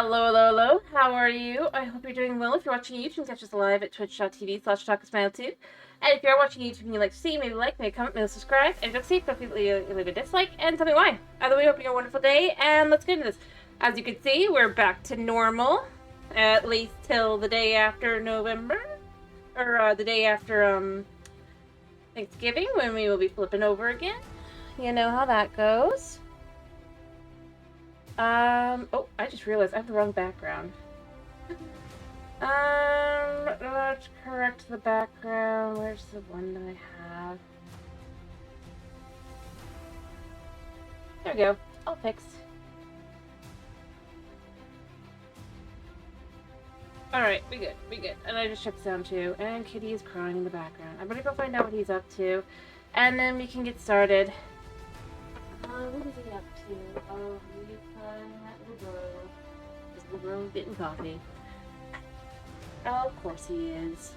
Hello, hello, hello. How are you? I hope you're doing well. If you're watching YouTube, you can catch us live at twitch.tv/TalkAsMile2. And if you're watching YouTube and you'd like to see, maybe like, maybe comment, maybe subscribe. And if you don't see, feel free to leave a dislike and tell me why. Either way, hope you have a wonderful day, and let's get into this. As you can see, we're back to normal, at least till the day after November, or the day after Thanksgiving, when we will be flipping over again. You know how that goes. Oh, I just realized I have the wrong background. Let's correct the background. Where's the one that I have? There we go. All fixed. Alright, we good. And I just checked sound too. And Kitty is crying in the background. I'm gonna go find out what he's up to. And then we can get started. What is he up to? Oh, he's playing that little girl. This little girl's getting coffee. Oh, of course he is.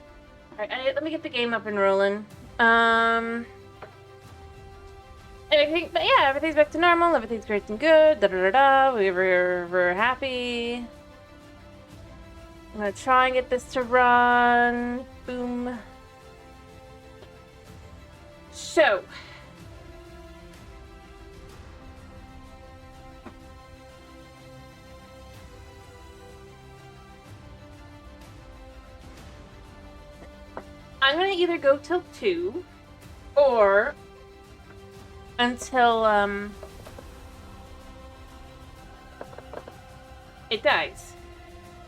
Alright, let me get the game up and rolling. Everything, but yeah, everything's back to normal. Everything's great and good. We're happy. I'm gonna try and get this to run. Boom. So. I'm gonna either go till 2 or until it dies.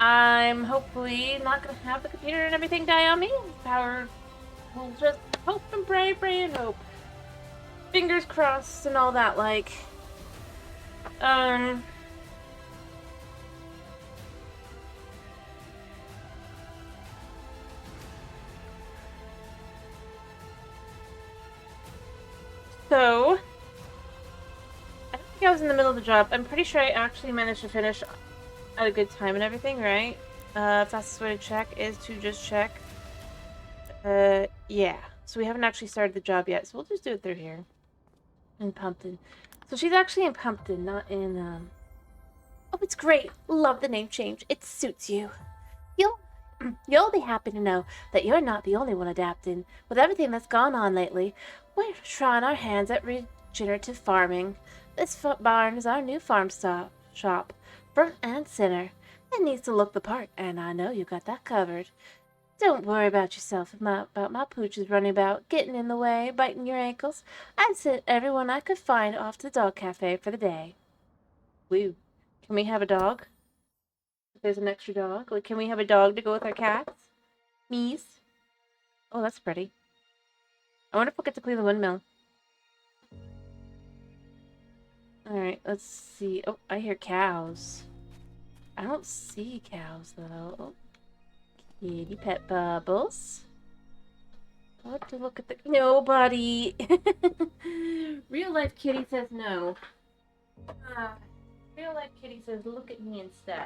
I'm hopefully not gonna have the computer and everything die on me. Power will just hope and pray and hope. Fingers crossed and all that like. So, I don't think I was in the middle of the job. I'm pretty sure I actually managed to finish at a good time and everything, right? Fastest way to check is to just check. Yeah. So we haven't actually started the job yet, so we'll just do it through here. In Pumpkin. So she's actually in Pumpkin, not in, Oh, it's great. Love the name change. It suits you. You'll be happy to know that you're not the only one adapting. With everything that's gone on lately, we're trying our hands at regenerative farming. This barn is our new farm shop, front and center. It needs to look the part, and I know you got that covered. Don't worry about yourself about my pooches running about, getting in the way, biting your ankles. I'd send everyone I could find off to the dog cafe for the day. Woo. Can we have a dog? There's an extra dog. Like, can we have a dog to go with our cats? Mees. Oh, that's pretty. I wonder if we'll get to clean the windmill. Alright, let's see. Oh, I hear cows. I don't see cows, though. Oh. Kitty pet bubbles. I'll have to look at the... Nobody! Real life kitty says no. Real life kitty says look at me instead.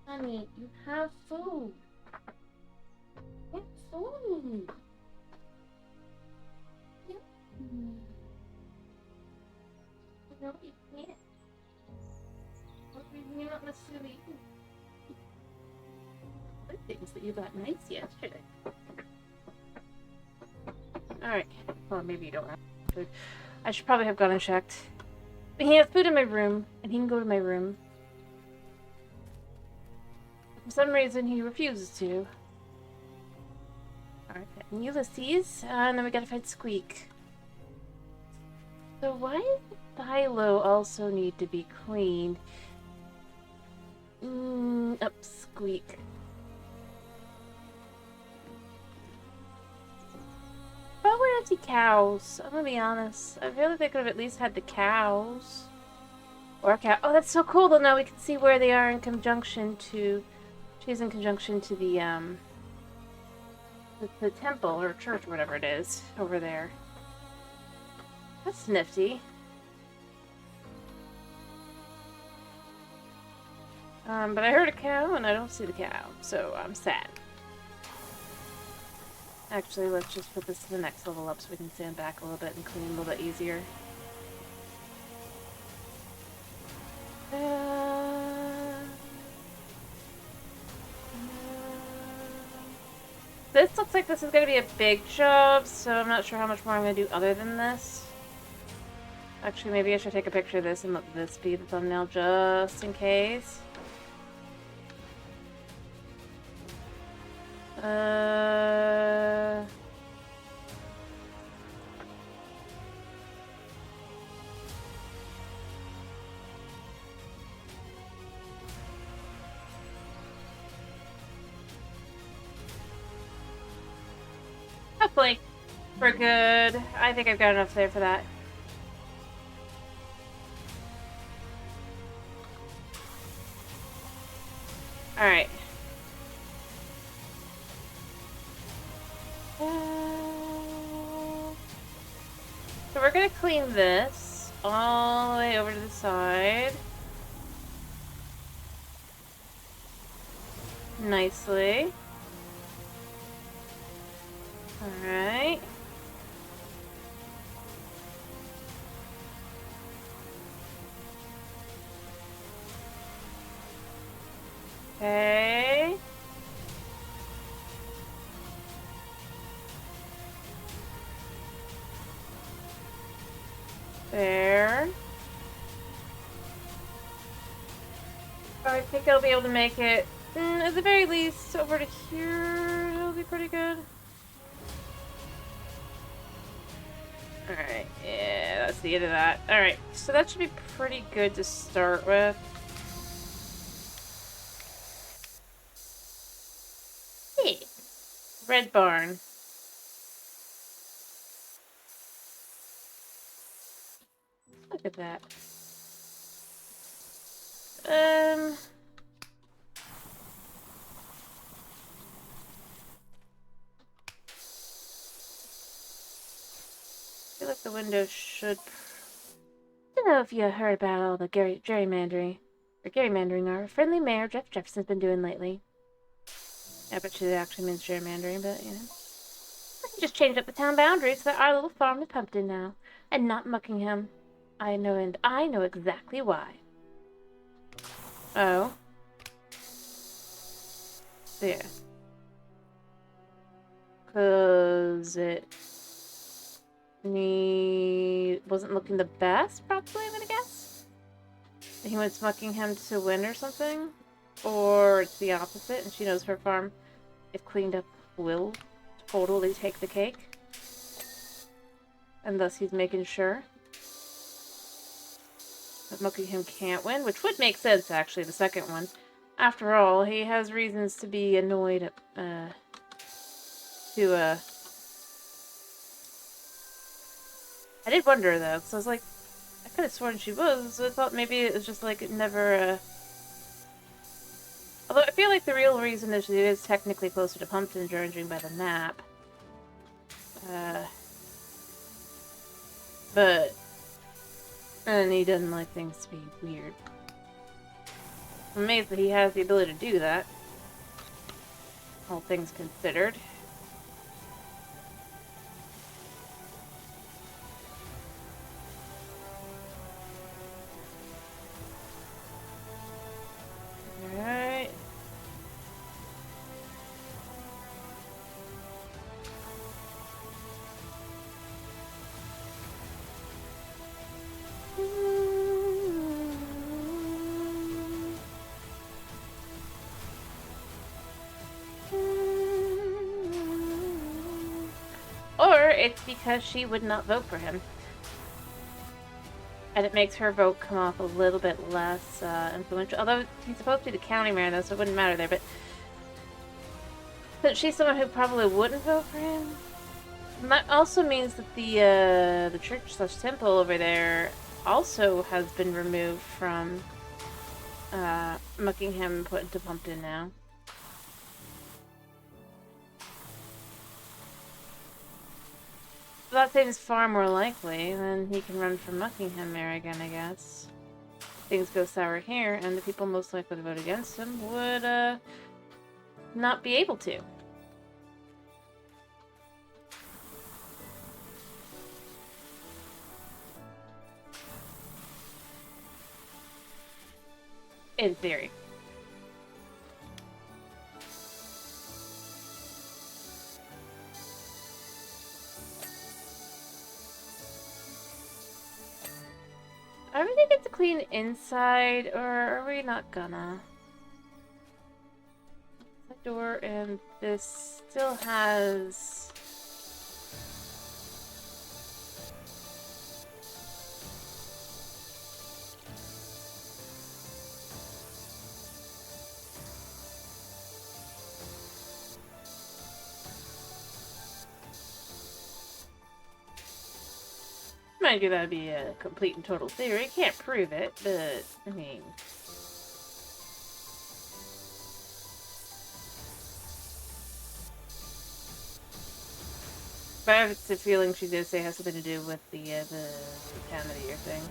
Honey, you have food. Get food. Yep. No, you can't. You're not necessarily eating. Good things that you got nice yesterday. Alright. Well, maybe you don't have food. I should probably have gone and checked. But he has food in my room, and he can go to my room. For some reason, he refuses to. Alright, and Ulysses, and then we gotta find Squeak. So why does the silo also need to be cleaned? Up, Squeak. But where are the cows? I'm gonna be honest. I feel like they could have at least had the cows. Or a cow. Oh, that's so cool though. Now we can see where they are in conjunction to... She's in conjunction to the temple or church or whatever it is over there. That's nifty. But I heard a cow and I don't see the cow, so I'm sad. Actually, let's just put this to the next level up so we can stand back a little bit and clean a little bit easier. This looks like this is going to be a big job, so I'm not sure how much more I'm going to do other than this. Actually, maybe I should take a picture of this and let this be the thumbnail just in case. Hopefully. We're good. I think I've got enough there for that. Alright. So we're gonna clean this all the way over to the side. Nicely. Alright. Okay. There. I think I'll be able to make it, at the very least, over to here. It'll be pretty good. Alright, yeah, that's the end of that. Alright, so that should be pretty good to start with. Hey, red barn. Look at that. I feel like the window should... I don't know if you heard about all the gerrymandering our friendly mayor Jeff Jefferson's been doing lately. I bet you it actually means gerrymandering, but you know. I can just change up the town boundaries so that our little farm is Pumpkin now, and not Muckingham. I know exactly why. Oh. Yeah. 'Cause it wasn't looking the best, probably, I'm gonna guess. He wants Muckingham to win or something? Or it's the opposite, and she knows her farm, if cleaned up, will totally take the cake. And thus he's making sure that Muckingham can't win, which would make sense, actually, the second one. After all, he has reasons to be annoyed at, I did wonder, though, because I was like, I could have sworn she was, so I thought maybe it was just like it never, Although I feel like the real reason is she is technically closer to Pumpkin, judging by the map. But... And he doesn't like things to be weird. I'm amazed that he has the ability to do that. All things considered. Alright. Or it's because she would not vote for him. And it makes her vote come off a little bit less influential. Although he's supposed to be the county mayor, though, so it wouldn't matter there. But she's someone who probably wouldn't vote for him. And that also means that the church/temple over there also has been removed from Muckingham and put into Pumpkin now. That seems far more likely. Then he can run for Muckingham mayor again, I guess. Things go sour here, and the people most likely to vote against him would not be able to. In theory. clean inside, or are we not gonna? The door and this still has... Mind you, that'd be a complete and total theory. Can't prove it, but, I mean... But I have a feeling she did say it has something to do with the contaminator thing.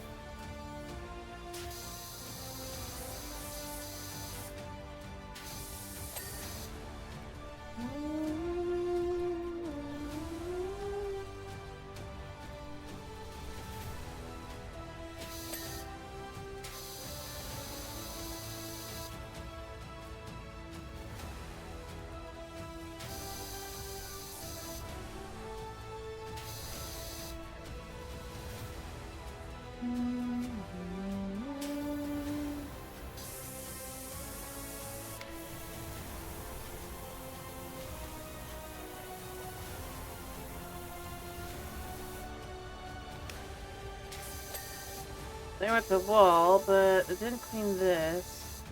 They went the wall, but it didn't clean this.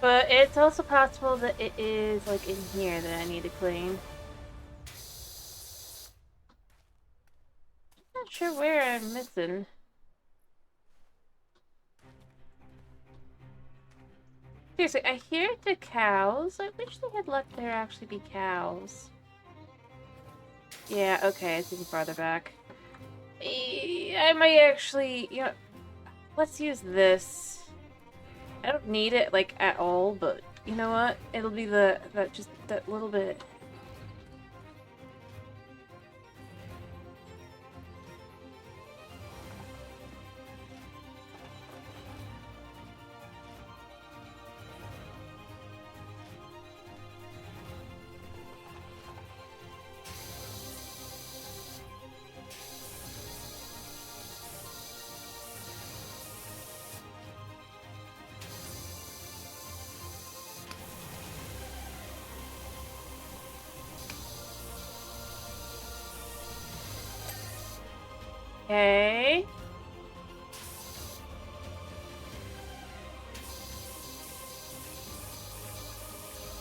But it's also possible that it is, like, in here that I need to clean. Not sure where I'm missing. Seriously, I hear the cows. I wish they had let there actually be cows. Yeah, okay, it's even farther back. I might actually, you know, let's use this. I don't need it, like, at all, but you know what? It'll be that little bit. Okay.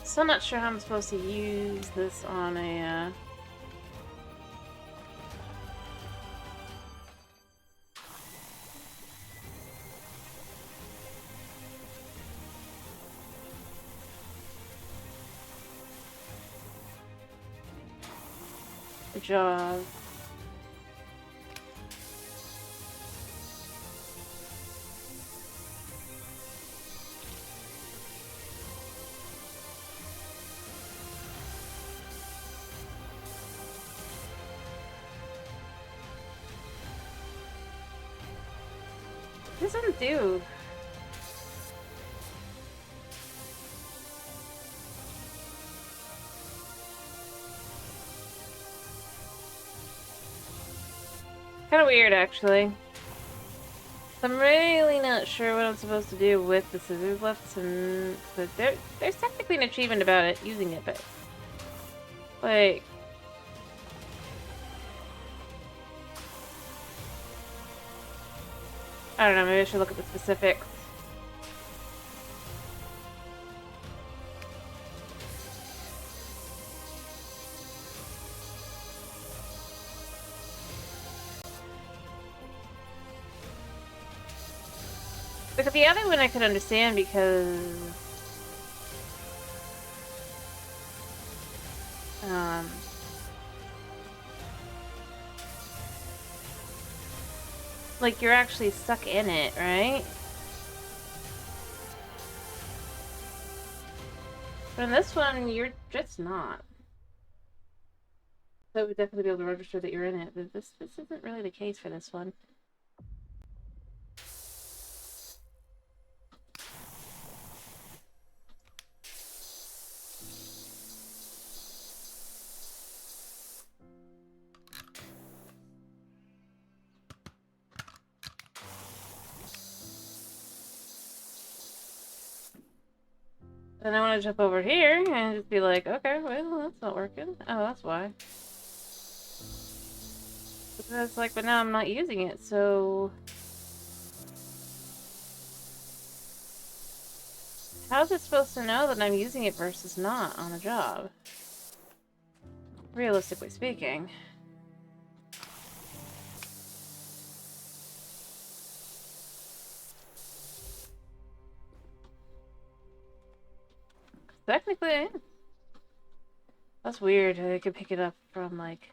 Still not sure how I'm supposed to use this on a, Good job. What does that do? Kind of weird, actually. I'm really not sure what I'm supposed to do with the scissors left, and but there's technically an achievement about it using it, but like, I don't know. Maybe I should look at the specifics. Because the other one I could understand because like you're actually stuck in it, right? But in this one, you're just not. So it would definitely be able to register that you're in it, but this isn't really the case for this one. Then I want to jump over here and just be like, okay, well, that's not working. Oh, that's why. Because, like, but now I'm not using it, so... How's it supposed to know that I'm using it versus not on a job? Realistically speaking. Technically, I am. That's weird. I could pick it up from, like...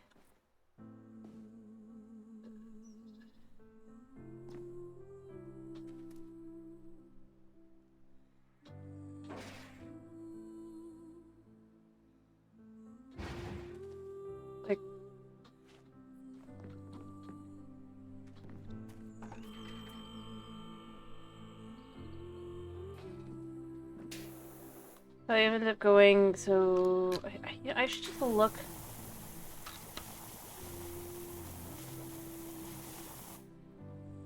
Like... So I ended up going, so... I should just look...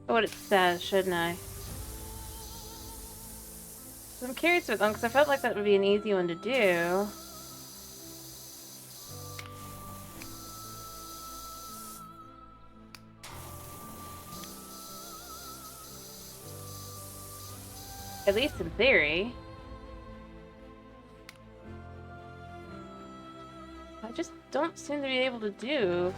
what it says, shouldn't I? So I'm curious with them, because I felt like that would be an easy one to do. At least in theory. I just don't seem to be able to do.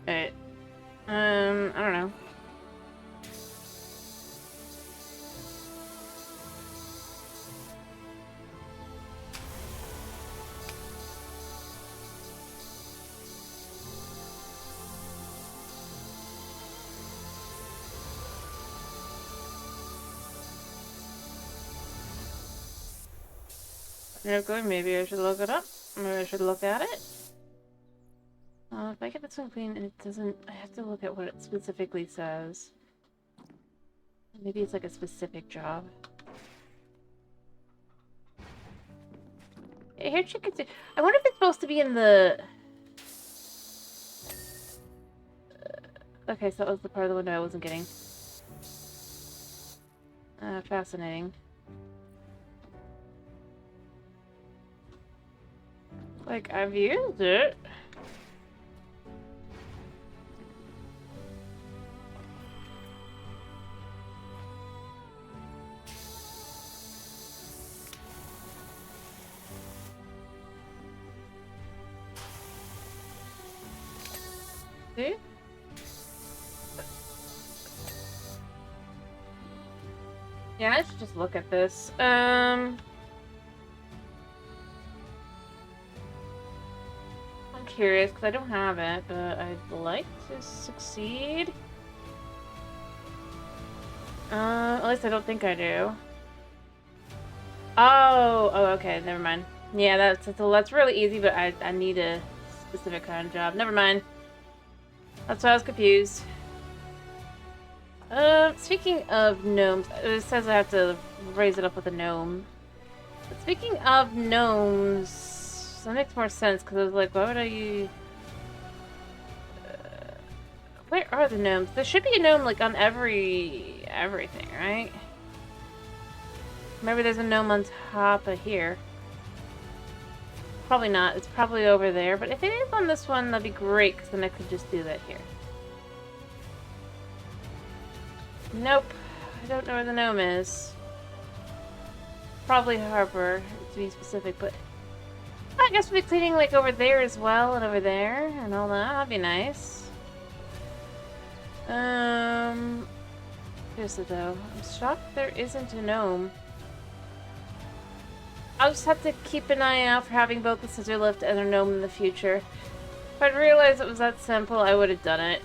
Alright. I don't know. Okay, maybe I should look it up. Maybe I should look at it. If I get this one clean and it doesn't... I have to look at what it specifically says. Maybe it's like a specific job. Here she could see... I wonder if it's supposed to be in the... Okay, so that was the part of the window I wasn't getting. Fascinating. Like, I've used it. See? Yeah, I should just look at this. I'm curious because I don't have it, but I'd like to succeed. At least I don't think I do. Oh, okay, never mind. Yeah, that's really easy, but I need a specific kind of job. Never mind. That's why I was confused. Speaking of gnomes, it says I have to raise it up with a gnome. But speaking of gnomes, that makes more sense because I was like, why would I use... where are the gnomes? There should be a gnome like on everything, right? Maybe there's a gnome on top of here. Probably not. It's probably over there. But if it is on this one, that'd be great because then I could just do that here. Nope. I don't know where the gnome is. Probably Harbor, to be specific, but... I guess we'll be cleaning like over there as well, and over there, and all that. That'd be nice. Seriously though, I'm shocked there isn't a gnome. I'll just have to keep an eye out for having both the scissor lift and a gnome in the future. If I'd realized it was that simple, I would have done it.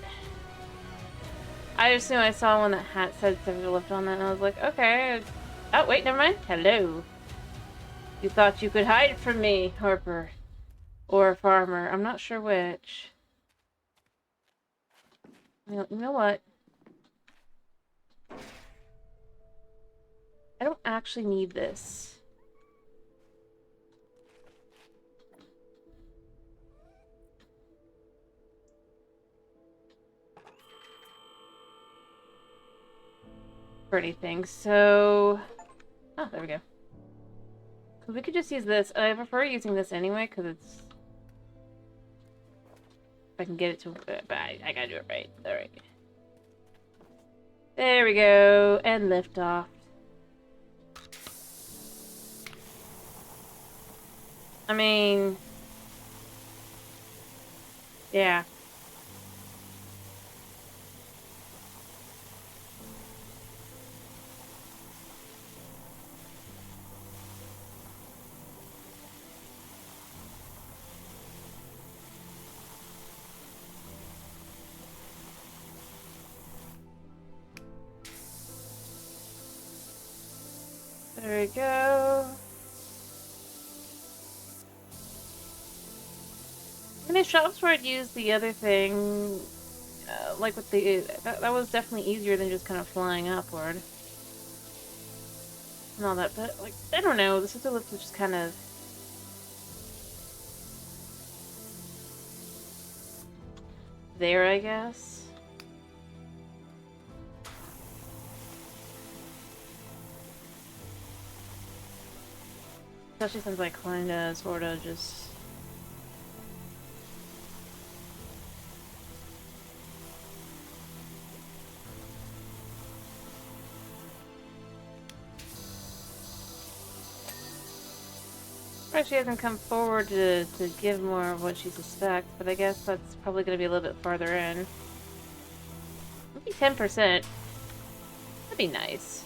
I just knew I saw one that said scissor lift on that, and I was like, okay. Oh, wait, never mind. Hello. You thought you could hide from me, Harper. Or Farmer. I'm not sure which. You know what? I don't actually need this. For anything, so... Oh, there we go. Because we could just use this. I prefer using this anyway, because it's... If I can get it to... But I gotta do it right. Alright. There we go. And lift off. I mean... Yeah. There we go. In the shops where I'd use the other thing, like with the... That was definitely easier than just kind of flying upward. And all that, but, like, I don't know, the scissor lift is just kind of... there, I guess. Especially since I kinda, sorta, just... She hasn't come forward to give more of what she suspects, but I guess that's probably going to be a little bit farther in. Maybe 10%. That'd be nice.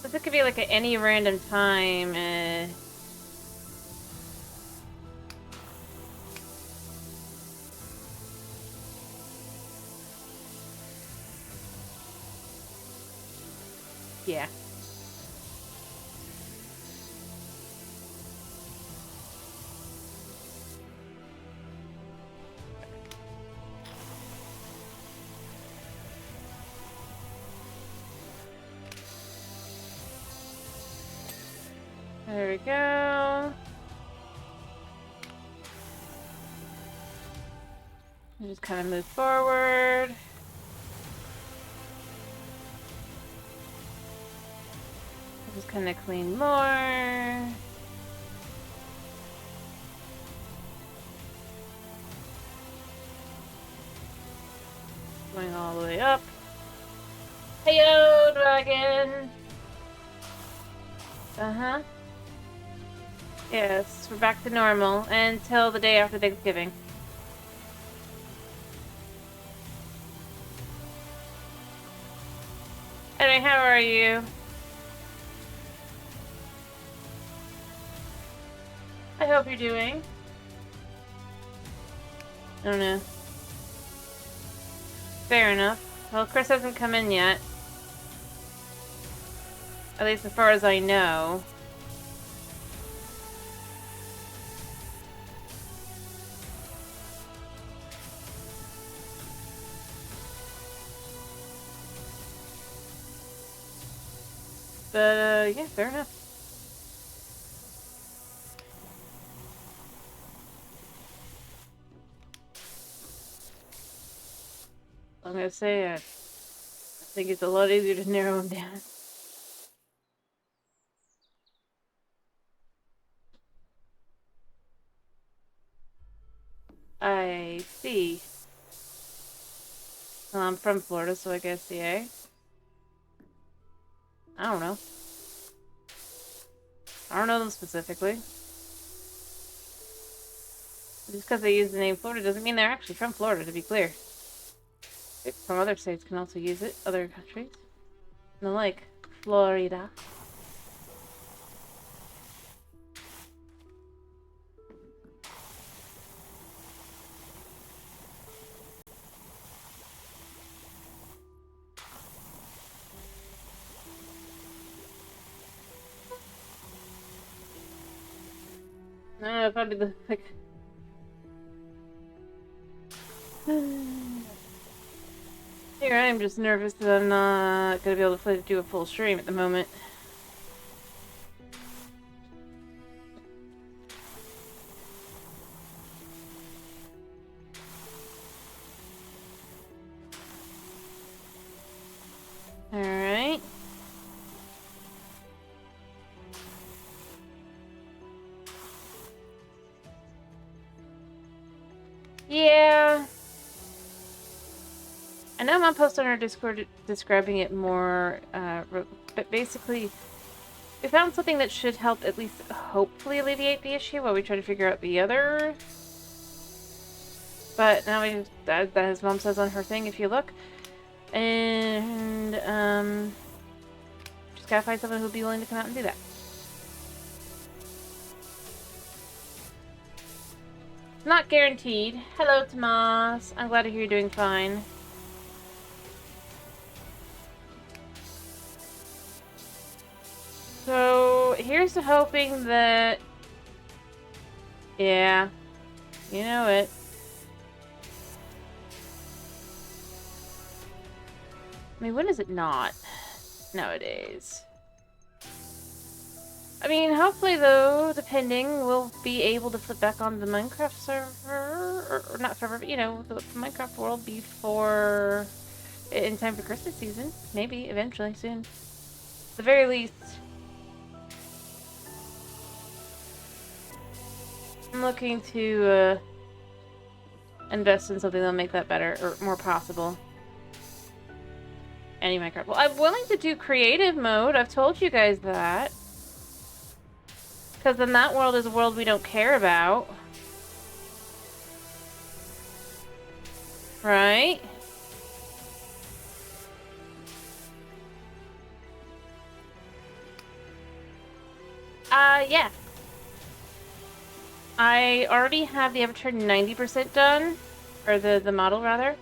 But this could be like at any random time. Yeah. There we go. Just kind of move forward. Just kind of clean more. Going all the way up. Heyo, dragon! Uh-huh. Yes, we're back to normal until the day after Thanksgiving. Anyway, how are you? I hope you're doing. I don't know. Fair enough. Well, Chris hasn't come in yet. At least as far as I know. But, yeah, fair enough. I'm gonna say, I think it's a lot easier to narrow them down. I see. Well, I'm from Florida, so I guess, yeah. I don't know. I don't know them specifically. Just because they use the name Florida doesn't mean they're actually from Florida, to be clear. Some other states can also use it, other countries. And like Florida. I don't know if I'd be the like. Here I am just nervous that I'm not gonna be able to do a full stream at the moment. Alright. Yeah. I know I'm gonna post on our Discord describing it more, but basically, we found something that should help at least hopefully alleviate the issue while we try to figure out the other. But now that his mom says on her thing, if you look. And, just gotta find someone who'll be willing to come out and do that. Not guaranteed. Hello, Tomas. I'm glad to hear you're doing fine. So, here's to hoping that... Yeah. You know it. I mean, when is it not? Nowadays. I mean, hopefully, though, depending, we'll be able to flip back on the Minecraft server, or not server, but, you know, the Minecraft world before, in time for Christmas season. Maybe, eventually, soon. At the very least, I'm looking to, invest in something that'll make that better, or more possible. Any Minecraft. Well, I'm willing to do creative mode, I've told you guys that. Because then that world is a world we don't care about. Right? Yeah. I already have the Avatar 90% done. Or the model, rather.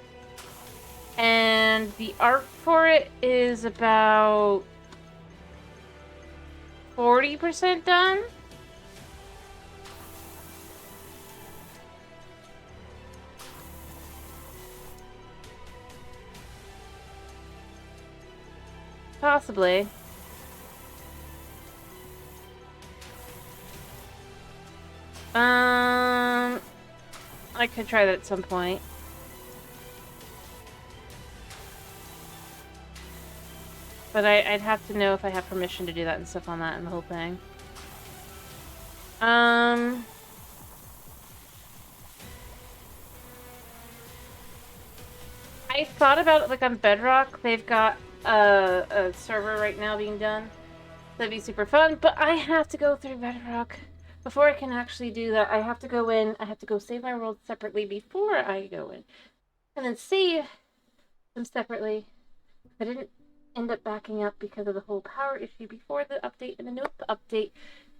And the art for it is about 40% done. Possibly. I could try that at some point. But I'd have to know if I have permission to do that and stuff on that and the whole thing. I thought about it, like, on Bedrock, they've got a server right now being done. That'd be super fun, but I have to go through Bedrock. Before I can actually do that, I have to go in, I have to go save my world separately before I go in. And then save them separately. I didn't end up backing up because of the whole power issue before the update and the note update.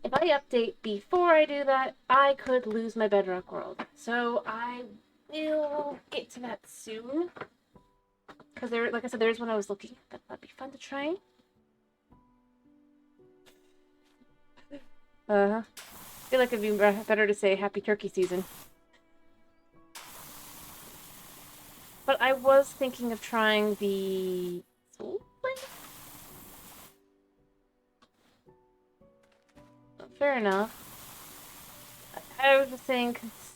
If I update before I do that, I could lose my Bedrock world. So I will get to that soon. Because there, like I said, there's one I was looking at. That'd be fun to try. I feel like it'd be better to say happy turkey season. But I was thinking of trying the soul flame. Fair enough. I was just saying, cause,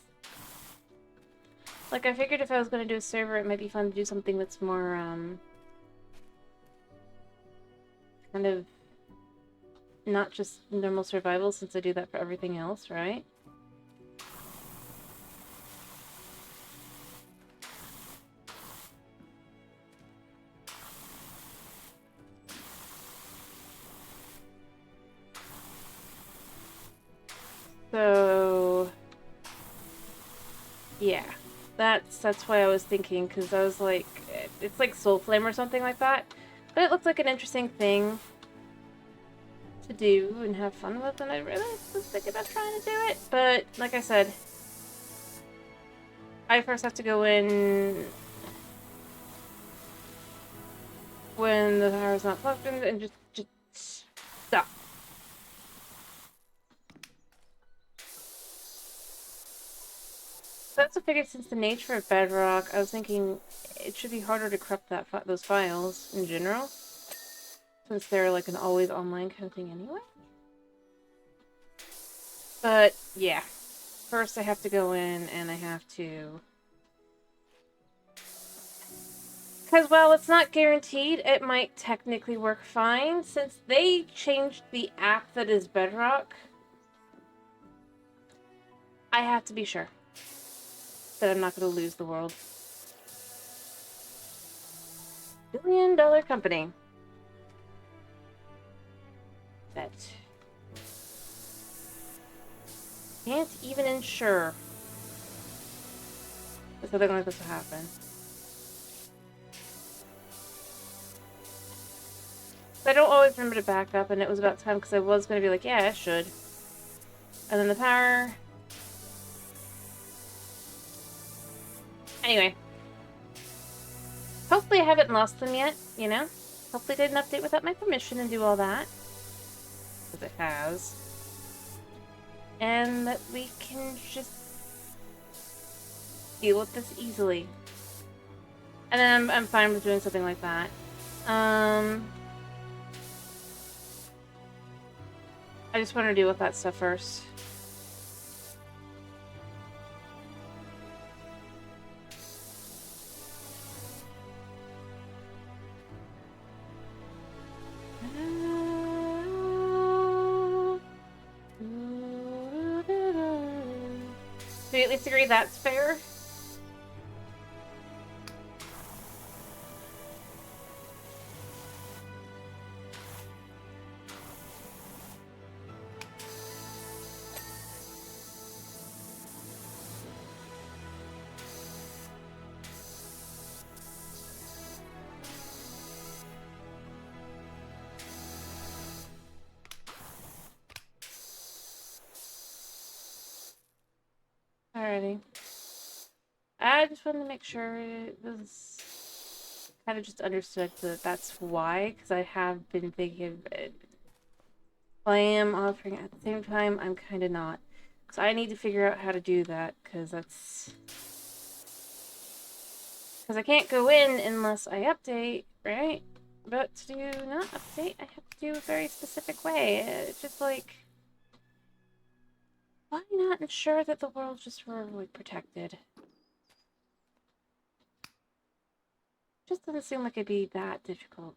like, I figured if I was going to do a server, it might be fun to do something that's more, kind of not just normal survival, since I do that for everything else, right? So, yeah, that's why I was thinking, because I was like, it's like Soul Flame or something like that, but it looks like an interesting thing to do and have fun with, and I really was thinking about trying to do it, but like I said, I first have to go in when the power's not plugged in and just stop. That's a figure since the nature of Bedrock, I was thinking it should be harder to corrupt those files in general. Since they're like an always online kind of thing anyway. But yeah. First I have to go in and I have to... Because while it's not guaranteed, it might technically work fine. Since they changed the app that is Bedrock, I have to be sure that I'm not going to lose the world. $1 billion company. That can't even ensure that something like this will happen. I don't always remember to back up, and it was about time because I was going to be like, yeah, I should. And then the power... Anyway. Hopefully I haven't lost them yet, you know? Hopefully it didn't update without my permission and do all that. Because it has. And that we can just deal with this easily. And then I'm fine with doing something like that. I just want to deal with that stuff first. Do we at least agree that's fair? Alrighty. I just wanted to make sure it was kind of just understood that that's why, because I have been thinking of it. If I am offering at the same time, I'm kind of not. Because I need to figure out how to do that, because that's... Because I can't go in unless I update, right? But to do not update, I have to do a very specific way. It's just like... Why not ensure that the world's just really protected? Just doesn't seem like it'd be that difficult.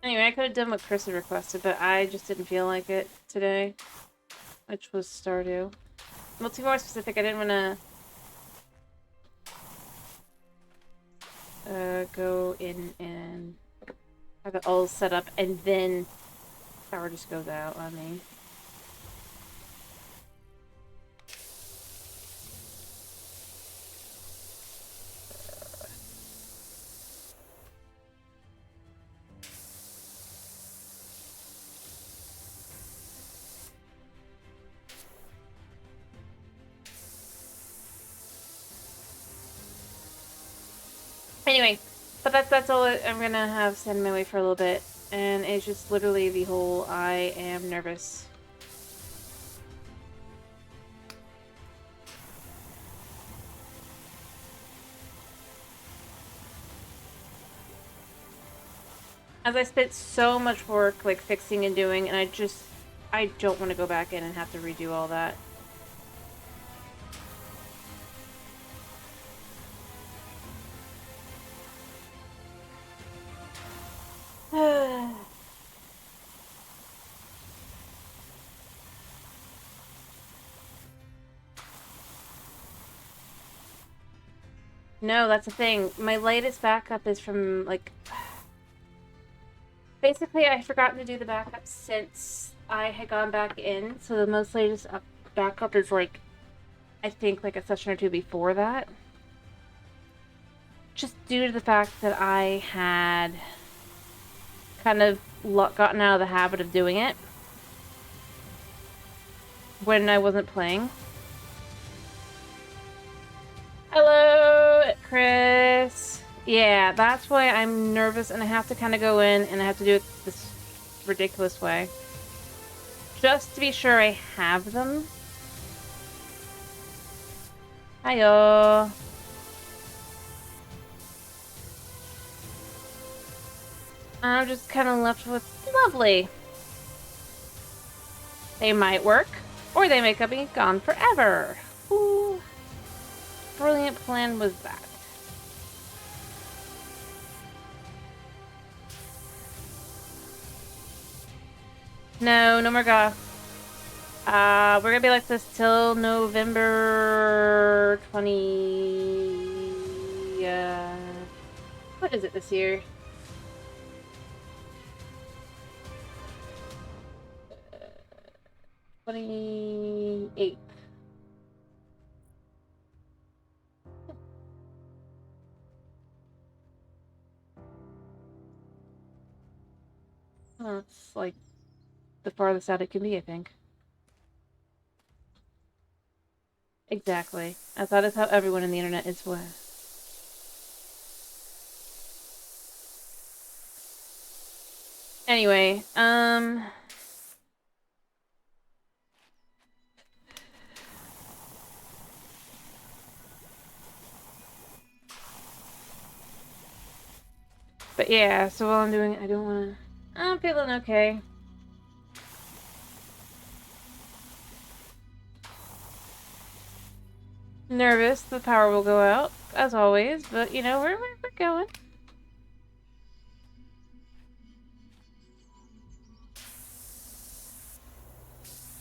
Anyway, I could have done what Chris had requested, but I just didn't feel like it today. Which was Stardew. Well, to be more specific, I didn't want to go in and have it all set up and then power just goes out on me. Anyway, but that's all I'm gonna have stand in my way for a little bit, and it's just literally the whole I am nervous. As I spent so much work like fixing and doing, and I don't want to go back in and have to redo all that. No, that's the thing. My latest backup is from, like... Basically, I've forgotten to do the backup since I had gone back in, so the most latest backup is, like, I think, like, a session or two before that. Just due to the fact that I had kind of gotten out of the habit of doing it when I wasn't playing. Hello, Chris. Yeah, that's why I'm nervous and I have to kind of go in and I have to do it this ridiculous way. Just to be sure I have them. Hiyo. I'm just kind of left with lovely. They might work, or they may be gone forever. Ooh. Brilliant plan was that. No, no more goth. We're gonna be like this till November 20... what is it this year? 28th. Oh, it's like the farthest out it can be, I think. Exactly. As that is how everyone in the internet is for. Anyway, but yeah, so while I'm doing it, I don't wanna... I'm feeling okay. Nervous, the power will go out, as always, but you know, we're going.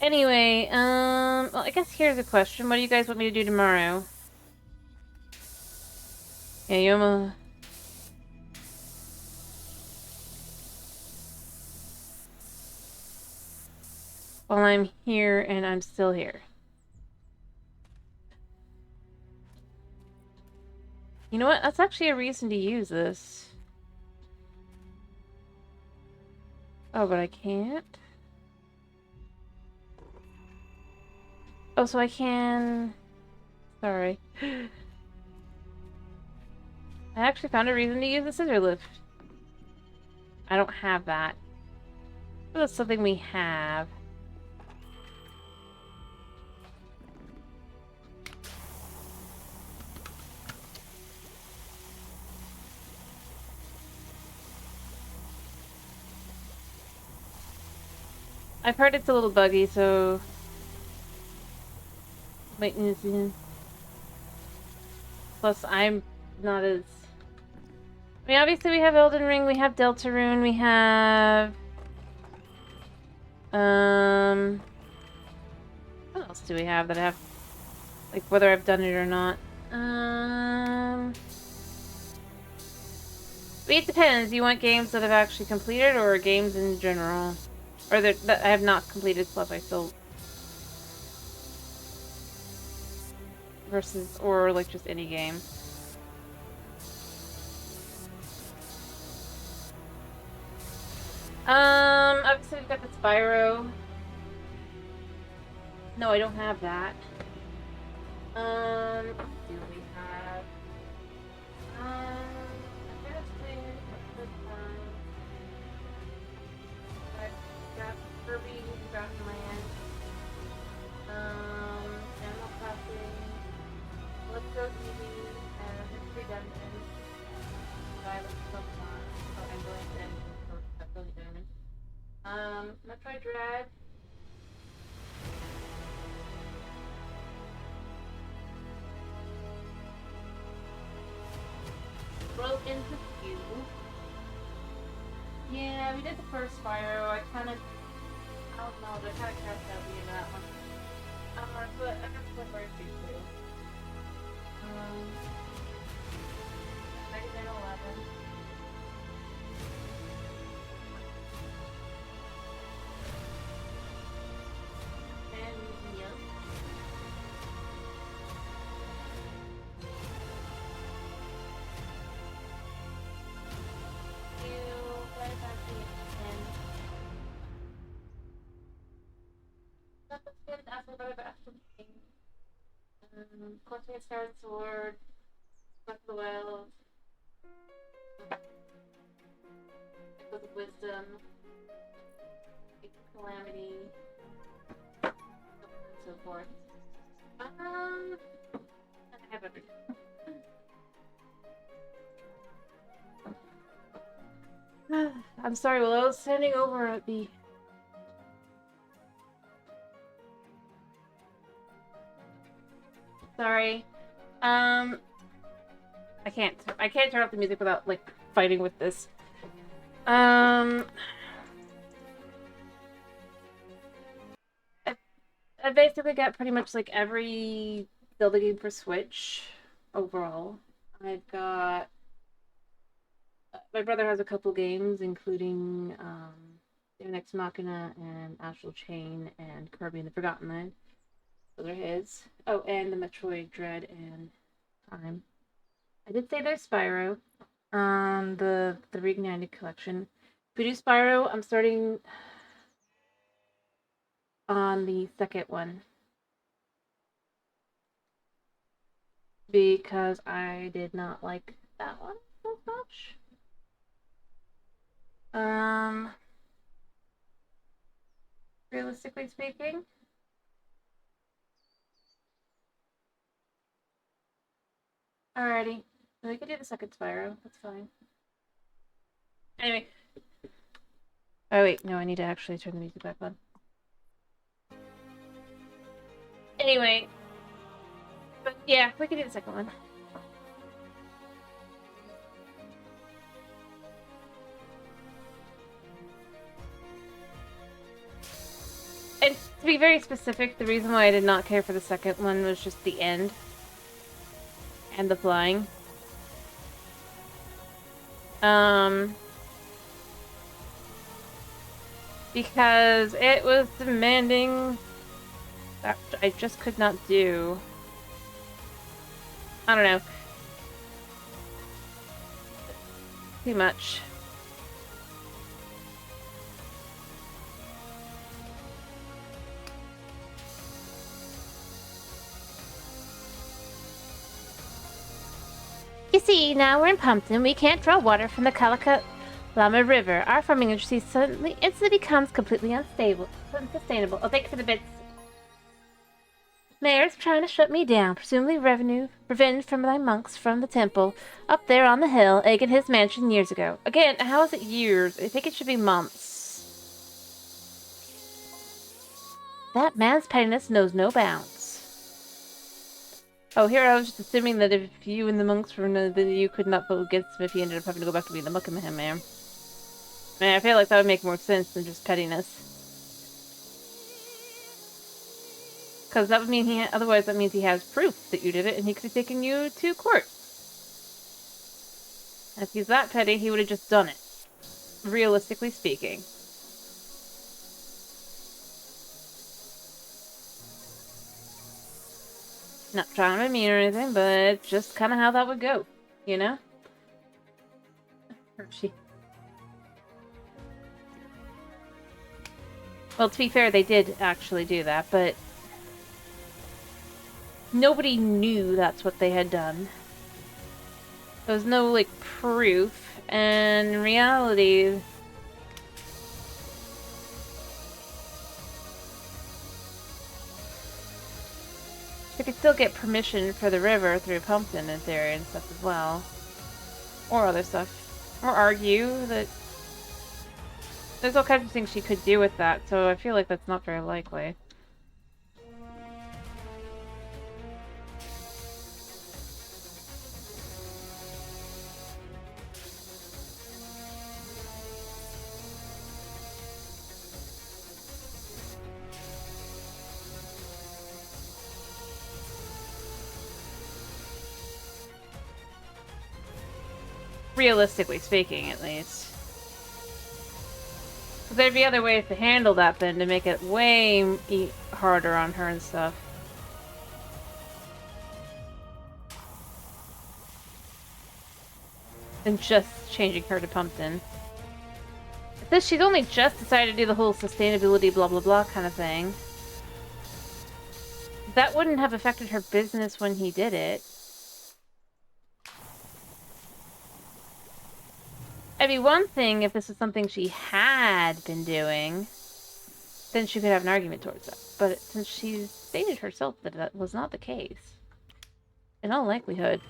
Anyway, well, I guess here's a question. What do you guys want me to do tomorrow? Yeah, Yoma. While I'm here and I'm still here. You know what? That's actually a reason to use this. Oh, but I can't. Oh, so I can... Sorry. I actually found a reason to use the scissor lift. I don't have that. But that's something we have. I've heard it's a little buggy, so... Maintenance in. Plus, I'm not as... I mean, obviously we have Elden Ring, we have Deltarune, we have... What else do we have that I have... Like, whether I've done it or not. But it depends. You want games that I've actually completed, or games in general? Or that I have not completed, plus I still... Versus, or like just any game. Obviously we've got the Spyro. No, I don't have that. Let's see what we have. I'm gonna say this one. I've got Kirby, Forgotten Land. Animal Crossing. Let's Go Easy, and Mystery Dungeon. Violet Pokemon. Oh, I'm going to Billy Diamond. Metroid Dread. Broke into Few. Yeah, we did the first Spyro. I don't know, but I kind of crashed out being that one. But I got to play Fire 2 too. 9911. And Museum. Of course, we have Skyward Sword, Breath of the Wild. Book of Wisdom. Calamity. And so forth. I have everything. I'm sorry, while I was standing over at the... Sorry. I can't turn off the music without, like, fighting with this. I basically got pretty much, like, every Zelda game for Switch overall. I've got... My brother has a couple games, including, Deus Ex Machina and Astral Chain and Kirby and the Forgotten Land. Those are his. Oh, and the Metroid Dread and Time. I did say there's Spyro on the Reignited collection. If we do Spyro, I'm starting on the second one. Because I did not like that one so much. Realistically speaking. Alrighty. We could do the second Spyro. That's fine. Anyway. Oh wait, no, I need to actually turn the music back on. Anyway. But yeah, we could do the second one. And to be very specific, the reason why I did not care for the second one was just the end. And the flying. Because it was demanding that I just could not do. I don't know. Too much. You see, now we're in Pumpkin. We can't draw water from the Lama River. Our farming industry suddenly instantly becomes completely unsustainable. Oh, thank you for the bits. Mayor's trying to shut me down, presumably revenge from thy monks from the temple up there on the hill, egging his mansion years ago. Again, how is it years? I think it should be months. That man's pettiness knows no bounds. Oh, here I was just assuming that if you and the monks were that you could not vote against him if he ended up having to go back to being the Muckham man. I mean, I feel like that would make more sense than just pettiness. Because that would mean otherwise that means he has proof that you did it and he could have taken you to court. And if he's that petty, he would have just done it. Realistically speaking. Not trying to be mean or anything, but just kind of how that would go, you know? Well, to be fair, they did actually do that, but nobody knew that's what they had done. There was no, like, proof, and in reality... They could still get permission for the river through Pumpkin in theory and stuff as well. Or other stuff. Or argue that... There's all kinds of things she could do with that, so I feel like that's not very likely. Realistically speaking, at least. But there'd be other ways to handle that then, to make it way harder on her and stuff. Than just changing her to Pumpkin. This, she's only just decided to do the whole sustainability blah blah blah kind of thing. That wouldn't have affected her business when he did it. It'd be one thing if this was something she had been doing, then she could have an argument towards that. But since she stated herself that that was not the case, in all likelihood,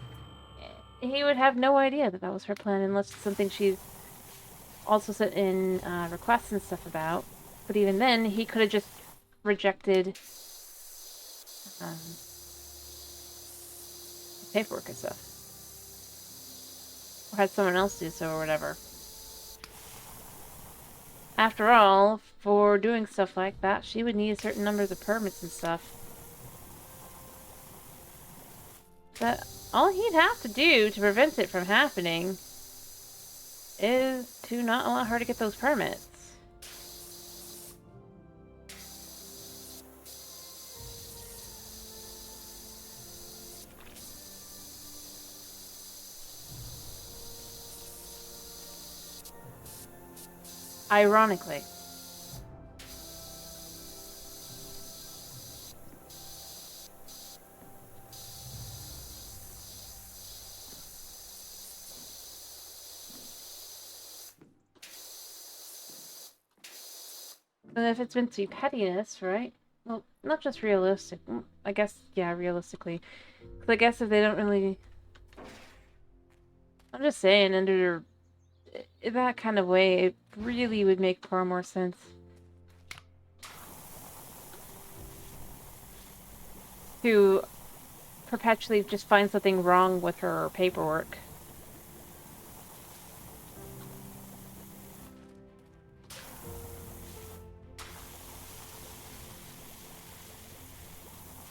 he would have no idea that that was her plan unless it's something she's also sent in requests and stuff about. But even then, he could have just rejected paperwork and stuff. Or had someone else do so or whatever. After all, for doing stuff like that, she would need certain numbers of permits and stuff. But all he'd have to do to prevent it from happening is to not allow her to get those permits. Ironically. And if it's meant to be pettiness, right? Well, not just realistic. I guess, yeah, realistically. Because I guess if they don't really... I'm just saying, under that kind of way, it really would make far more sense. To perpetually just find something wrong with her paperwork.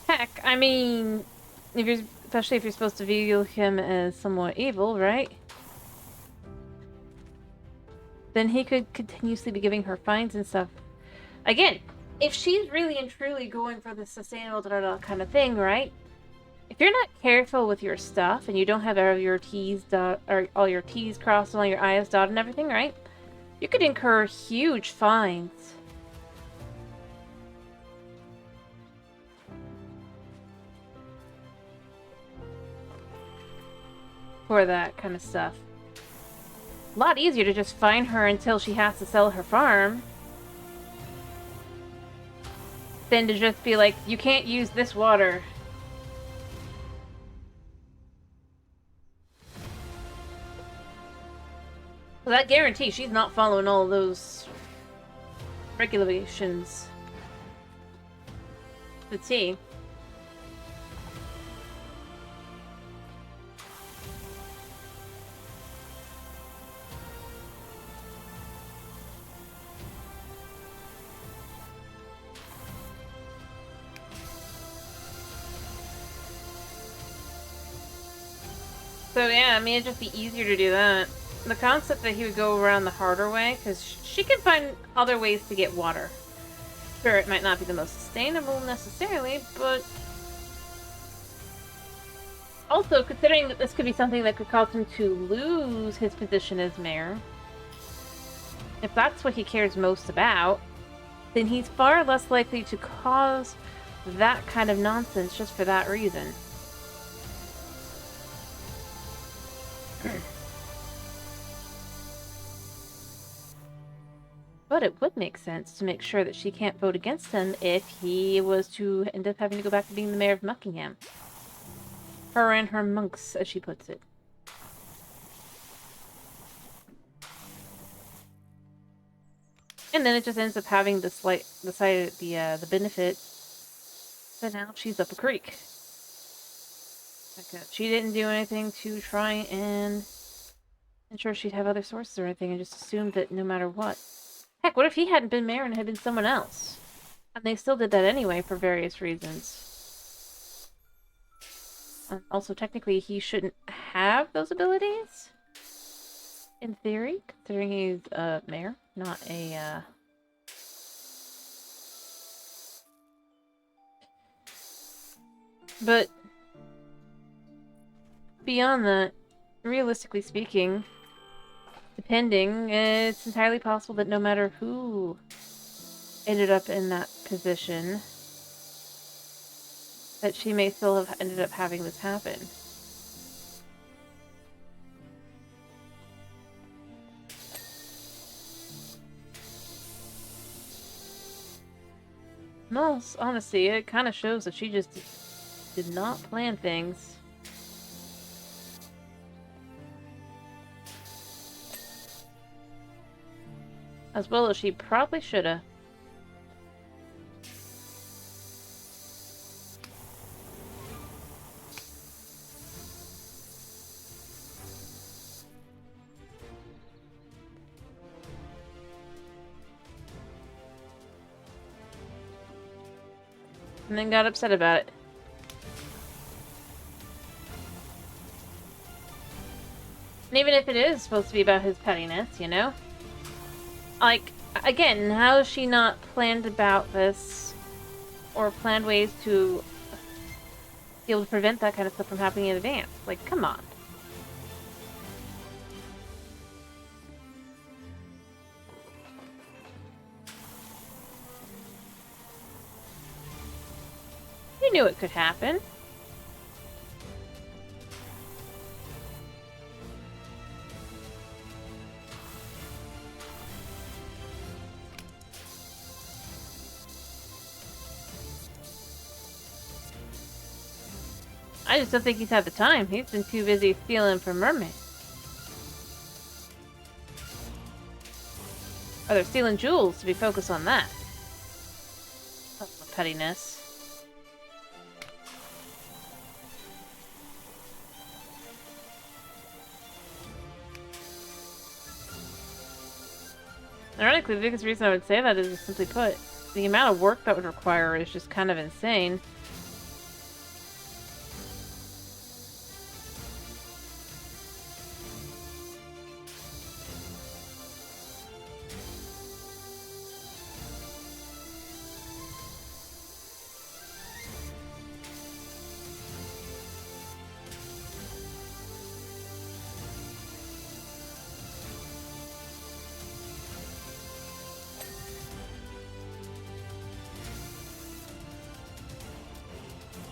Heck, I mean, especially if you're supposed to view him as somewhat evil, right? Then he could continuously be giving her fines and stuff. Again, if she's really and truly going for the sustainable kind of thing, right? If you're not careful with your stuff and you don't have all your T's dot or all your T's crossed and all your I's dotted and everything, right? You could incur huge fines. For that kind of stuff. A lot easier to just fine her until she has to sell her farm than to just be like, you can't use this water. Well, that guarantees she's not following all those regulations. Let's see. So yeah, I mean, it'd just be easier to do that. The concept that he would go around the harder way, because she can find other ways to get water. Sure, it might not be the most sustainable necessarily, but... Also, considering that this could be something that could cause him to lose his position as mayor, if that's what he cares most about, then he's far less likely to cause that kind of nonsense just for that reason. But it would make sense to make sure that she can't vote against him if he was to end up having to go back to being the mayor of Muckingham. Her and her monks, as she puts it. And then it just ends up having the benefit that now she's up a creek. Like, she didn't do anything to try and ensure she'd have other sources or anything, and just assumed that no matter what. Heck, what if he hadn't been mayor and it had been someone else? And they still did that anyway for various reasons. Also, technically, he shouldn't have those abilities. In theory, considering he's a mayor, not a, But beyond that, realistically speaking, depending, it's entirely possible that no matter who ended up in that position, that she may still have ended up having this happen. No, honestly, it kind of shows that she just did not plan things. As well as she probably should have. And then got upset about it. And even if it is supposed to be about his pettiness, you know? Like, again, how has she not planned about this? Or planned ways to be able to prevent that kind of stuff from happening in advance? Like, come on. You knew it could happen. I just don't think he's had the time. He's been too busy stealing from mermaids. Or they're stealing jewels to be focused on that. That's the pettiness. Ironically, the biggest reason I would say that is, simply put, the amount of work that would require is just kind of insane.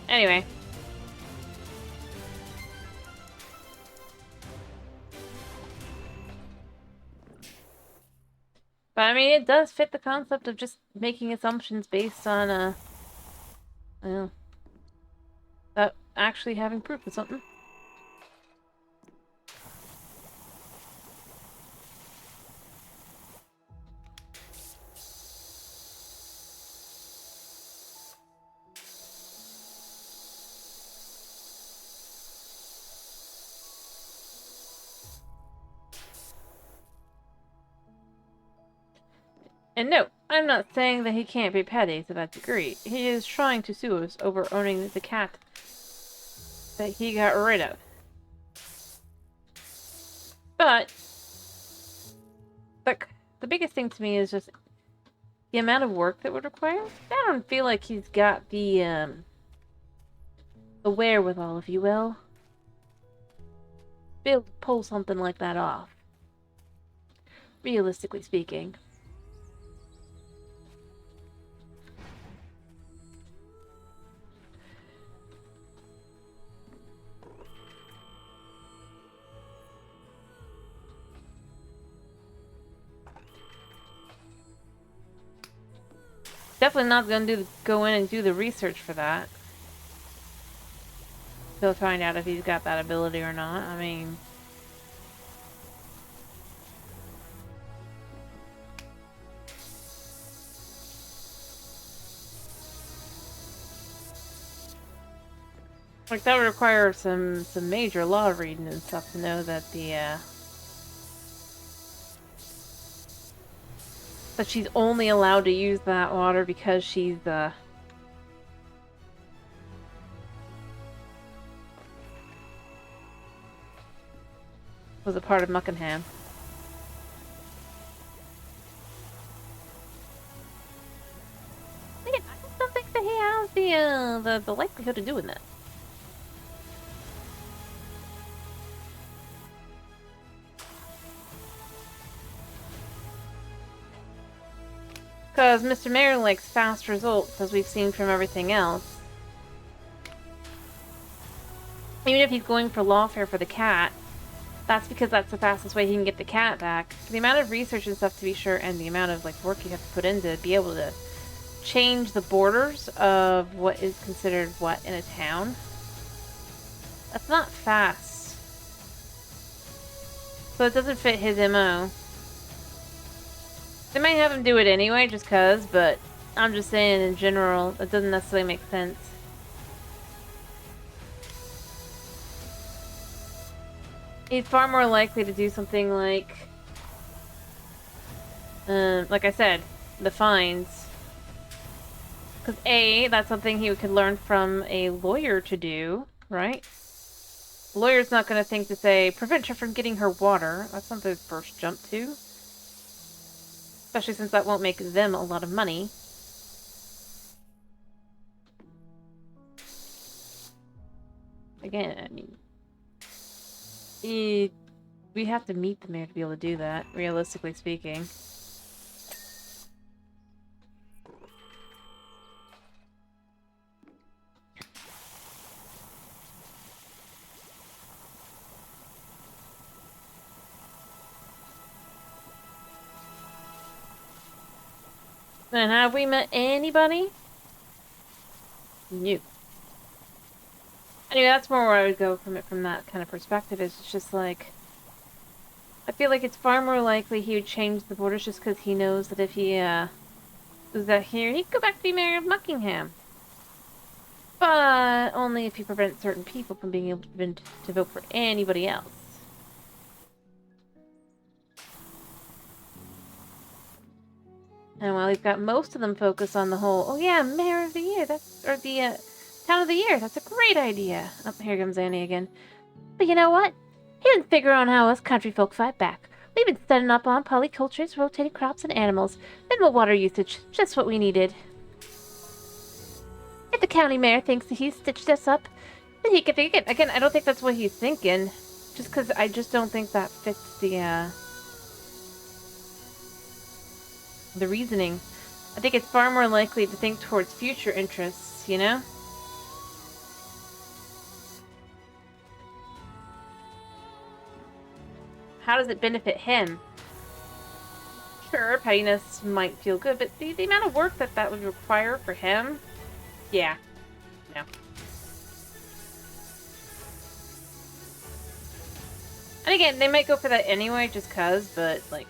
Anyway. But I mean, it does fit the concept of just making assumptions based on, that actually having proof of something. And no, I'm not saying that he can't be petty to that degree. He is trying to sue us over owning the cat that he got rid of. But the biggest thing to me is just the amount of work that would require. I don't feel like he's got the wherewithal, if you will, be able to pull something like that off. Realistically speaking. Definitely not gonna go in and do the research for that. He'll find out if he's got that ability or not. I mean, like that would require some major law reading and stuff to know that that she's only allowed to use that water because she's was a part of Muckenham. Again, I just don't think that he has the likelihood of doing that. Because Mr. Mayor likes fast results, as we've seen from everything else. Even if he's going for lawfare for the cat, that's because that's the fastest way he can get the cat back. The amount of research and stuff, to be sure, and the amount of like work you have to put in to be able to change the borders of what is considered what in a town. That's not fast. So it doesn't fit his MO. They might have him do it anyway, just cause, but I'm just saying in general, it doesn't necessarily make sense. He's far more likely to do something like I said, the fines. Because A, that's something he could learn from a lawyer to do, right? The lawyer's not going to think to say, prevent her from getting her water. That's not the first jump to. Especially since that won't make them a lot of money. Again, I mean... we have to meet the mayor to be able to do that, realistically speaking. And have we met anybody? New. Anyway, that's more where I would go from that kind of perspective. It's just like... I feel like it's far more likely he would change the borders just because he knows that if he, was out here, he'd go back to be mayor of Muckingham. But only if he prevents certain people from being able to vote for anybody else. And while he's got most of them focused on the whole, oh yeah, mayor of the year, or the, town of the year, that's a great idea. Oh, here comes Annie again. But you know what? He didn't figure on how us country folk fight back. We've been setting up on polycultures, rotating crops and animals, minimal water usage, just what we needed. If the county mayor thinks that he's stitched us up, then he can think it. Again, I don't think that's what he's thinking. Just because I just don't think that fits the reasoning. I think it's far more likely to think towards future interests, you know? How does it benefit him? Sure, pettiness might feel good, but the amount of work that would require for him? Yeah. No. And again, they might go for that anyway, just cuz, but, like...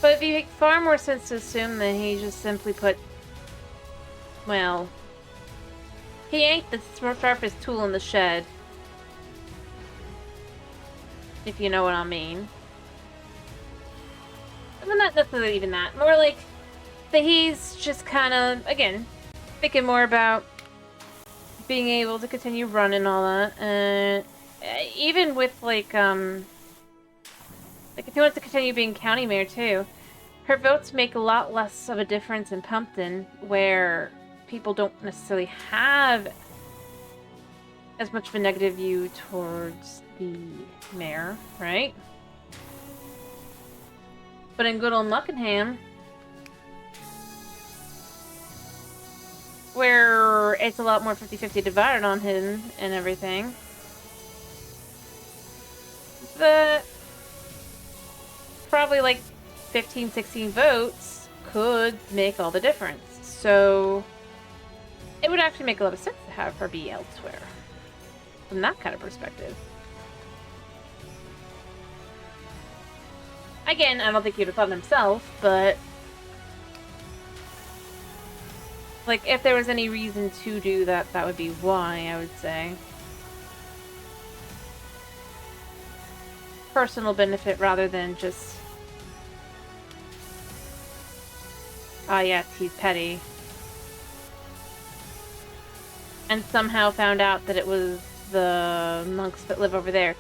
But it'd make far more sense to assume that he just simply put... Well... He ain't the sharpest tool in the shed. If you know what I mean. Well, not necessarily even that. More like that he's just kind of, again, thinking more about being able to continue running all that. Even with, like if he wants to continue being county mayor, too, her votes make a lot less of a difference in Pumpkin, where people don't necessarily have as much of a negative view towards the mayor, right? But in good old Muckingham, where it's a lot more 50-50 divided on him and everything, the probably like 15, 16 votes could make all the difference. So it would actually make a lot of sense to have her be elsewhere from that kind of perspective. Again, I don't think he'd have thought himself, but like if there was any reason to do that, that would be why, I would say. Personal benefit rather than just, ah, yes, he's petty. And somehow found out that it was the monks that live over there.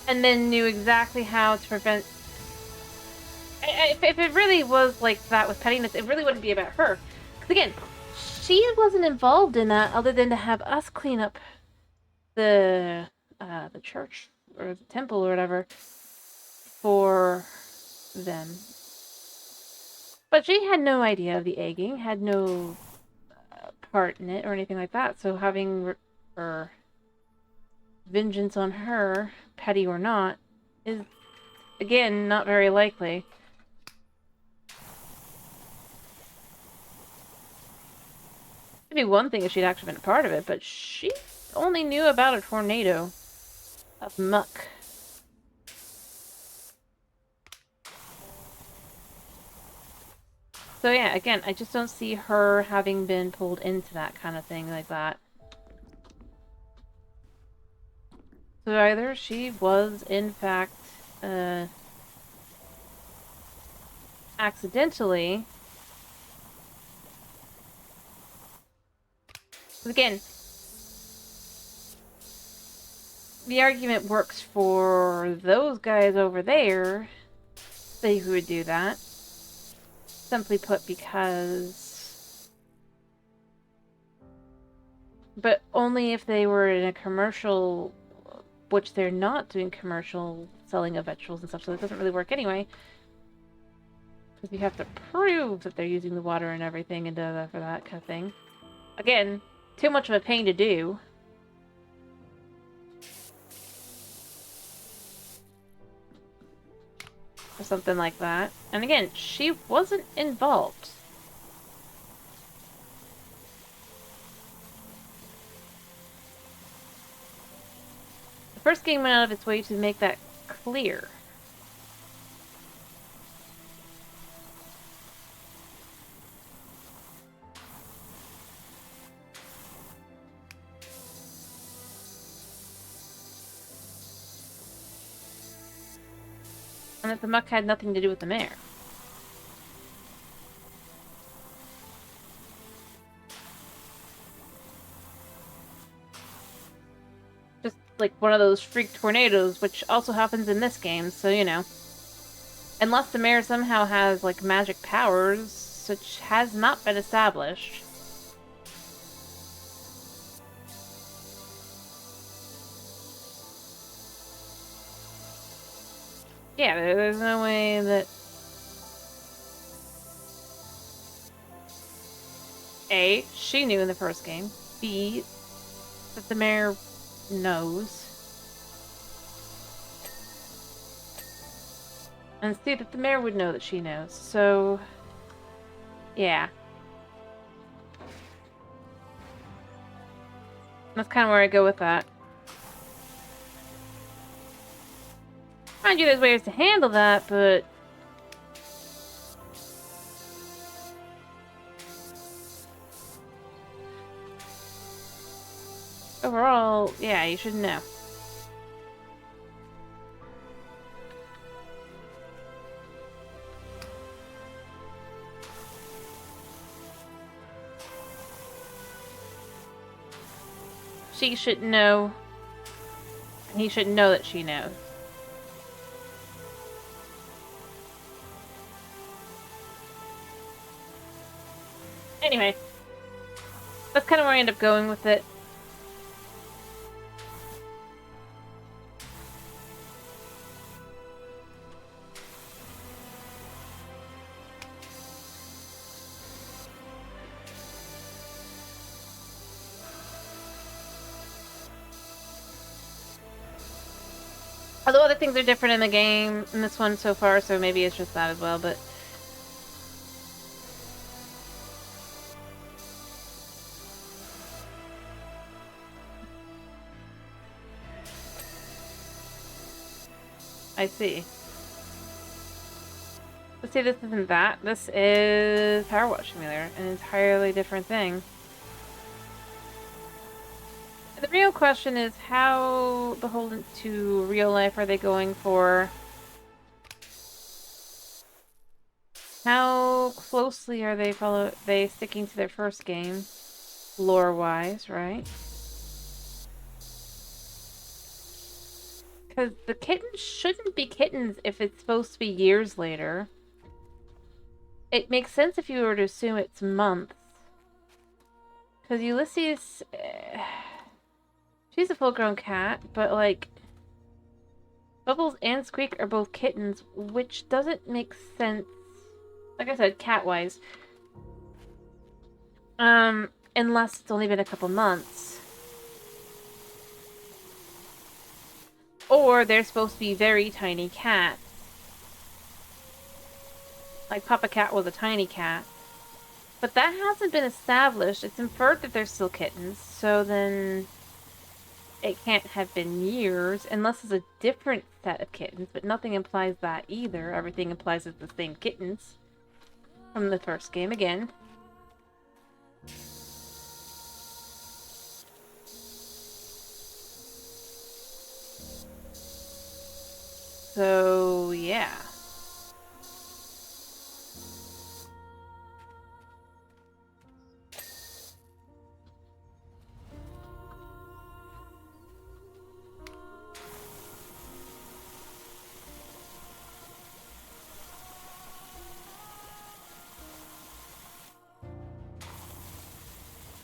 And then knew exactly how to prevent... If it really was like that with pettiness, it really wouldn't be about her. Because again, she wasn't involved in that other than to have us clean up the church or the temple or whatever. for them. But she had no idea of the egging, had no part in it or anything like that, so having her vengeance on her, petty or not, is, again, not very likely. It'd be one thing if she'd actually been a part of it, but she only knew about a tornado of muck. So yeah, again, I just don't see her having been pulled into that kind of thing like that. So either she was, in fact, accidentally... Again, the argument works for those guys over there, they who would do that. Simply put, because... But only if they were in a commercial, which they're not doing commercial selling of vegetables and stuff, so it doesn't really work anyway. Because you have to prove that they're using the water and everything and for that kind of thing. Again, too much of a pain to do. Or something like that. And again, she wasn't involved. The first game went out of its way to make that clear. And that the muck had nothing to do with the mayor. Just like one of those freak tornadoes, which also happens in this game, so you know. Unless the mayor somehow has, like, magic powers, which has not been established. Yeah, there's no way that... A, she knew in the first game. B, that the mayor knows. And C, that the mayor would know that she knows. So, yeah. That's kind of where I go with that. Mind you, there's ways to handle that, but... Overall, yeah, you should know. She should know. And he should know that she knows. Anyway. That's kind of where I end up going with it. Although other things are different in the game, in this one so far, so maybe it's just that as well, but... I see. But see, this isn't that. This is PowerWash Simulator, an entirely different thing. The real question is, how beholden to real life are they going for? How closely are they sticking to their first game, lore-wise, right? Because the kittens shouldn't be kittens if it's supposed to be years later. It makes sense if you were to assume it's months. Because Ulysses... she's a full-grown cat, but, like... Bubbles and Squeak are both kittens, which doesn't make sense. Like I said, cat-wise. Unless it's only been a couple months. Or they're supposed to be very tiny cats. Like Papa Cat was a tiny cat. But that hasn't been established. It's inferred that they're still kittens, so then it can't have been years, unless it's a different set of kittens, but nothing implies that either. Everything implies it's the same kittens from the first game again. So, yeah.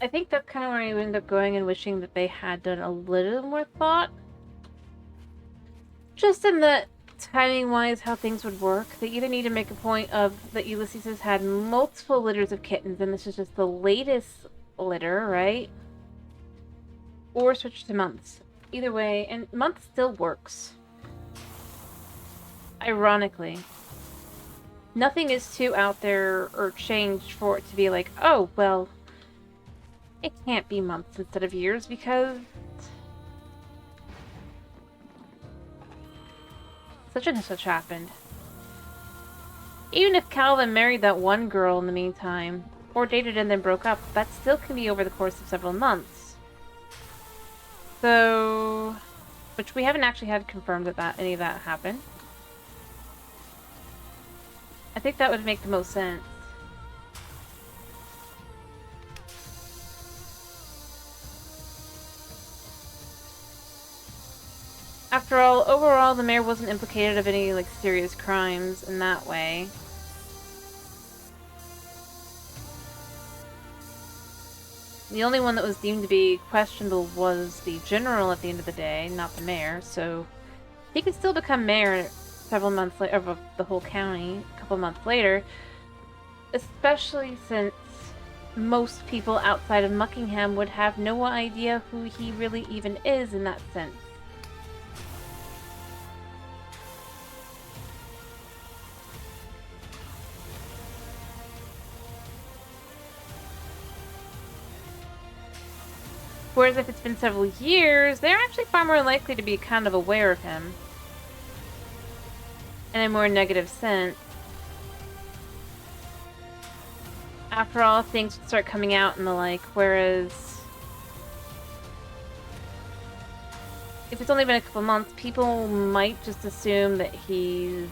I think that's kind of where I end up going and wishing that they had done a little more thought. Just in the timing-wise, how things would work. They either need to make a point of that Ulysses has had multiple litters of kittens, and this is just the latest litter, right? Or switch to months. Either way, and month still works. Ironically. Nothing is too out there or changed for it to be like, oh, well, it can't be months instead of years because such and such happened. Even if Calvin married that one girl in the meantime, or dated and then broke up, that still can be over the course of several months. So, which we haven't actually had confirmed that any of that happened. I think that would make the most sense. After all, overall, the mayor wasn't implicated of any, like, serious crimes in that way. The only one that was deemed to be questionable was the general at the end of the day, not the mayor, so he could still become mayor several months later, of the whole county, a couple months later, especially since most people outside of Muckingham would have no idea who he really even is in that sense. Whereas if it's been several years, they're actually far more likely to be kind of aware of him. In a more negative sense. After all, things would start coming out and the like, whereas if it's only been a couple months, people might just assume that he's,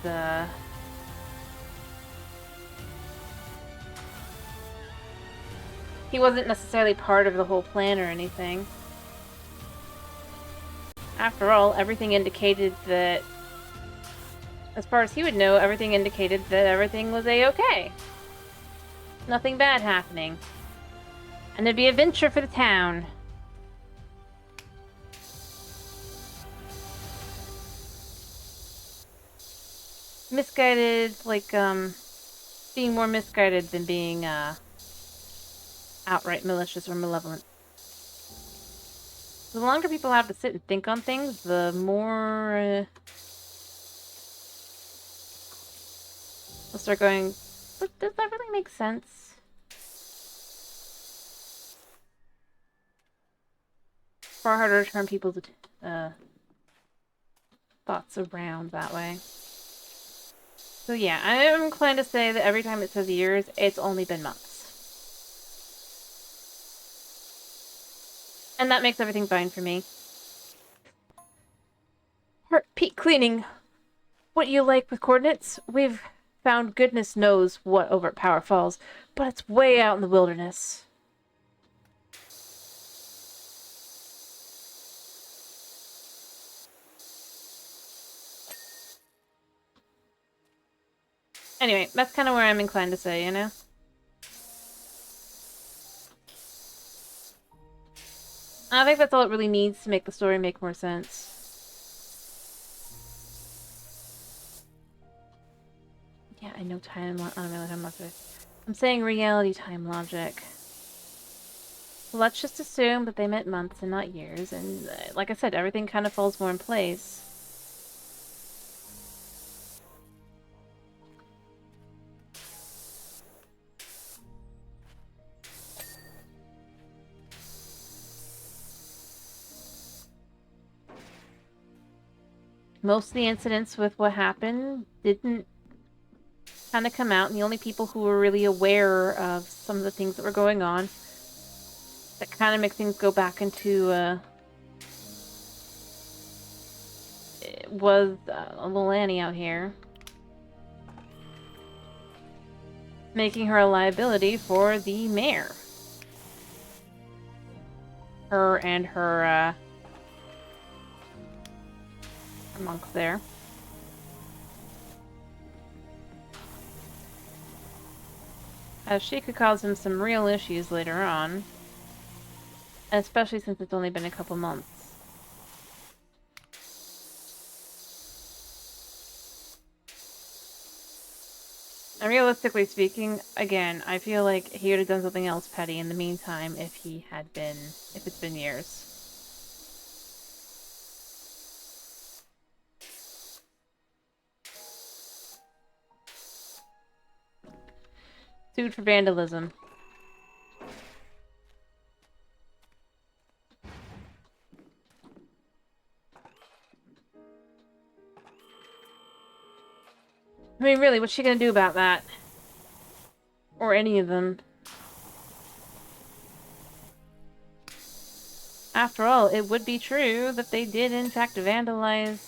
he wasn't necessarily part of the whole plan or anything. After all, everything indicated that, as far as he would know, everything indicated that everything was a-okay. Nothing bad happening. And there'd be a venture for the town. Misguided, like, being more misguided than being, outright malicious or malevolent. The longer people have to sit and think on things, the more they'll start going, but does that really make sense? Far harder to turn people's thoughts around that way. So yeah, I'm inclined to say that every time it says years, it's only been months. And that makes everything fine for me. Heartbeat cleaning. What you like with coordinates? We've found goodness knows what over at Power Falls, but it's way out in the wilderness. Anyway, that's kind of where I'm inclined to say, you know? I think that's all it really needs to make the story make more sense. Yeah, I know I'm saying reality time logic. So let's just assume that they meant months and not years, and like I said, everything kind of falls more in place. Most of the incidents with what happened didn't kind of come out, and the only people who were really aware of some of the things that were going on that kind of make things go back into was little Annie out here, making her a liability for the mayor. Her and her monks there. As she could cause him some real issues later on. Especially since it's only been a couple months. And realistically speaking, again, I feel like he would have done something else petty in the meantime if it's been years. Sued for vandalism. I mean, really, what's she gonna do about that? Or any of them? After all, it would be true that they did, in fact, vandalize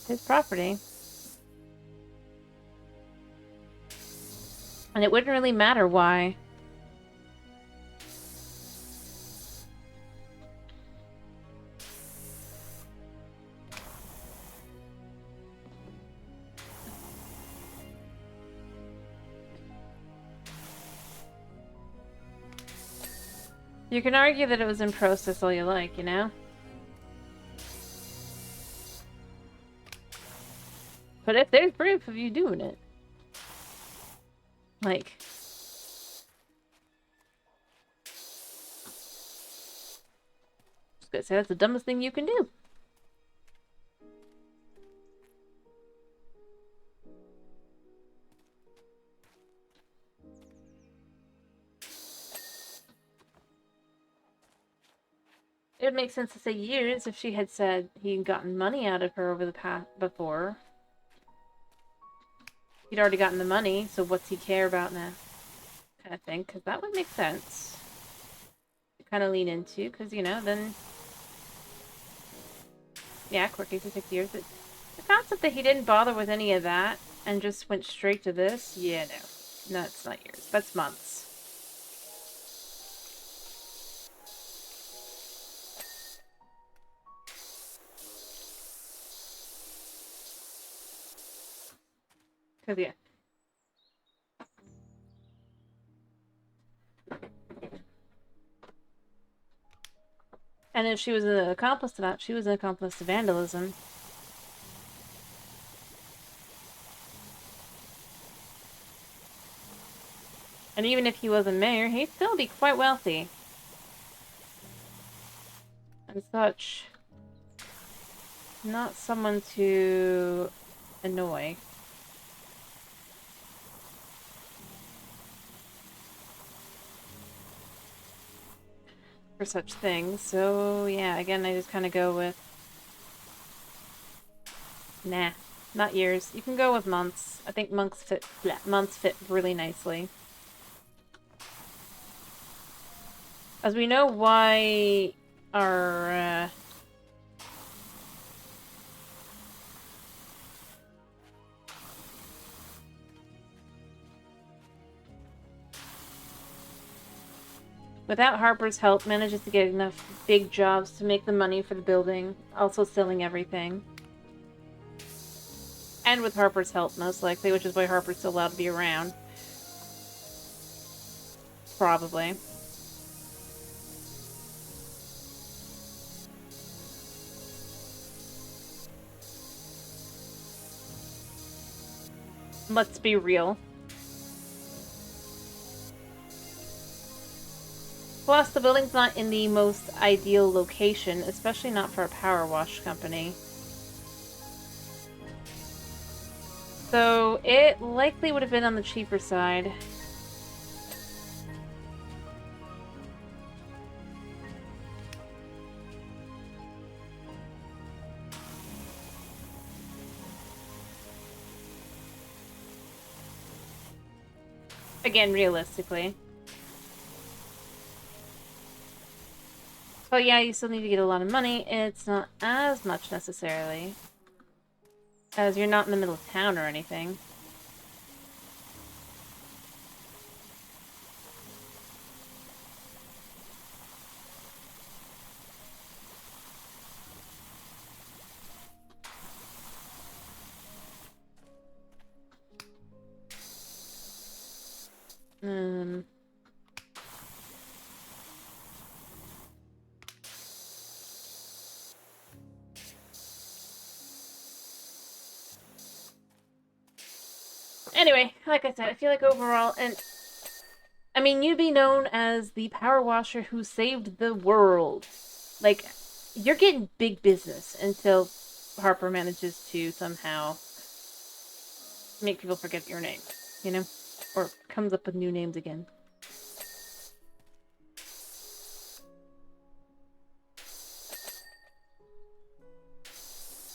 his property. And it wouldn't really matter why. You can argue that it was in process all you like, you know? But if there's proof of you doing it, like... I was gonna say, that's the dumbest thing you can do. It would make sense to say years if she had said he'd gotten money out of her over the past before. He'd already gotten the money, so what's he care about now? Kind of thing, because that would make sense to kind of lean into, because, you know, then... Yeah, quirky for 6 years, but the concept that he didn't bother with any of that and just went straight to this, yeah, no. No, it's not years. That's months. Because, yeah. And if she was an accomplice to that, she was an accomplice to vandalism. And even if he wasn't mayor, he'd still be quite wealthy. And such. Not someone to annoy. For such things. So, yeah, again, I just kind of go with... Nah, not years. You can go with months. I think months fit really nicely. As we know why our... without Harper's help, manages to get enough big jobs to make the money for the building, also selling everything. And with Harper's help, most likely, which is why Harper's still allowed to be around. Probably. Let's be real. Plus, the building's not in the most ideal location, especially not for a power wash company. So, it likely would have been on the cheaper side. Again, realistically. But yeah, you still need to get a lot of money. It's not as much necessarily, as you're not in the middle of town or anything. Anyway, like I said, I feel like overall, and I mean, you'd be known as the power washer who saved the world. Like, you're getting big business until Harper manages to somehow make people forget your name, you know? Or comes up with new names again.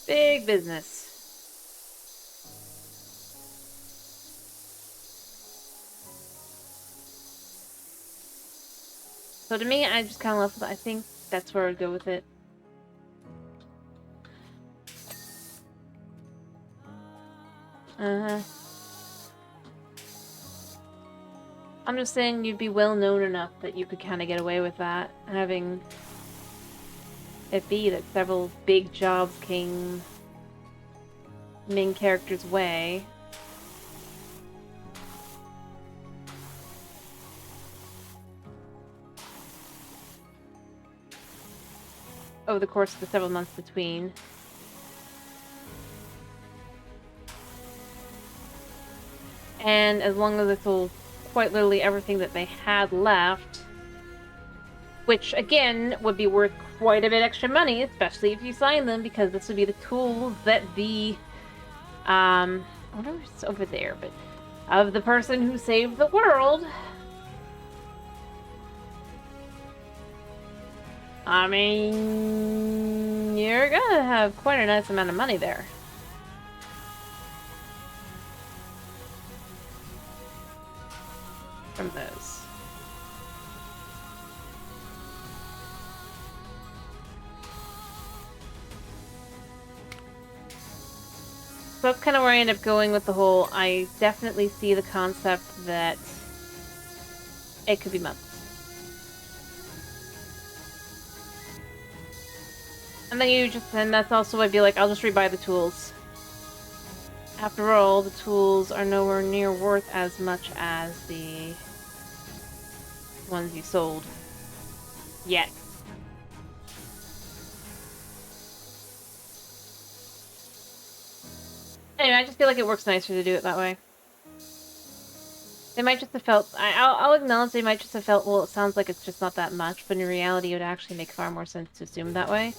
Big business. So to me, I just kind of left with it. I think that's where I'd go with it. I'm just saying you'd be well known enough that you could kind of get away with that, having it be that several big jobs came main character's way. Over the course of the several months between. And as long as it's all quite literally everything that they had left, which again would be worth quite a bit extra money, especially if you sign them, because this would be the tools that the I wonder if it's over there, but of the person who saved the world. I mean, you're gonna have quite a nice amount of money there. From those. So that's kind of where I end up going with the whole, I definitely see the concept that it could be months. And then and that's also I'd be like, I'll just rebuy the tools. After all, the tools are nowhere near worth as much as the ones you sold. Yet. Anyway, I just feel like it works nicer to do it that way. They might just have felt... I'll acknowledge they might just have felt, well, it sounds like it's just not that much, but in reality it would actually make far more sense to assume that way.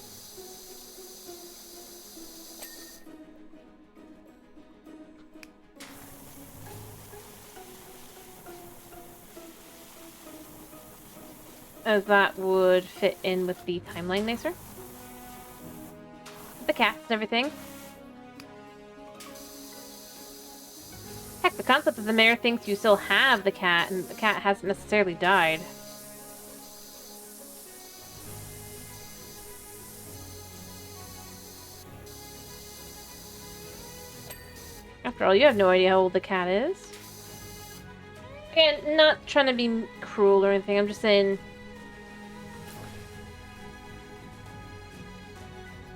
As that would fit in with the timeline nicer. The cats and everything. Heck, the concept of the mayor thinks you still have the cat, and the cat hasn't necessarily died. After all, you have no idea how old the cat is. Again, not trying to be cruel or anything, I'm just saying...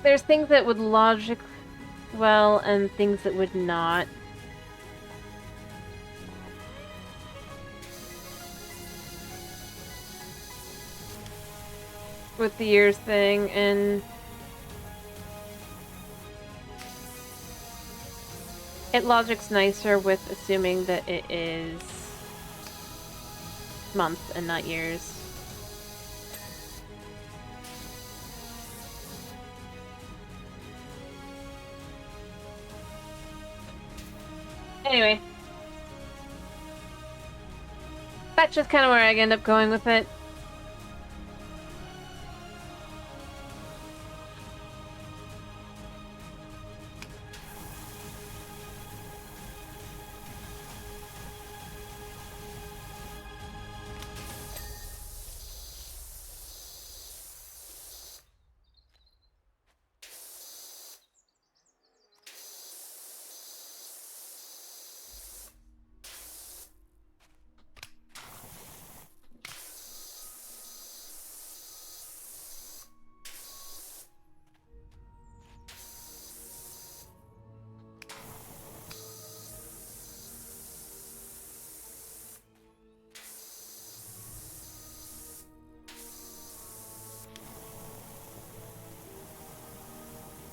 There's things that would logic well, and things that would not. With the years thing, and It logic's nicer with assuming that it is months and not years. Anyway. That's just kind of where I end up going with it.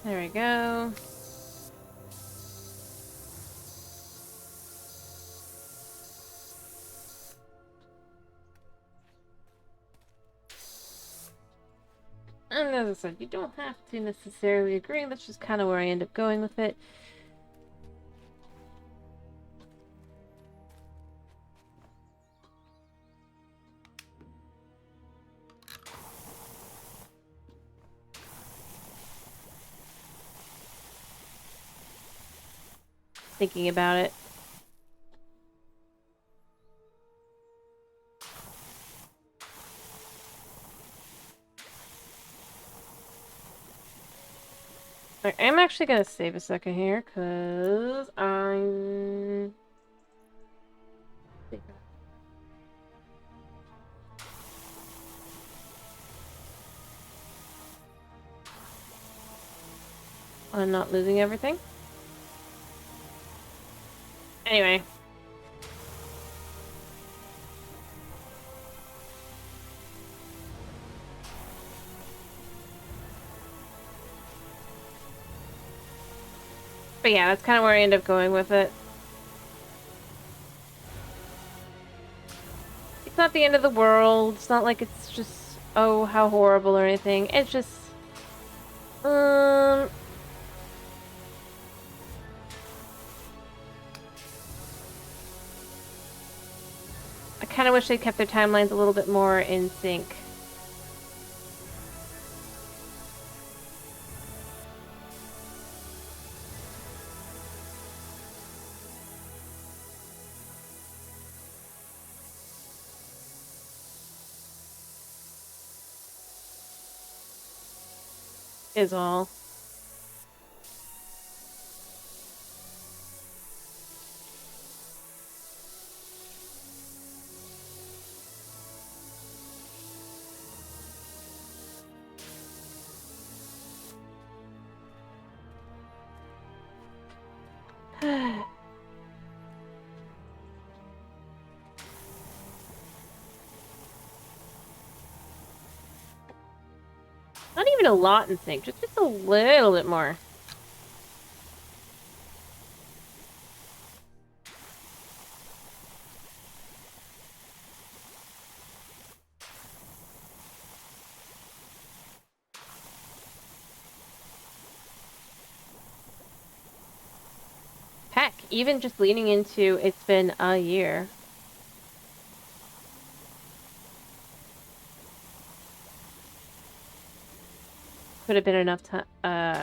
There we go. And as I said, you don't have to necessarily agree. That's just kind of where I end up going with it. Thinking about it. I'm actually gonna save a second here, because I'm... I'm not losing everything. Anyway. But yeah, that's kind of where I end up going with it. It's not the end of the world. It's not like it's just, oh, how horrible or anything. It's just... I kind of wish they kept their timelines a little bit more in sync. Is all. Not even a lot in sync, just a little bit more. Heck, even just leaning into it's been a year. Could have been enough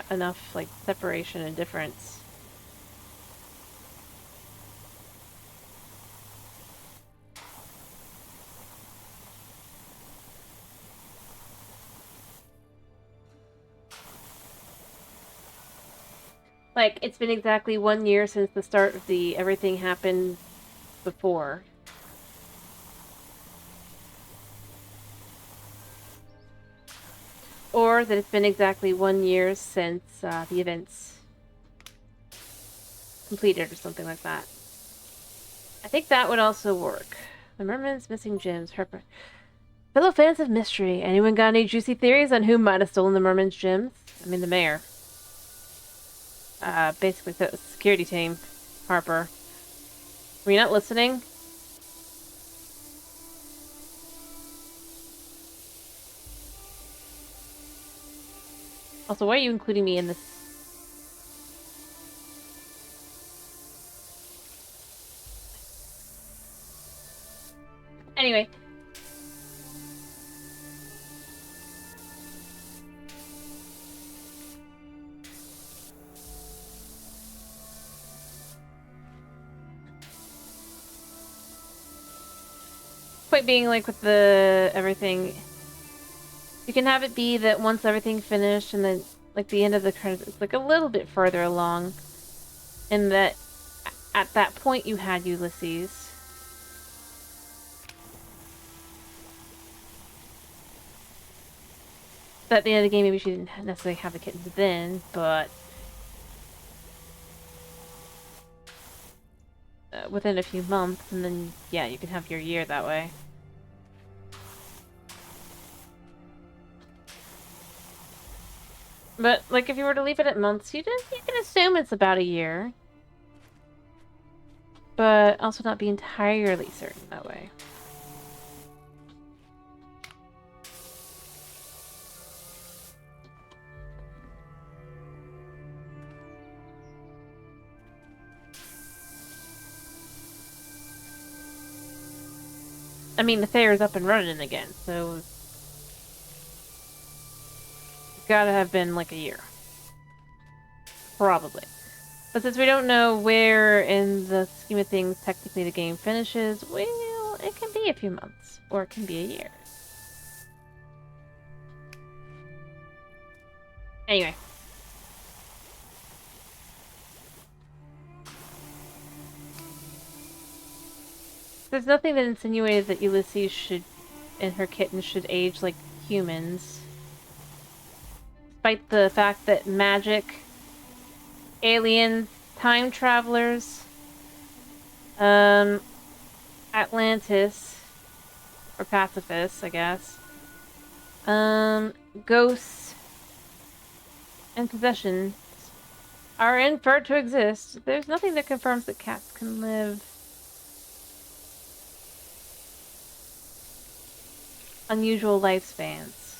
enough like separation and difference. Like, it's been exactly 1 year since the start of the everything happened before. Or that it's been exactly 1 year since the events completed or something like that. I think that would also work. The merman's missing gems. Harper. Fellow fans of mystery, anyone got any juicy theories on who might have stolen the merman's gems? I mean, the mayor. Basically, the security team. Harper. Were you not listening? Also, why are you including me in this? Anyway. Point being, like, with the everything, you can have it be that once everything's finished and then, like, the end of the credits, it's, like, a little bit further along. And that at that point you had Ulysses. At the end of the game, maybe she didn't necessarily have the kittens then, but within a few months, and then, yeah, you can have your year that way. But, like, if you were to leave it at months, you can assume it's about a year. But also not be entirely certain that way. I mean, the fair is up and running again, so it's gotta have been like a year. Probably. But since we don't know where in the scheme of things technically the game finishes, well, it can be a few months, or it can be a year. Anyway. There's nothing that insinuated that Ulysses should, and her kittens should age like humans. Despite the fact that magic, aliens, time travelers, Atlantis, or pacifists, I guess, ghosts, and possessions are inferred to exist. There's nothing that confirms that cats can live unusual lifespans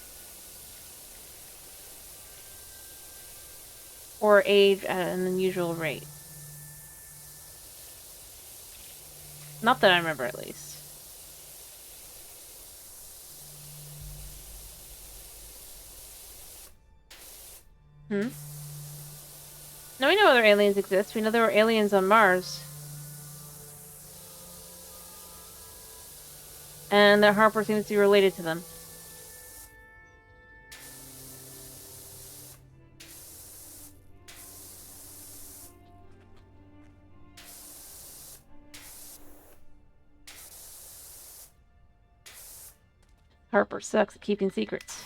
or age at an unusual rate. Not that I remember, at least. No, we know other aliens exist. We know there were aliens on Mars. And that Harper seems to be related to them. Harper sucks at keeping secrets.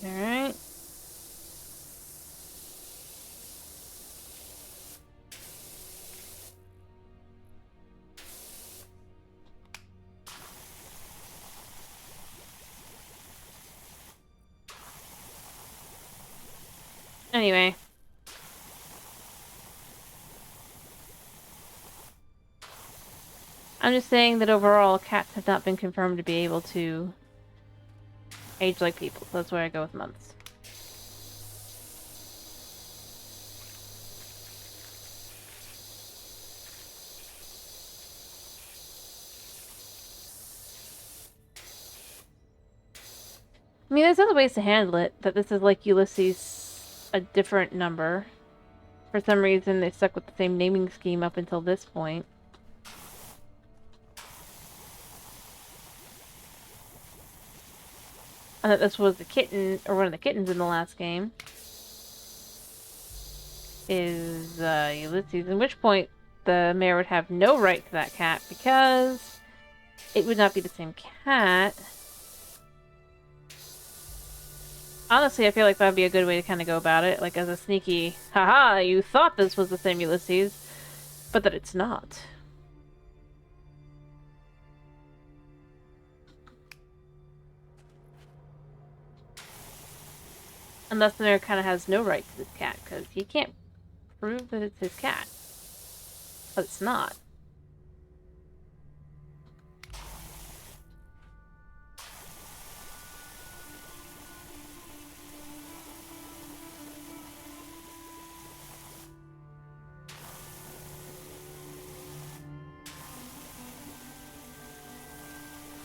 Alright. Anyway. I'm just saying that overall, cats have not been confirmed to be able to age like people. So that's where I go with months. I mean, there's other ways to handle it. That this is like Ulysses, a different number. For some reason, they stuck with the same naming scheme up until this point. And that this was the kitten, or one of the kittens in the last game. Is Ulysses. At which point, the mayor would have no right to that cat because it would not be the same cat. Honestly, I feel like that'd be a good way to kind of go about it, like as a sneaky, haha, you thought this was the same Ulysses, but that it's not. And thus the mayor kind of has no right to this cat, because he can't prove that it's his cat. But it's not.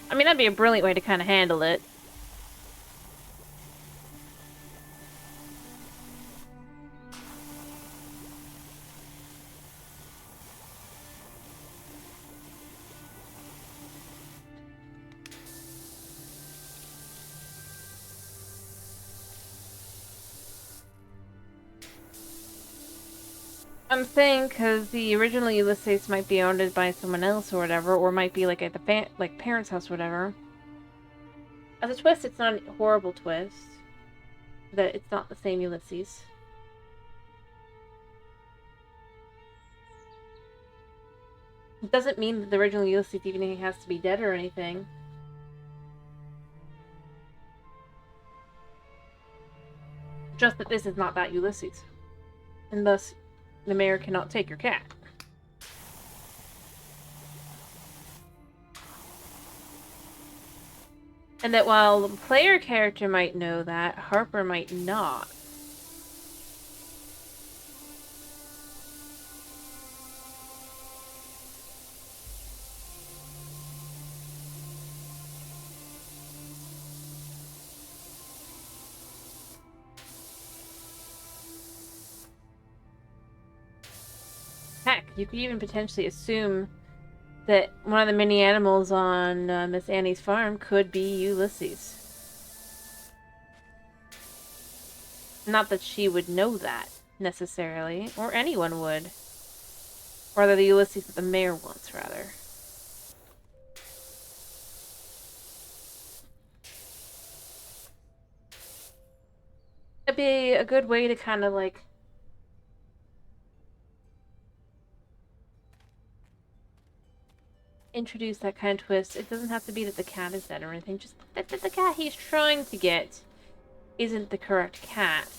I mean, that'd be a brilliant way to kind of handle it. I'm saying because the original Ulysses might be owned by someone else or whatever, or might be like at the parents' house or whatever. As a twist, it's not a horrible twist. That it's not the same Ulysses. It doesn't mean that the original Ulysses even has to be dead or anything. Just that this is not that Ulysses. And thus, the mayor cannot take your cat. And that while the player character might know that, Harper might not. Heck, you could even potentially assume that one of the mini animals on Miss Annie's farm could be Ulysses. Not that she would know that, necessarily, or anyone would. Or the Ulysses that the mayor wants, rather. It'd be a good way to kind of, like, introduce that kind of twist. It doesn't have to be that the cat is dead or anything, just that the cat he's trying to get isn't the correct cat.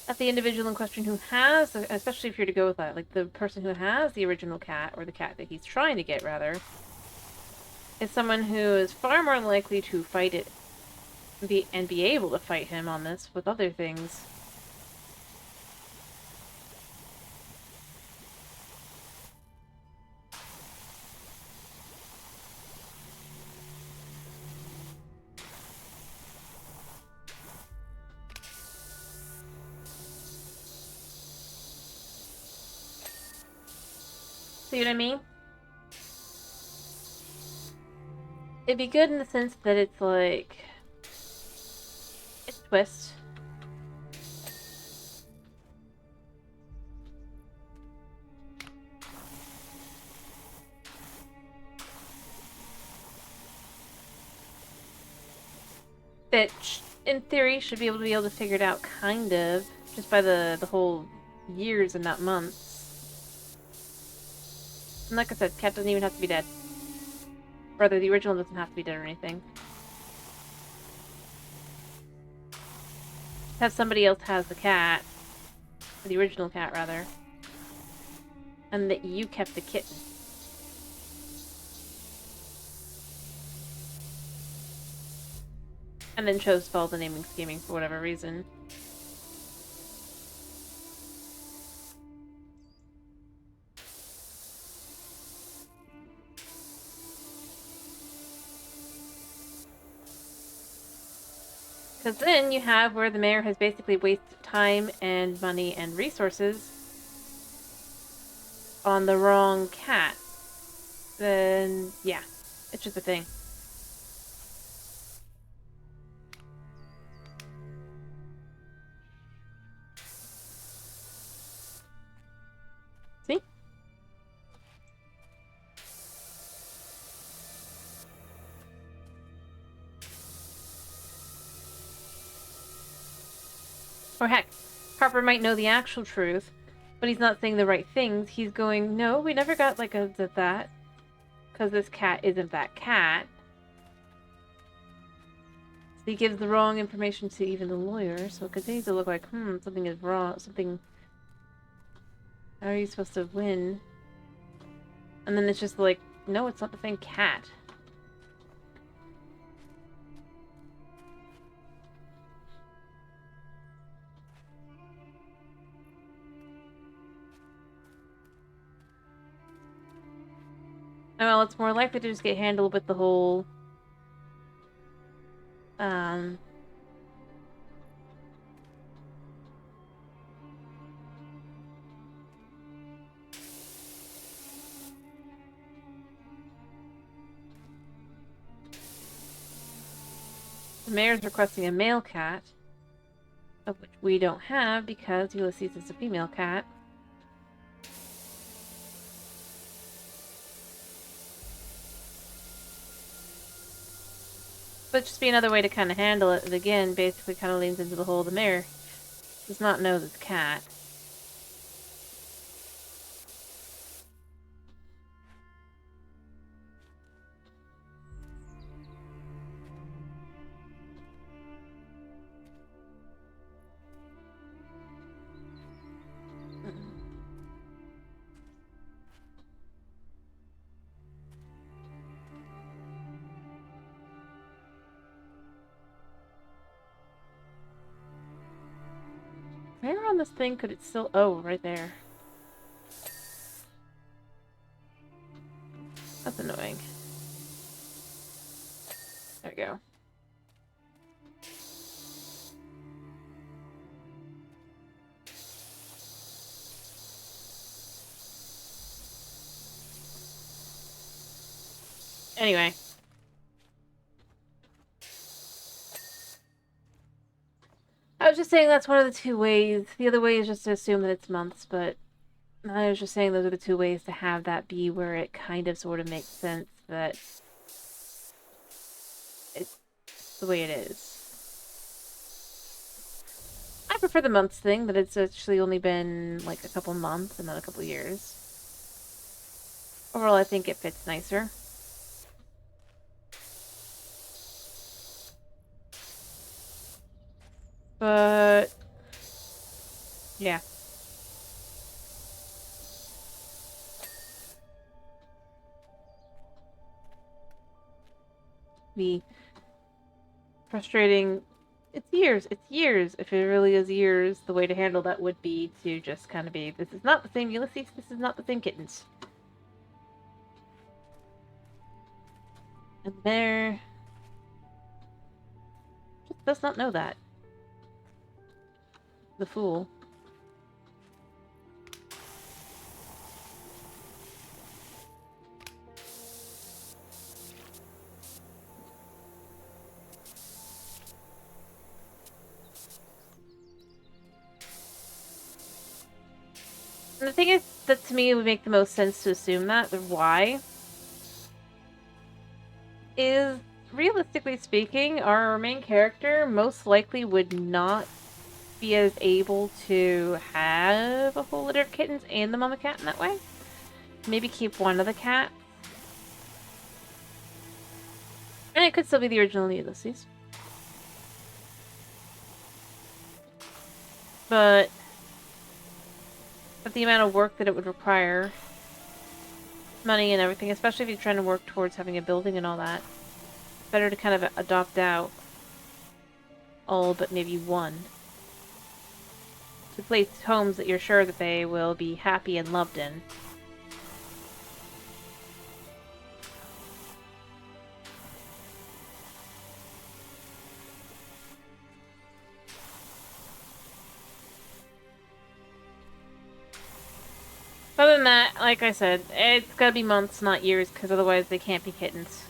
That the individual in question who has, especially if you're to go with that, like the person who has the original cat, or the cat that he's trying to get, rather, is someone who is far more likely to fight it and be able to fight him on this with other things. See what I mean? It'd be good in the sense that it's like... it's a twist. That, in theory, should be able to figure it out, kind of, just by the whole years and not months. And like I said, cat doesn't even have to be dead. Rather, the original doesn't have to be dead or anything. Have somebody else has the cat, or the original cat, rather, and that you kept the kitten. And then chose to follow the naming scheming for whatever reason. Because then you have where the mayor has basically wasted time and money and resources on the wrong cat. Then, yeah, it's just a thing. Or heck, Harper might know the actual truth, but he's not saying the right things. He's going, no, we never got like that. Because this cat isn't that cat. So he gives the wrong information to even the lawyer, so it continues to look like, something is wrong, something... How are you supposed to win? And then it's just like, no, it's not the same cat. Oh, well, it's more likely to just get handled with the whole... The mayor's requesting a male cat, of which we don't have because Ulysses is a female cat. But just be another way to kind of handle it. And again, basically kind of leans into the whole the mayor does not know this cat. Where on this thing could it still... Oh, right there. That's annoying. There we go. Anyway. I was just saying that's one of the two ways. The other way is just to assume that it's months, but I was just saying those are the two ways to have that be where it kind of sort of makes sense that it's the way it is. I prefer the months thing, that it's actually only been like a couple months and not a couple years. Overall, I think it fits nicer. But yeah. Be frustrating. It's years. It's years. If it really is years, the way to handle that would be to just kind of be, this is not the same Ulysses, this is not the same kittens. And there... just does not know that. The fool. And the thing is that to me it would make the most sense to assume that, the why, is, realistically speaking, our main character most likely would not be as able to have a whole litter of kittens and the mama cat in that way. Maybe keep one of the cats. And it could still be the original Ulysses. But the amount of work that it would require, money and everything, especially if you're trying to work towards having a building and all that, better to kind of adopt out all but maybe one. To place homes that you're sure that they will be happy and loved in. Other than that, like I said, it's gotta be months, not years, because otherwise they can't be kittens.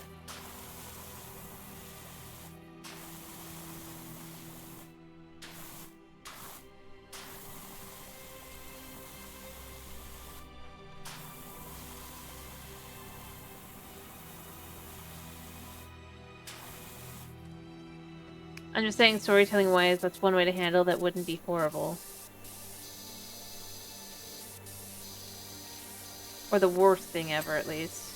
I'm just saying, storytelling-wise, that's one way to handle that wouldn't be horrible. Or the worst thing ever, at least.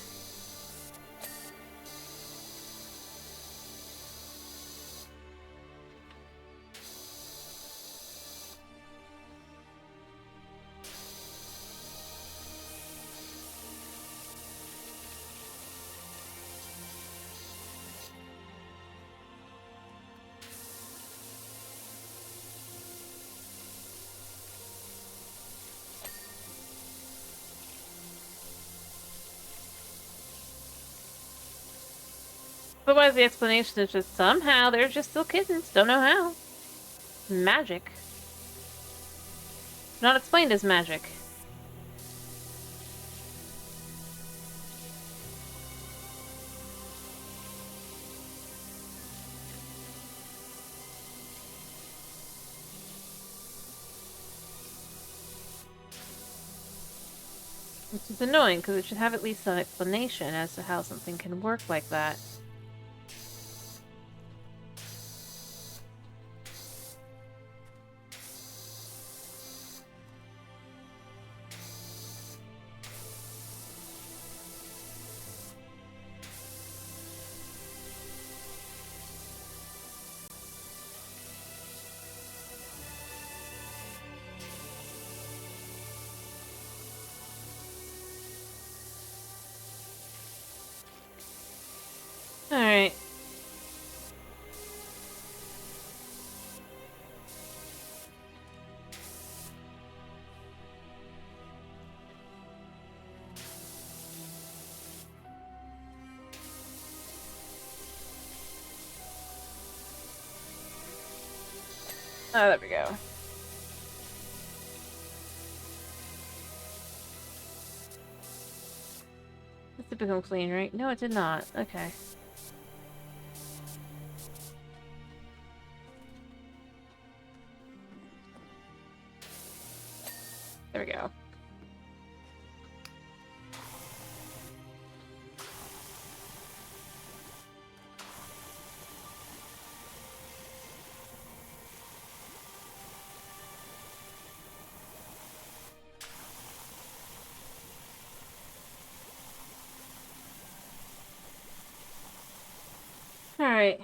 Otherwise, the explanation is just somehow they're just still kittens. Don't know how. Magic. Not explained as magic. Which is annoying, because it should have at least some explanation as to how something can work like that. Alright. Oh, there we go. This did become clean, right? No, it did not. Okay. There we go. Alright.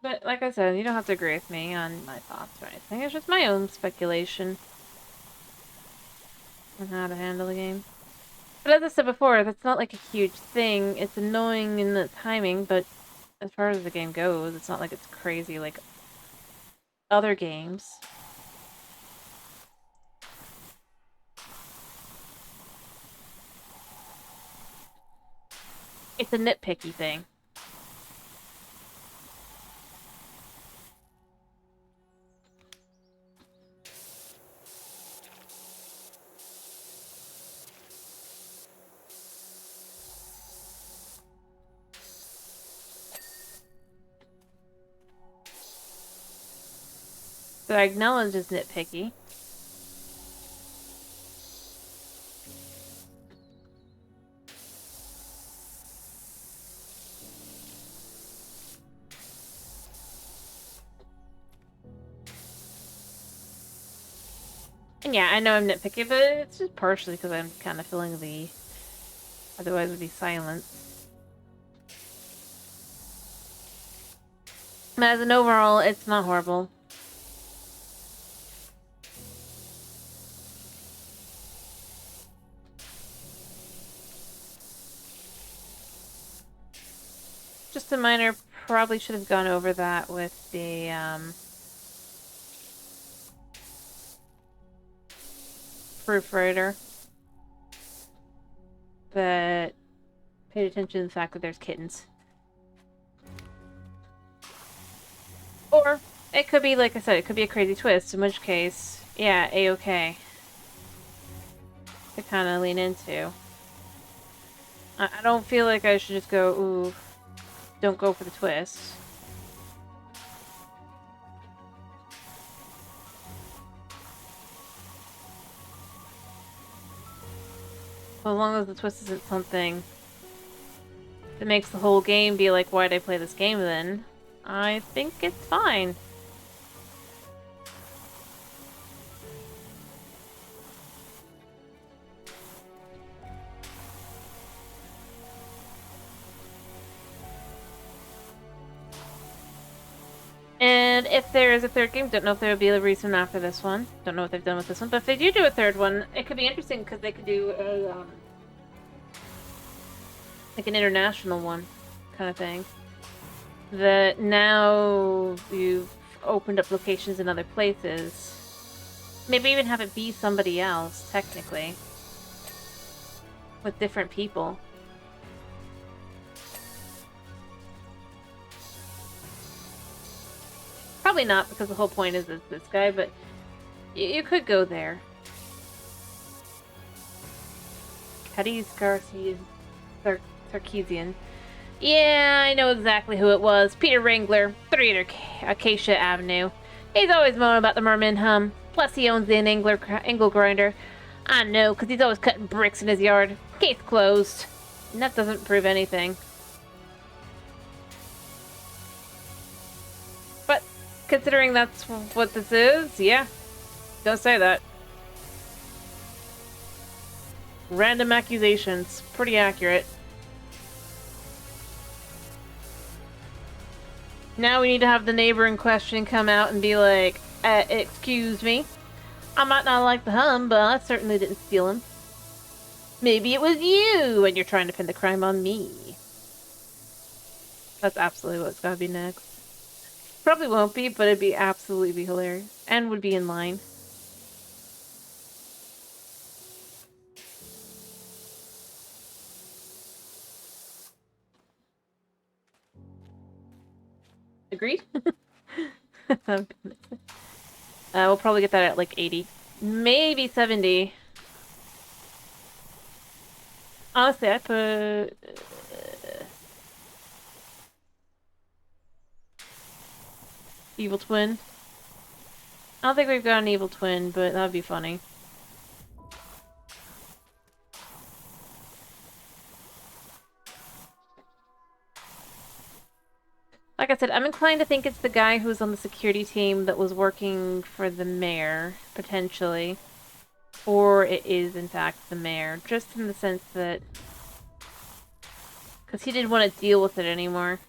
But, like I said, you don't have to agree with me on my thoughts or anything. It's just my own speculation on how to handle the game. But as I said before, that's not like a huge thing. It's annoying in the timing, but as far as the game goes, it's not like it's crazy like other games. It's a nitpicky thing. So I acknowledge it's nitpicky. And yeah, I know I'm nitpicky, but it's just partially because I'm kind of feeling the... Otherwise it would be silence. But as an overall, it's not horrible. Just a minor, probably should have gone over that with the, proofreader. But paid attention to the fact that there's kittens. Or it could be, like I said, it could be a crazy twist, in which case, yeah, A-okay. To kind of lean into. I don't feel like I should just go, ooh, don't go for the twist. As long as the twist isn't something It makes the whole game be like, why'd I play this game then? I think it's fine. And if there is a third game, don't know if there will be a reason after this one. Don't know what they've done with this one, but if they do a third one, it could be interesting because they could do a, like an international one kind of thing. That now you've opened up locations in other places. Maybe even have it be somebody else, technically. With different people. Probably not, because the whole point is this guy, but you could go there. Cadiz Sarkeesian. Yeah, I know exactly who it was. Peter Wrangler, 3 Acacia Avenue. He's always moaning about the merman hum. Plus he owns the angle grinder. I know, because he's always cutting bricks in his yard. Case closed. And that doesn't prove anything. But, considering that's what this is, yeah. Don't say that. Random accusations. Pretty accurate. Now we need to have the neighbor in question come out and be like, excuse me. I might not like the hum, but I certainly didn't steal him. Maybe it was you, and you're trying to pin the crime on me. That's absolutely what's gotta be next. Probably won't be, but it'd be absolutely hilarious. And would be in line. Agreed? We'll probably get that at like 80. Maybe 70. Honestly, I put... evil twin. I don't think we've got an evil twin, but that would be funny. Like I said, I'm inclined to think it's the guy who's on the security team that was working for the mayor, potentially. Or it is, in fact, the mayor. Just in the sense that... because he didn't want to deal with it anymore.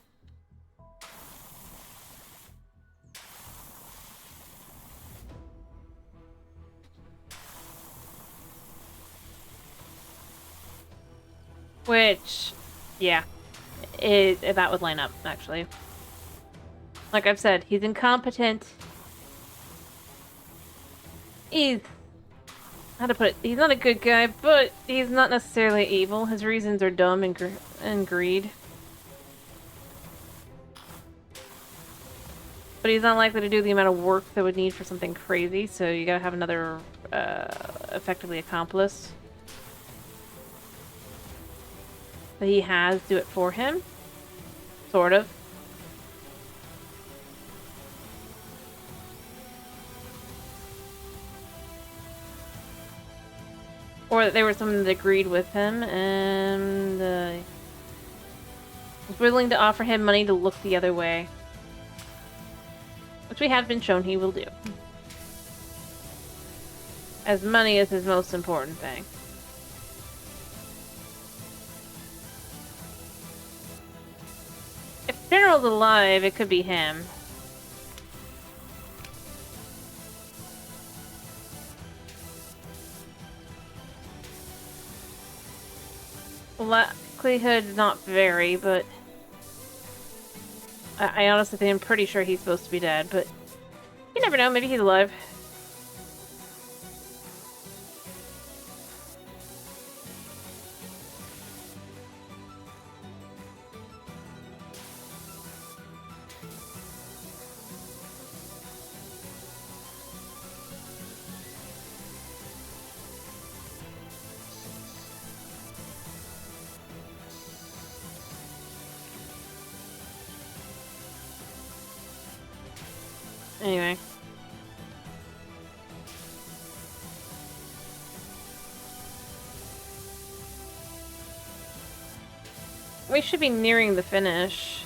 Which, yeah. That would line up, actually. Like I've said, he's incompetent. He's... how to put it? He's not a good guy, but he's not necessarily evil. His reasons are dumb and greed. But he's not likely to do the amount of work that would need for something crazy, so you gotta have another, effectively accomplice. That he has do it for him. Sort of. Or that there was someone that agreed with him and was willing to offer him money to look the other way. Which we have been shown he will do. As money is his most important thing. If General's alive, it could be him. Likelihood not very, but I honestly think I'm pretty sure he's supposed to be dead, but you never know, maybe he's alive. Anyway. We should be nearing the finish.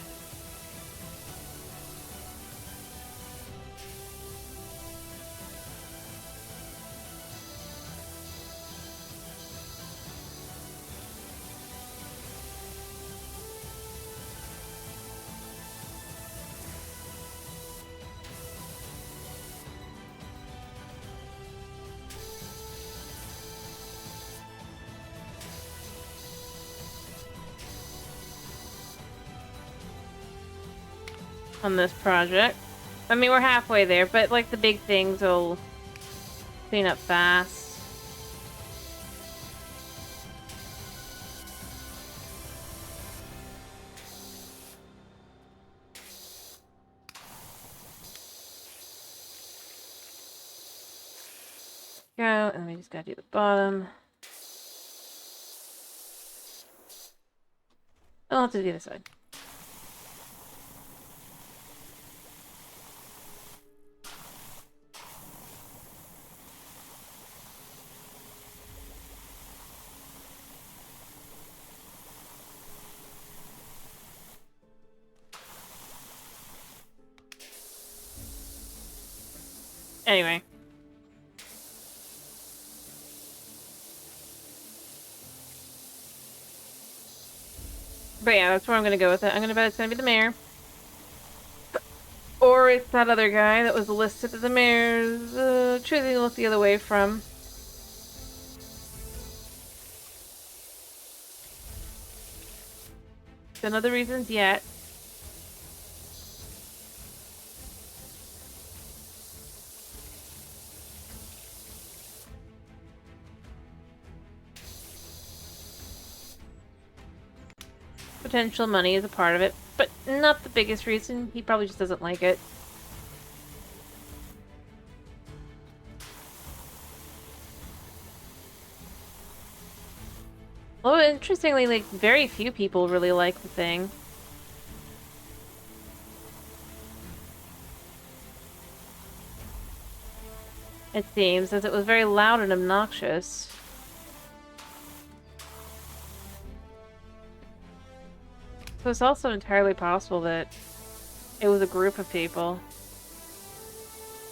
On this project. I mean, we're halfway there, but like the big things will clean up fast. Go, and we just gotta do the bottom. I'll have to do the other side. Anyway. But yeah, that's where I'm gonna go with it. I'm gonna bet it's gonna be the mayor. Or it's that other guy that was listed as the mayor's choosing to look the other way from. None of the reasons yet. Potential money is a part of it, but not the biggest reason. He probably just doesn't like it. Well, interestingly, like, very few people really like the thing. It seems, as it was very loud and obnoxious. So it's also entirely possible that it was a group of people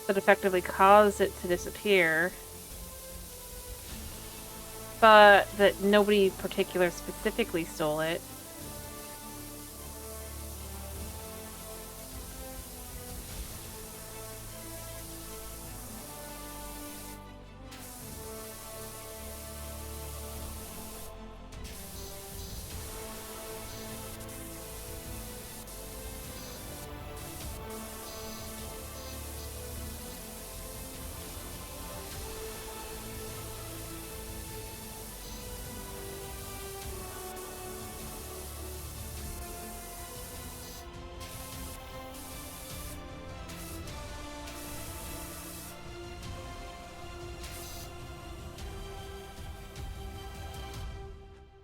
that effectively caused it to disappear, but that nobody particular specifically stole it.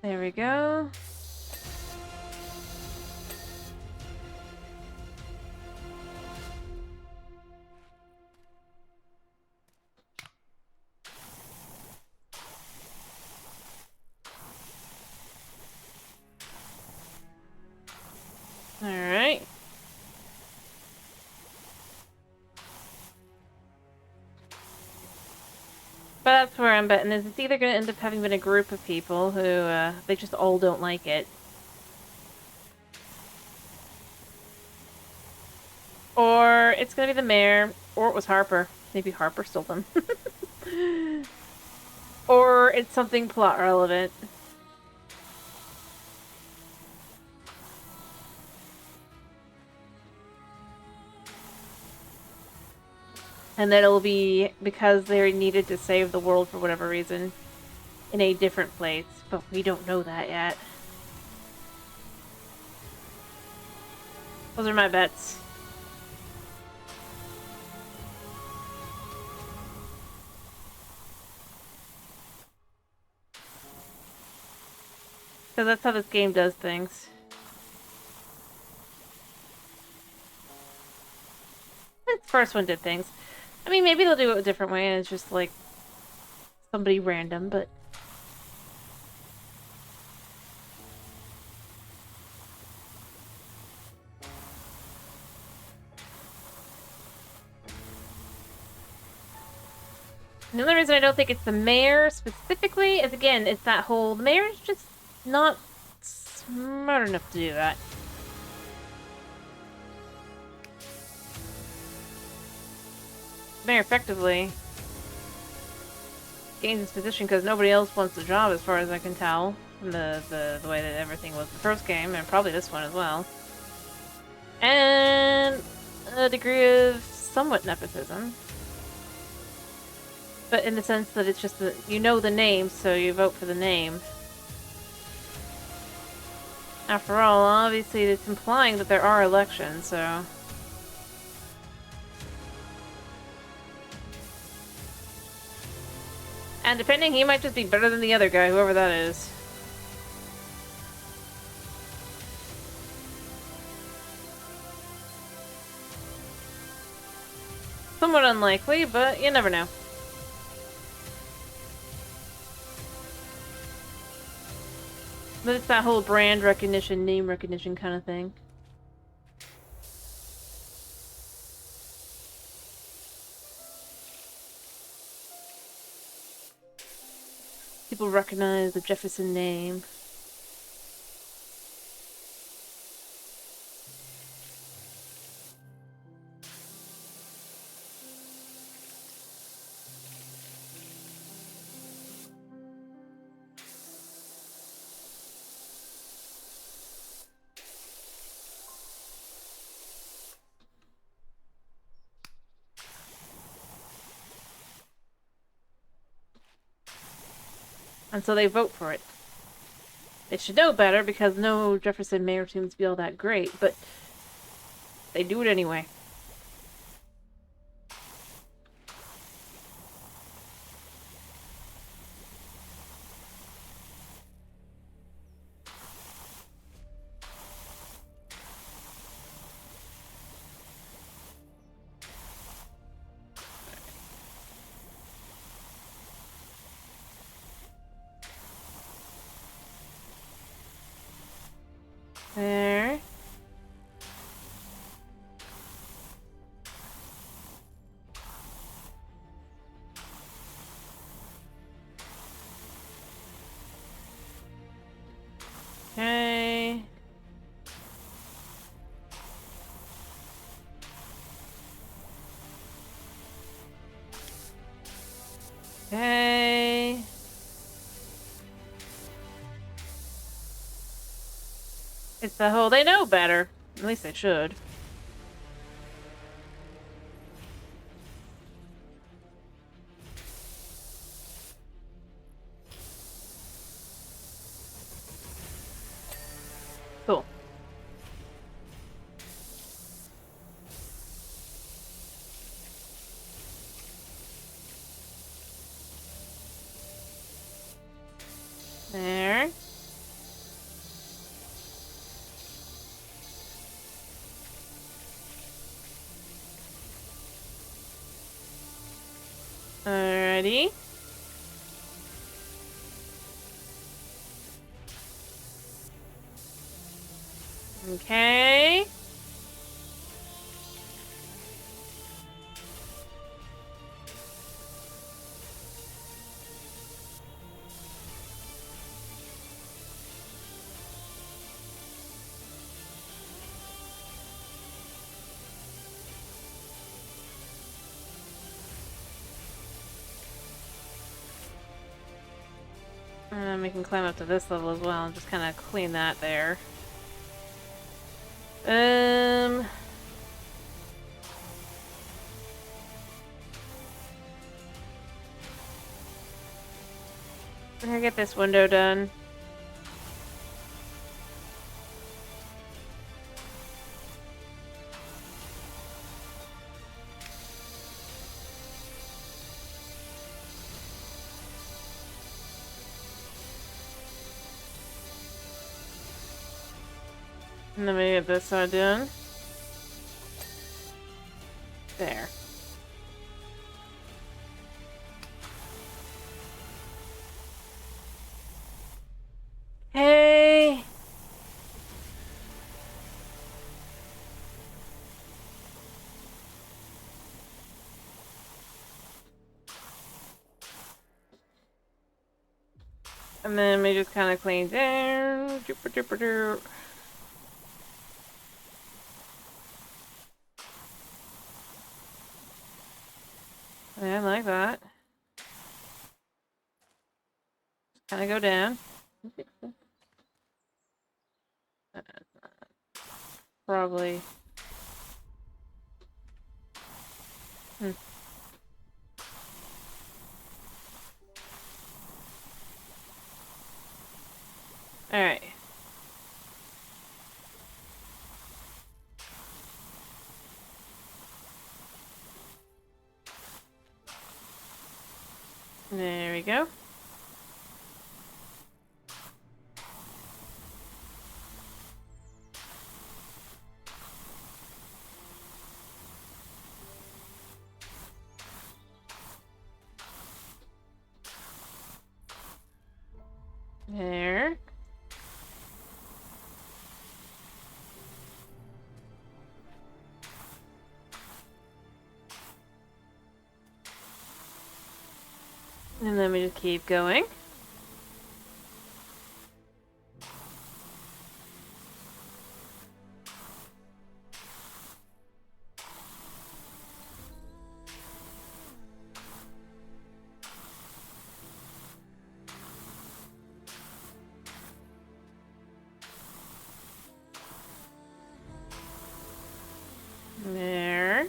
There we go. Alright. But that's where I'm betting, is it's either going to end up having been a group of people who, they just all don't like it. Or it's going to be the mayor, or it was Harper. Maybe Harper stole them. Or it's something plot relevant. And that it'll be because they're needed to save the world for whatever reason in a different place, but we don't know that yet. Those are my bets. Because that's how this game does things. The first one did things. I mean, maybe they'll do it a different way and it's just like somebody random, but The only reason I don't think it's the mayor specifically is, again, it's that whole... The mayor's just not smart enough to do that. The mayor effectively gains his position because nobody else wants the job, as far as I can tell, from the way that everything was the first game, and probably this one as well. And a degree of somewhat nepotism. But in the sense that it's just that you know the name, so you vote for the name. After all, obviously it's implying that there are elections, so... And depending, he might just be better than the other guy, whoever that is. Somewhat unlikely, but you never know. But it's that whole brand recognition, name recognition kind of thing. People recognize the Jefferson name. And so they vote for it. They should know better because no Jefferson mayor seems to be all that great, but they do it anyway. There. Okay. Okay. It's the whole, they know better. At least they should. Cool. There. Alrighty. Okay. And we can climb up to this level as well and just kind of clean that there. We're gonna get this window done. And then we get this side done. There. Hey. And then we just kind of clean down. Yeah, like that. Kind of go down. Probably. Alright. There we go. There. And then we just keep going. There.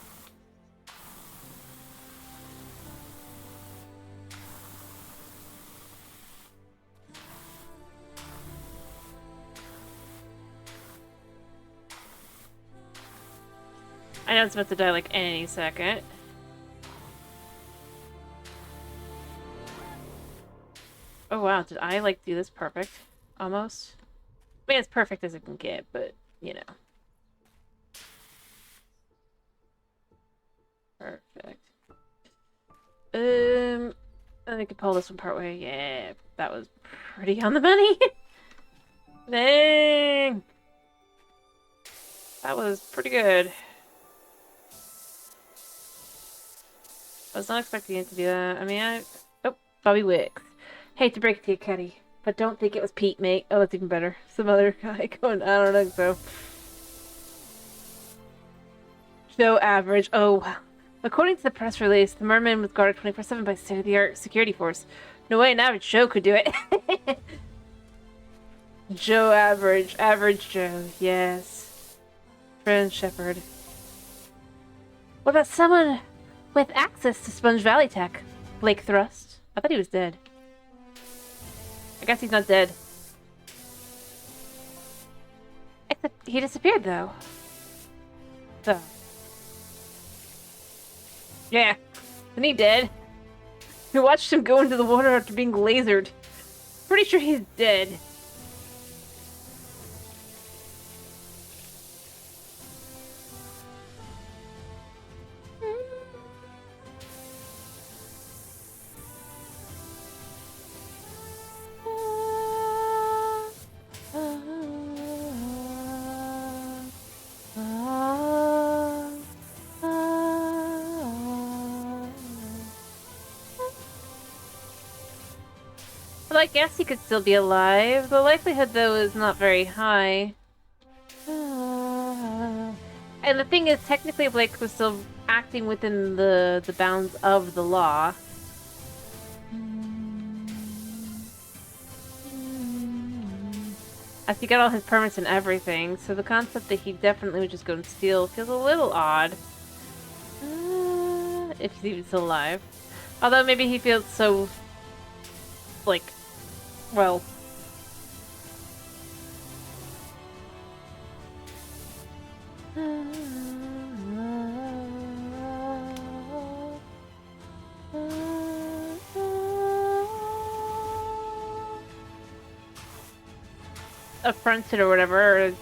I know it's about to die like any second. Oh wow, did I like do this perfect? Almost? I mean, as perfect as it can get, but you know. Perfect. I could pull this one part way. Yeah, that was pretty on the money. Dang! That was pretty good. I was not expecting it to do that. I mean, Oh, Bobby Wicks. Hate to break it to you, Kenny, but don't think it was Pete, mate. Oh, that's even better. Some other guy going, I don't think so. Joe Average. Oh, according to the press release, the merman was guarded 24/7 by state-of-the-art security force. No way an average Joe could do it. Joe Average. Average Joe. Yes. Friend Shepherd. What about someone with access to Sponge Valley tech? Blake Thrust. I thought he was dead. I guess he's not dead. Except he disappeared, though. So. Yeah. Isn't he dead? We watched him go into the water after being lasered. Pretty sure he's dead. Well, I guess he could still be alive. The likelihood, though, is not very high. And the thing is, technically, Blake was still acting within the bounds of the law. As he got all his permits and everything, so the concept that he definitely would just go and steal feels a little odd. If he's even still alive. Although maybe he feels so, like, well... affronted or whatever, or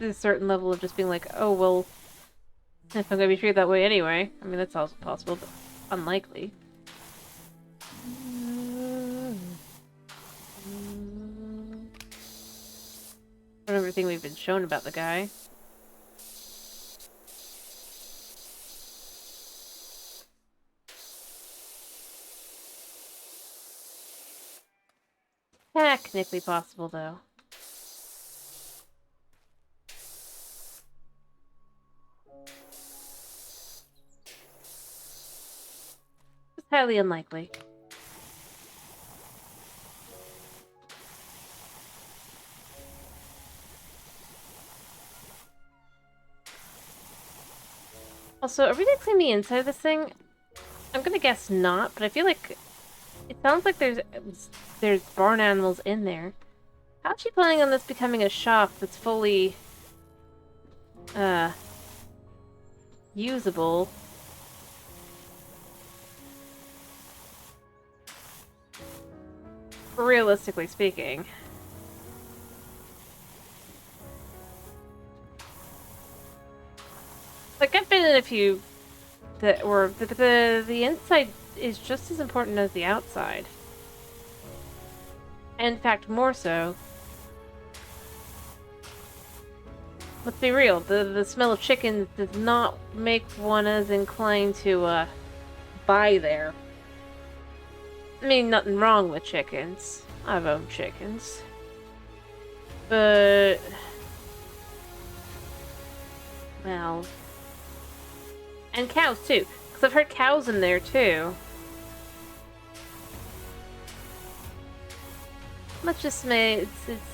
a certain level of just being like, oh, well, if I'm gonna be treated that way anyway. I mean, that's also possible, but unlikely. From everything we've been shown about the guy. technically possible, though. It's highly unlikely. Also, are we gonna clean the inside of this thing? I'm gonna guess not, but I feel like it sounds like there's barn animals in there. How's she planning on this becoming a shop that's fully usable? Realistically speaking. Like, I've been in a few that were the inside is just as important as the outside. In fact, more so. Let's be real, the smell of chickens does not make one as inclined to buy there. I mean, nothing wrong with chickens. I've owned chickens. But well, and cows too, because I've heard cows in there too. Let's just say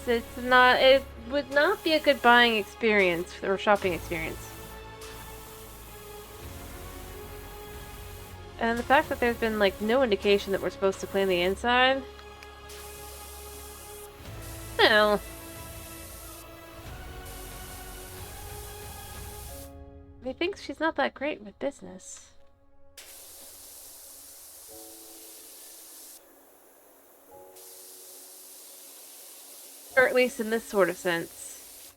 it's not. It would not be a good buying experience or shopping experience. And the fact that there's been like no indication that we're supposed to clean the inside. Well, he thinks she's not that great with business. Or at least in this sort of sense.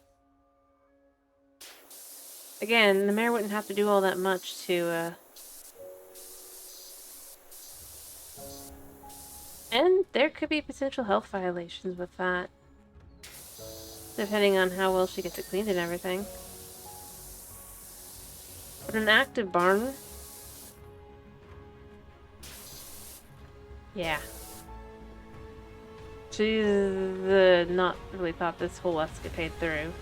Again, the mayor wouldn't have to do all that much to, And there could be potential health violations with that. Depending on how well she gets it cleaned and everything. But an active barn? Yeah. She's not really thought this whole escapade through.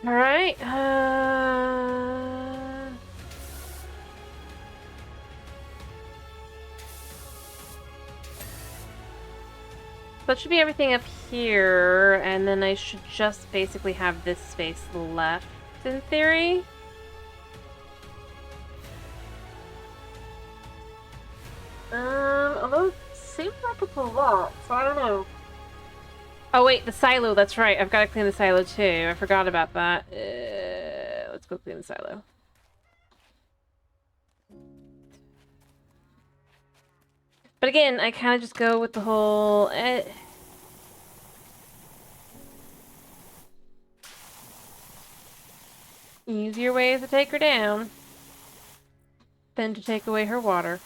Alright, that should be everything up here, and then I should just basically have this space left, in theory. Although it seems like it's a lot, so I don't know. Oh wait, the silo, that's right. I've got to clean the silo too. I forgot about that. Let's go clean the silo. But again, I kind of just go with the whole... easier ways to take her down than to take away her water.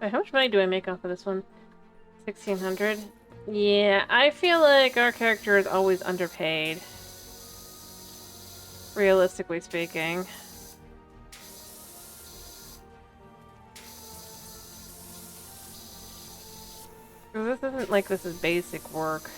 Wait, how much money do I make off of this one? 1,600? Yeah, I feel like our character is always underpaid. Realistically speaking. This isn't like this is basic work.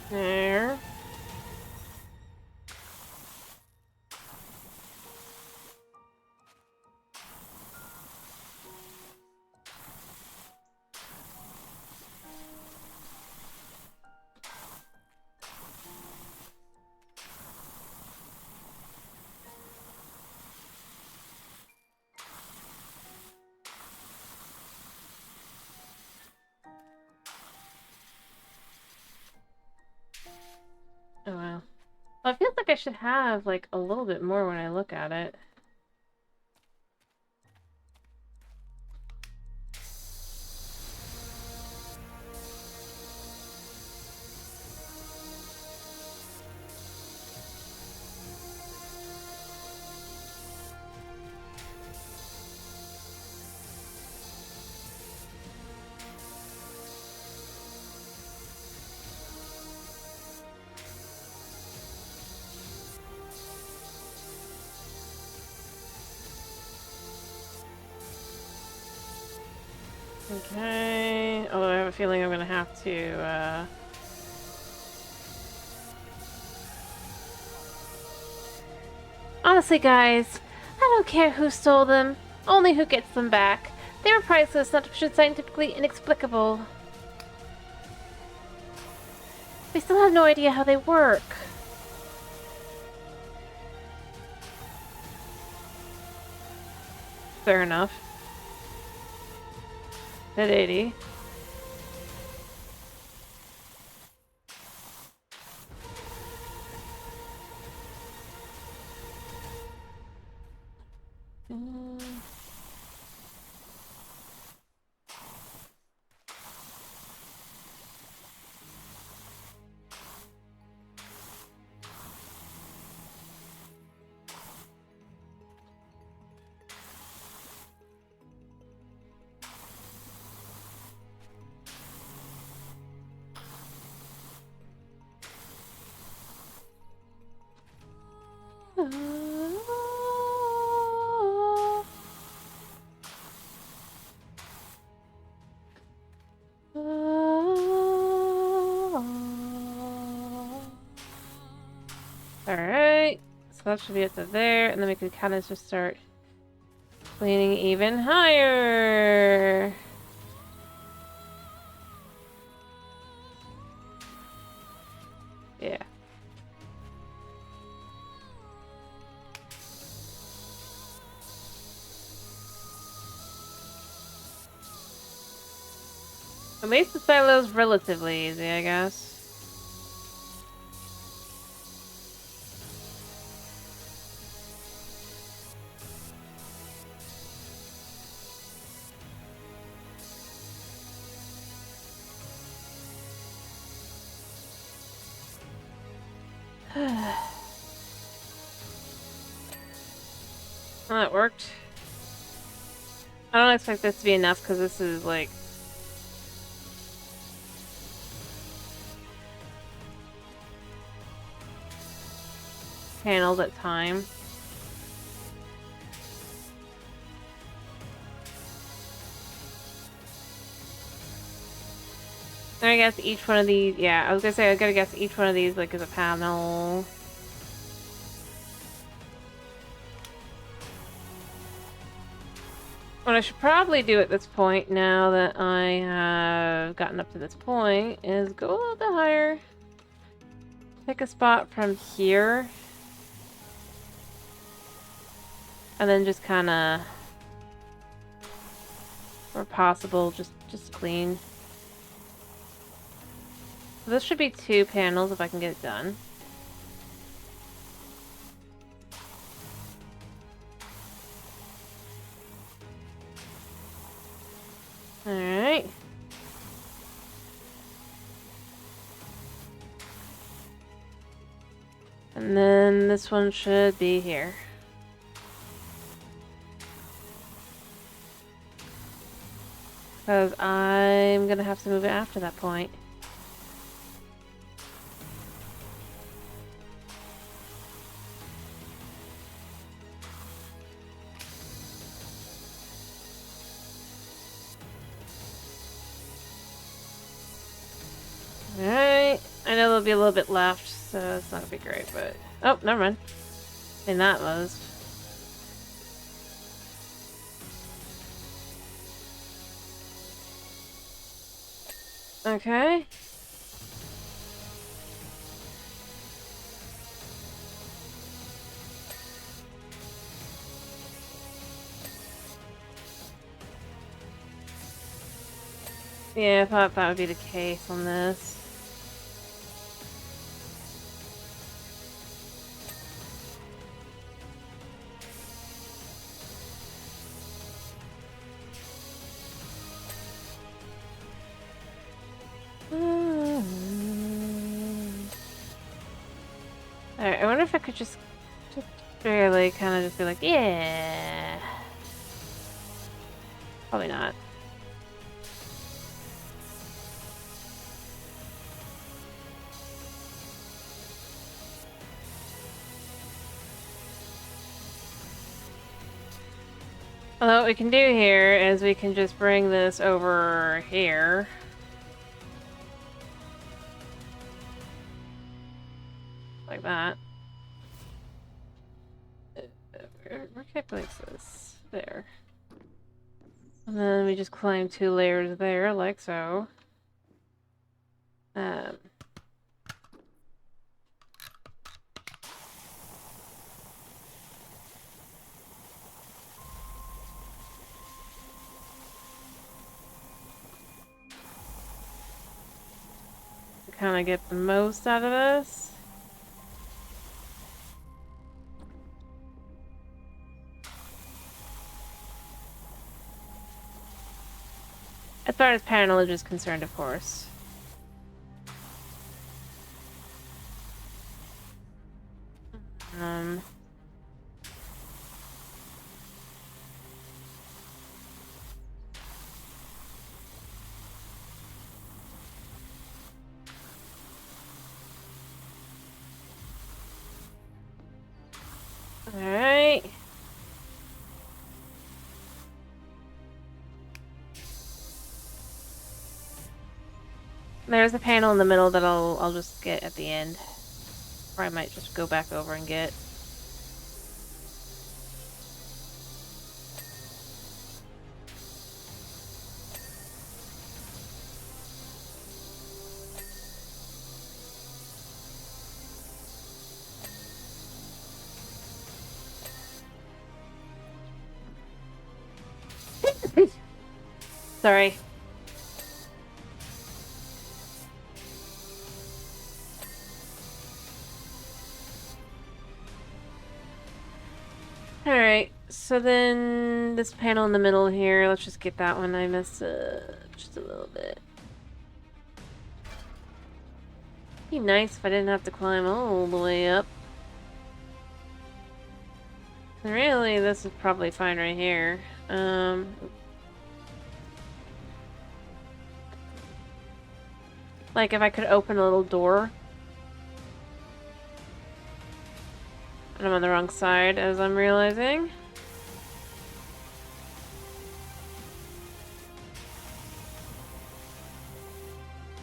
There. Oh wow. Well, it feels like I should have like a little bit more when I look at it. Okay. Although I have a feeling I'm gonna have to, Honestly, guys, I don't care who stole them, only who gets them back. They were priceless, not scientifically inexplicable. We still have no idea how they work. Fair enough. At 80. Alright, so that should be it to there, and then we can kind of just start cleaning even higher. Yeah. At least the silo's relatively easy, I guess. Well, that worked. I don't expect this to be enough because this is like panels at time. And I guess each one of these, yeah, I was gonna say, I gotta guess each one of these like is a panel. What I should probably do at this point, now that I have gotten up to this point, is go a little bit higher. pick a spot from here. And then just kind of, where possible, just clean. So this should be 2 panels if I can get it done. Alright. And then this one should be here. Because I'm gonna have to move it after that point. Alright. I know there'll be a little bit left, so it's not gonna be great, but... Oh, never mind. I mean, that was... Okay. Yeah, I thought that would be the case on this. Alright, I wonder if I could just barely kind of just be like, yeah. Probably not. Although what we can do here is we can just bring this over here. Like that. Where can I place this? There. And then we just climb 2 layers there, like so. Kind of get the most out of this. As far as panelage is concerned, of course. Alright. There's a panel in the middle that I'll just get at the end. Or I might just go back over and get. Sorry. Alright, so then this panel in the middle here, let's just get that one. I missed just a little bit. Be nice if I didn't have to climb all the way up. Really, this is probably fine right here. Like if I could open a little door. And I'm on the wrong side, as I'm realizing.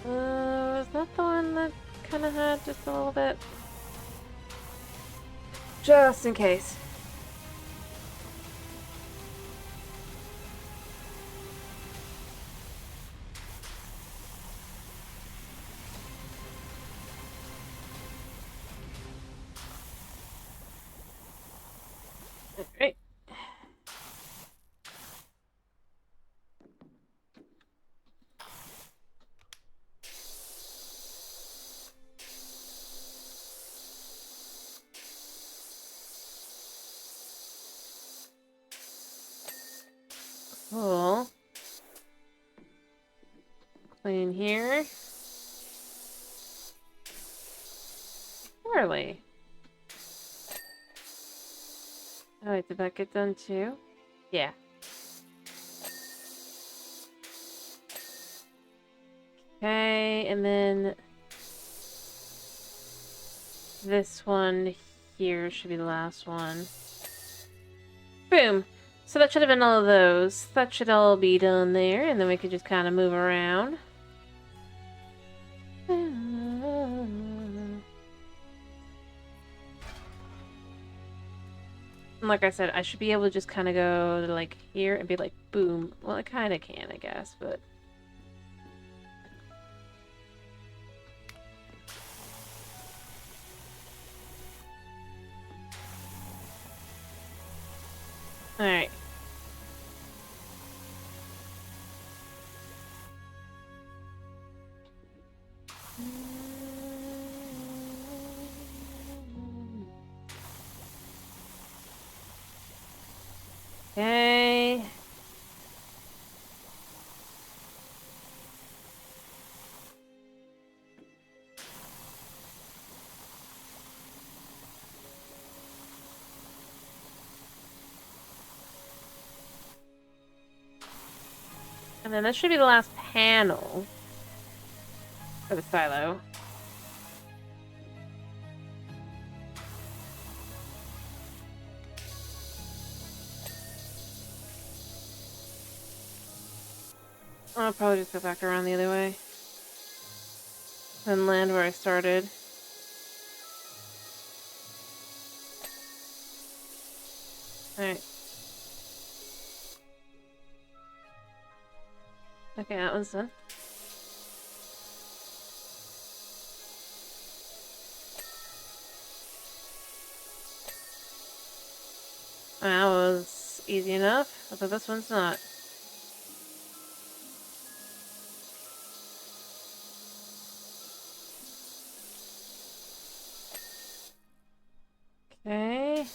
Is that the one that kind of had just a little bit? Just in case. Clean here. Really? Oh, wait, did that get done too? Yeah. Okay, and then this one here should be the last one. Boom! So that should have been all of those. That should all be done there, and then we could just kind of move around. Like I said, I should be able to just kind of go to, like, here and be like, boom. Well, I kind of can, I guess, but... Alright. Okay. And then this should be the last panel for the silo. I'll probably just go back around the other way. And land where I started. Alright. Okay, that one's done. That was easy enough, but this one's not. Okay.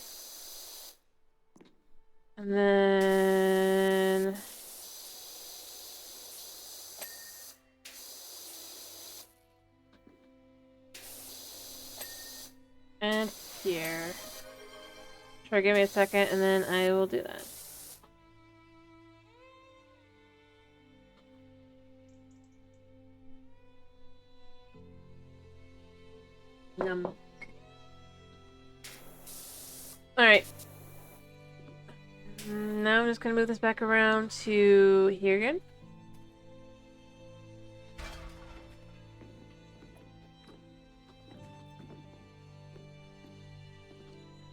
And then... and here. Sure, give me a second, and then I will do that. Yum. Alright. Now I'm just gonna move this back around to here again.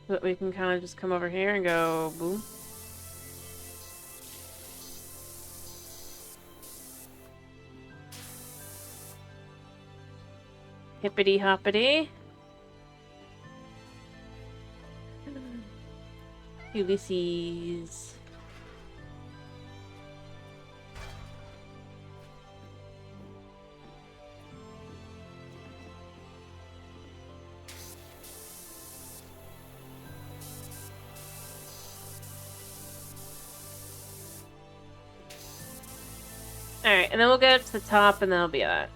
So that we can kind of just come over here and go boom. Hippity hoppity. Ulysses. Alright, and then we'll go to the top and that'll be that.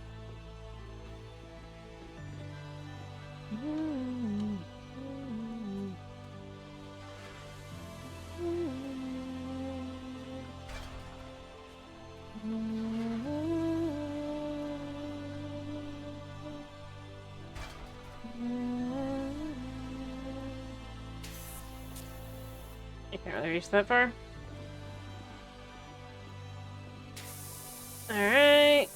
I can't really reach that far. Alright.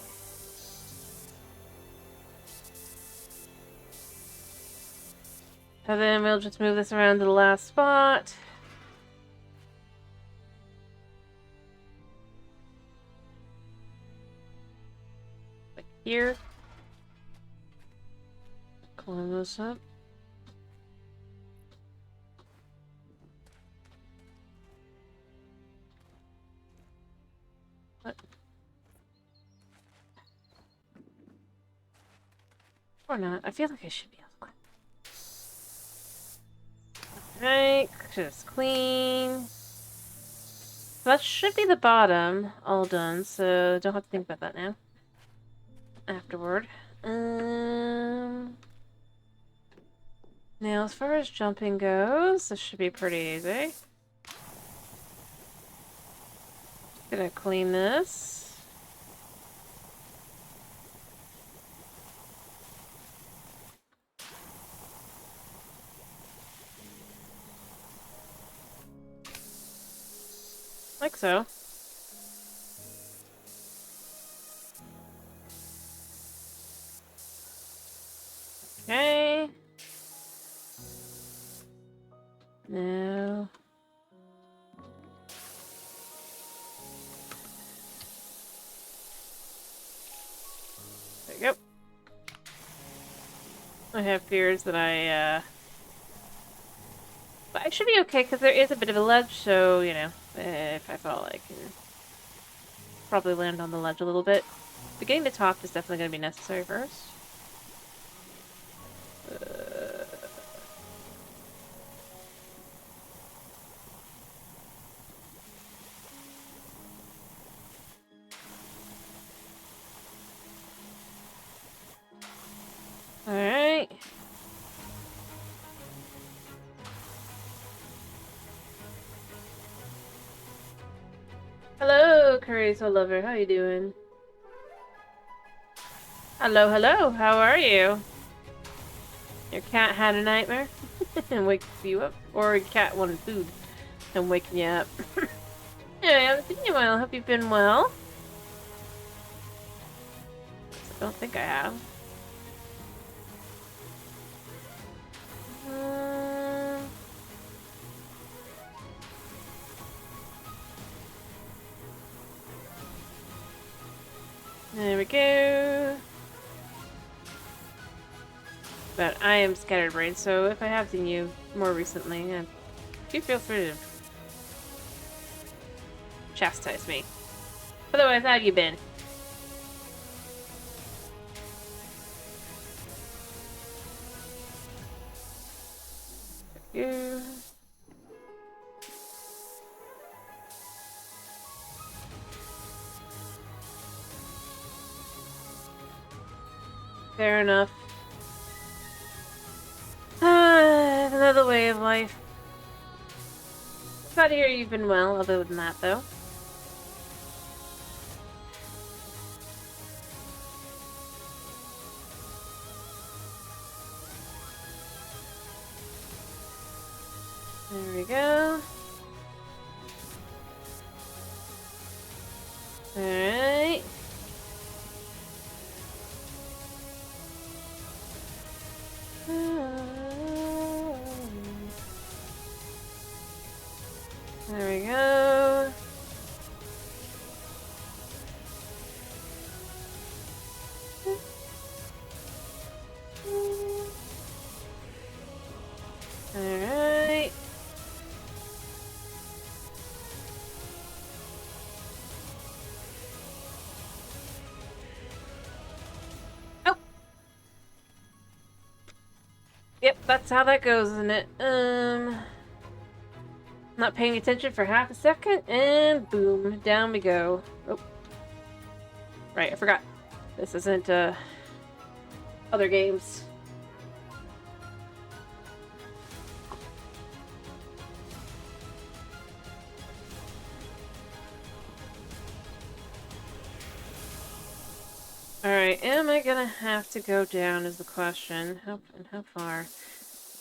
And then we'll just move this around to the last spot. Like here. Climb this up. What? Or not. I feel like I should be able to climb. Alright, just clean. That should be the bottom, all done, so don't have to think about that now. afterward. Now, as far as jumping goes, this should be pretty easy. Gonna clean this. Like so. Okay. Now. There you go. I have fears that but I should be okay because there is a bit of a ledge, so, you know, if I fall, I can probably land on the ledge a little bit. But getting the top is definitely going to be necessary first. Alright. Hello, Curious Lover. How you doing? Hello, hello. How are you? Your cat had a nightmare and wakes you up? Or your cat wanted food and waking you up? Yeah, I haven't seen you in a while. Hope you've been well. I don't think I have. There we go. But I am scatterbrained, so if I have seen you more recently, do feel free to chastise me. Otherwise, how have you been? Yeah. Fair enough. Another way of life. Glad to hear you've been well, other than that, though. There we go. Alright. There we go. Alright. Oh! Yep, that's how that goes, isn't it? Not paying attention for half a second, and boom, down we go. Oh. Right, I forgot. This isn't, other games. Alright, am I gonna have to go down is the question. How far?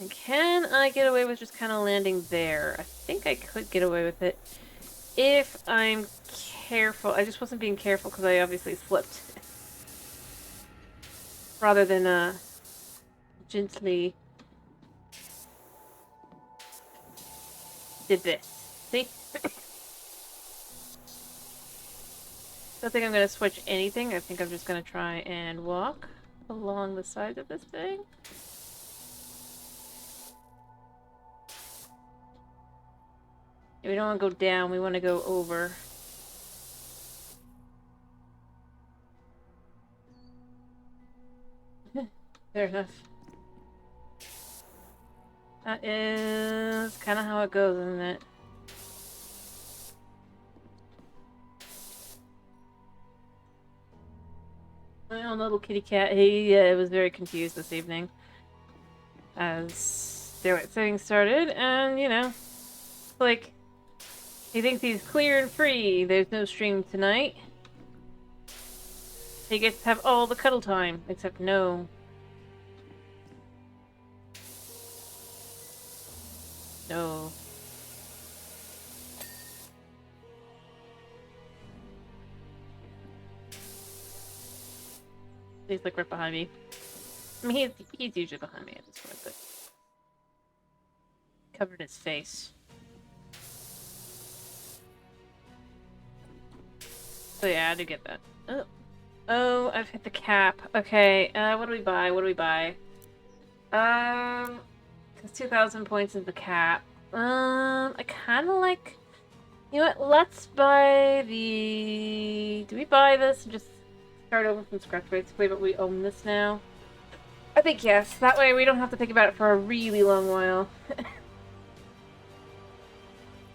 And can I get away with just kind of landing there? I think I could get away with it if I'm careful. I just wasn't being careful because I obviously slipped. Rather than, gently did this. See? Don't think I'm going to switch anything. I think I'm just going to try and walk along the sides of this thing. We don't want to go down, we want to go over. Fair enough. That is kind of how it goes, isn't it? Well, little kitty cat, he was very confused this evening as daylight saving started, and, you know, like, he thinks he's clear and free. There's no stream tonight. He gets to have all the cuddle time, except no. No. He's like right behind me. I mean, he's usually behind me at this point, but covered his face. So yeah, I do get that. Oh, oh, I've hit the cap. Okay, what do we buy? What do we buy? It's 2,000 points is the cap. I kind of like. You know what? Let's buy the. Do we buy this and just start over from scratch, basically? But we own this now. I think yes. That way we don't have to think about it for a really long while.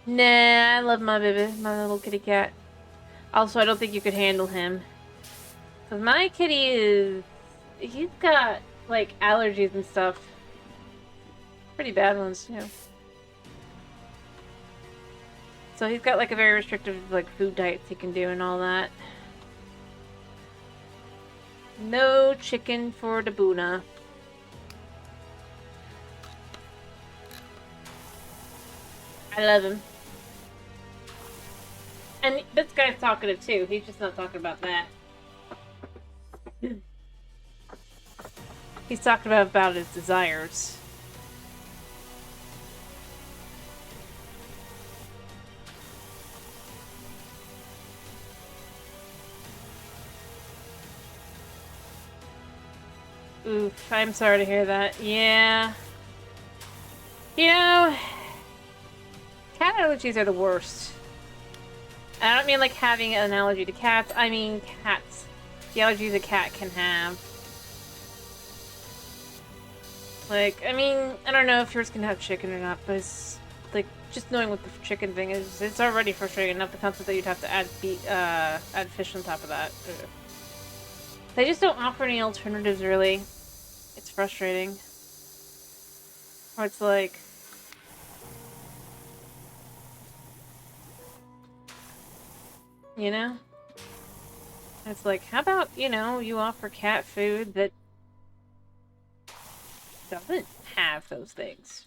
Nah, I love my baby, my little kitty cat. Also, I don't think you could handle him. Cause my kitty is... He's got, like, allergies and stuff. Pretty bad ones, too. So he's got, like, a very restrictive, like, food diets he can do and all that. No chicken for the Boona. I love him. And this guy's talkative too. He's just not talking about that. He's talking about his desires. Oof, I'm sorry to hear that. Yeah. You know, cat allergies are the worst. I don't mean like having an allergy to cats, I mean cats. The allergies a cat can have. Like, I mean, I don't know if yours can have chicken or not, but it's, like, just knowing what the chicken thing is, it's already frustrating enough, the concept that you'd have to add fish on top of that. Ugh. They just don't offer any alternatives, really. It's frustrating. Or it's like... You know? It's like, how about, you know, you offer cat food that doesn't have those things?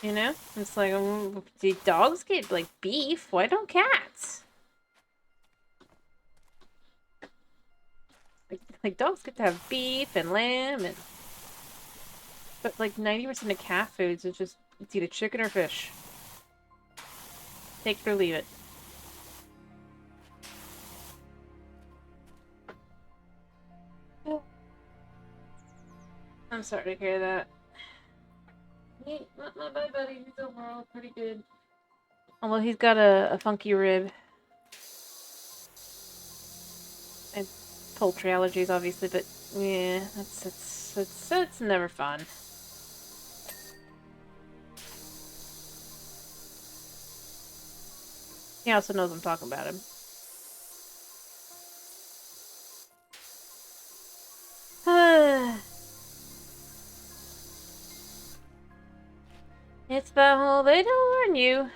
You know? It's like, do dogs get, like, beef? Why don't cats? Like, dogs get to have beef and lamb and... But, like, 90% of cat foods is just, it's either chicken or fish. Take it or leave it. I'm sorry to hear that. My buddy, he's overall pretty good. Although he's got a funky rib. And poultry allergies, obviously, but yeah, it's never fun. He also knows I'm talking about him. It's the whole, they don't warn you.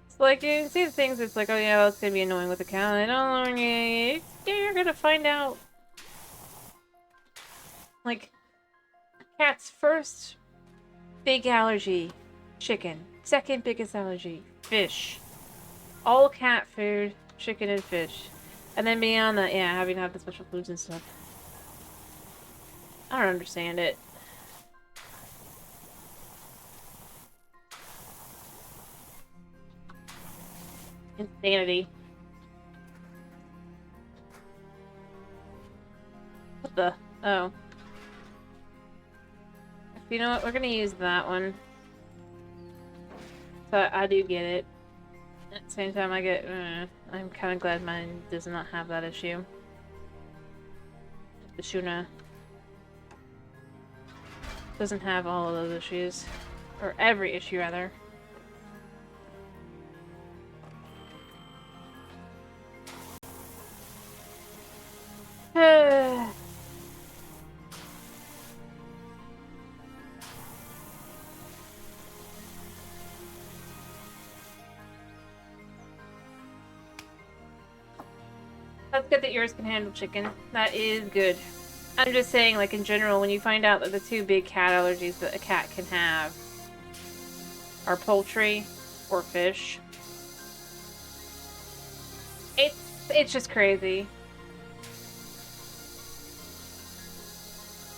It's like, you can see the things, it's like, oh yeah, well, it's gonna be annoying with the cow. They don't warn you. You're gonna find out. Like, cat's first big allergy, chicken. Second biggest allergy, fish. All cat food, chicken and fish. And then beyond that, yeah, having to have the special foods and stuff. I don't understand it. Insanity. What the? Oh. You know what? We're gonna use that one. So I do get it. At the same time, I get... I'm kind of glad mine does not have that issue. The Shuna doesn't have all of those issues. Or every issue, rather. That's good that yours can handle chicken. That is good. I'm just saying, like, in general, when you find out that the two big cat allergies that a cat can have are poultry or fish, it's just crazy.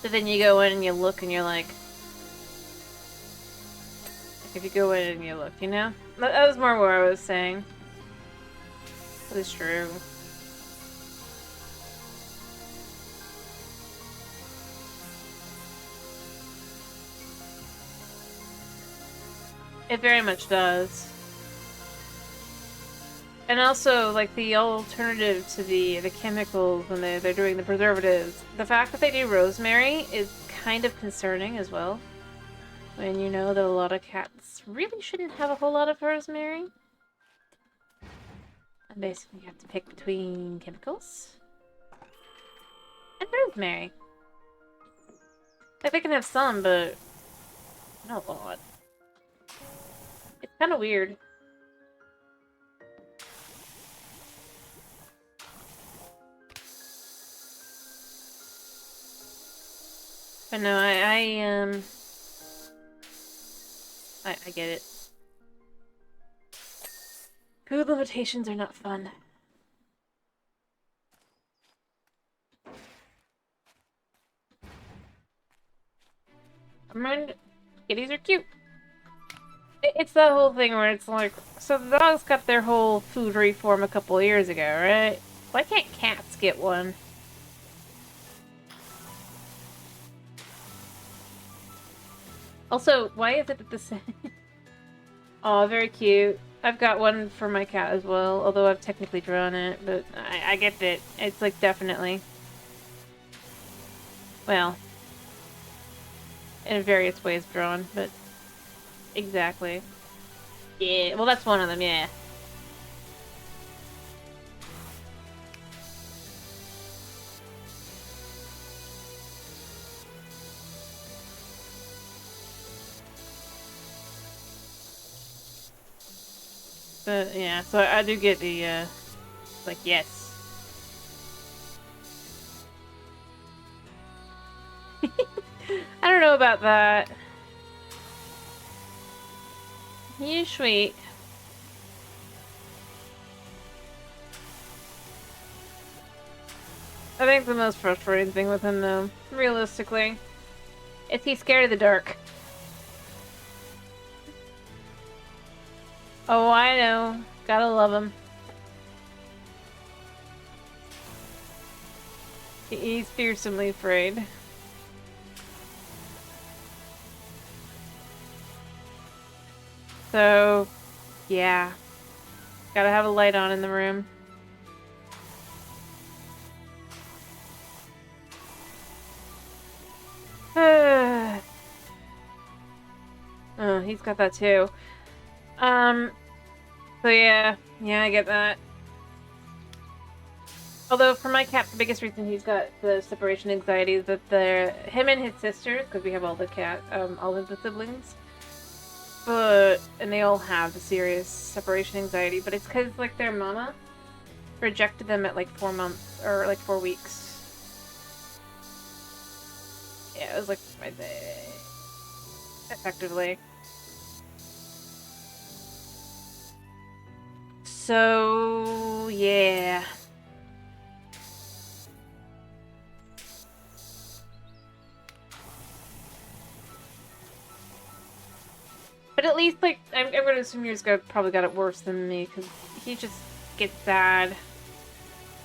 But then you go in and you look and you're like if you go in and you look, you know? That was more what I was saying. It's true. It very much does. And also, like, the alternative to the chemicals when they're doing the preservatives, the fact that they do rosemary is kind of concerning as well. When you know that a lot of cats really shouldn't have a whole lot of rosemary. And basically you have to pick between chemicals and rosemary. Like, they can have some, but not a lot. It's kind of weird. But no, I get it. Food limitations are not fun. I mean, kitties are cute. It's that whole thing where it's like, so the dogs got their whole food reform a couple of years ago, right? Why can't cats get one? Also, why is it the same? Oh, very cute. I've got one for my cat as well, although I've technically drawn it, but I get it. It's like definitely. Well, in various ways drawn, but exactly. Yeah, well that's one of them, yeah. But yeah, so I do get the, like, yes. I don't know about that. You sweet. I think the most frustrating thing with him, though, realistically, is he's scared of the dark. Oh, I know. Gotta love him. He's fearsomely afraid. So, yeah. Gotta have a light on in the room. Oh, he's got that too. So yeah, I get that. Although for my cat, the biggest reason he's got the separation anxiety is that him and his sisters, because we have all all of the siblings, and they all have the serious separation anxiety, but it's because, like, their mama rejected them at, like, 4 months, or, like, 4 weeks. Yeah, it was, like, right there. Effectively. So, yeah. But at least, like, I'm gonna assume yours probably got it worse than me, because he just gets sad.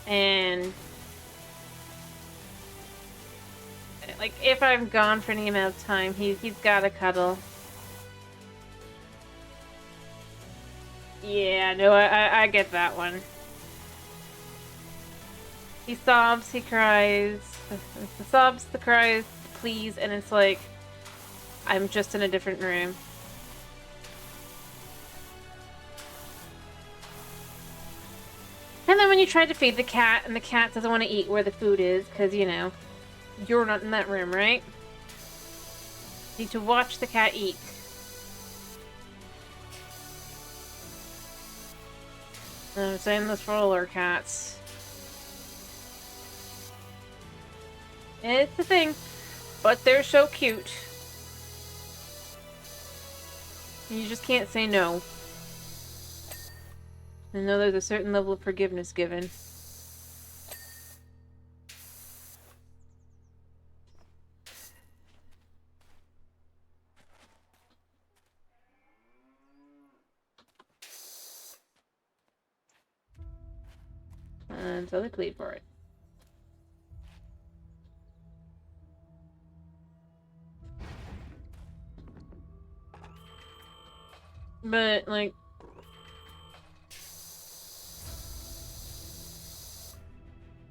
And, like, if I'm gone for any amount of time, he's gotta cuddle. Yeah, no, I get that one. He sobs, he cries. The sobs, the cries, please, and it's like, I'm just in a different room. And then when you try to feed the cat, and the cat doesn't want to eat where the food is, because, you know, you're not in that room, right? You need to watch the cat eat. I'm saying this for all our cats. It's a thing. But they're so cute. You just can't say no. I know there's a certain level of forgiveness given. And so they plead for it. But, like...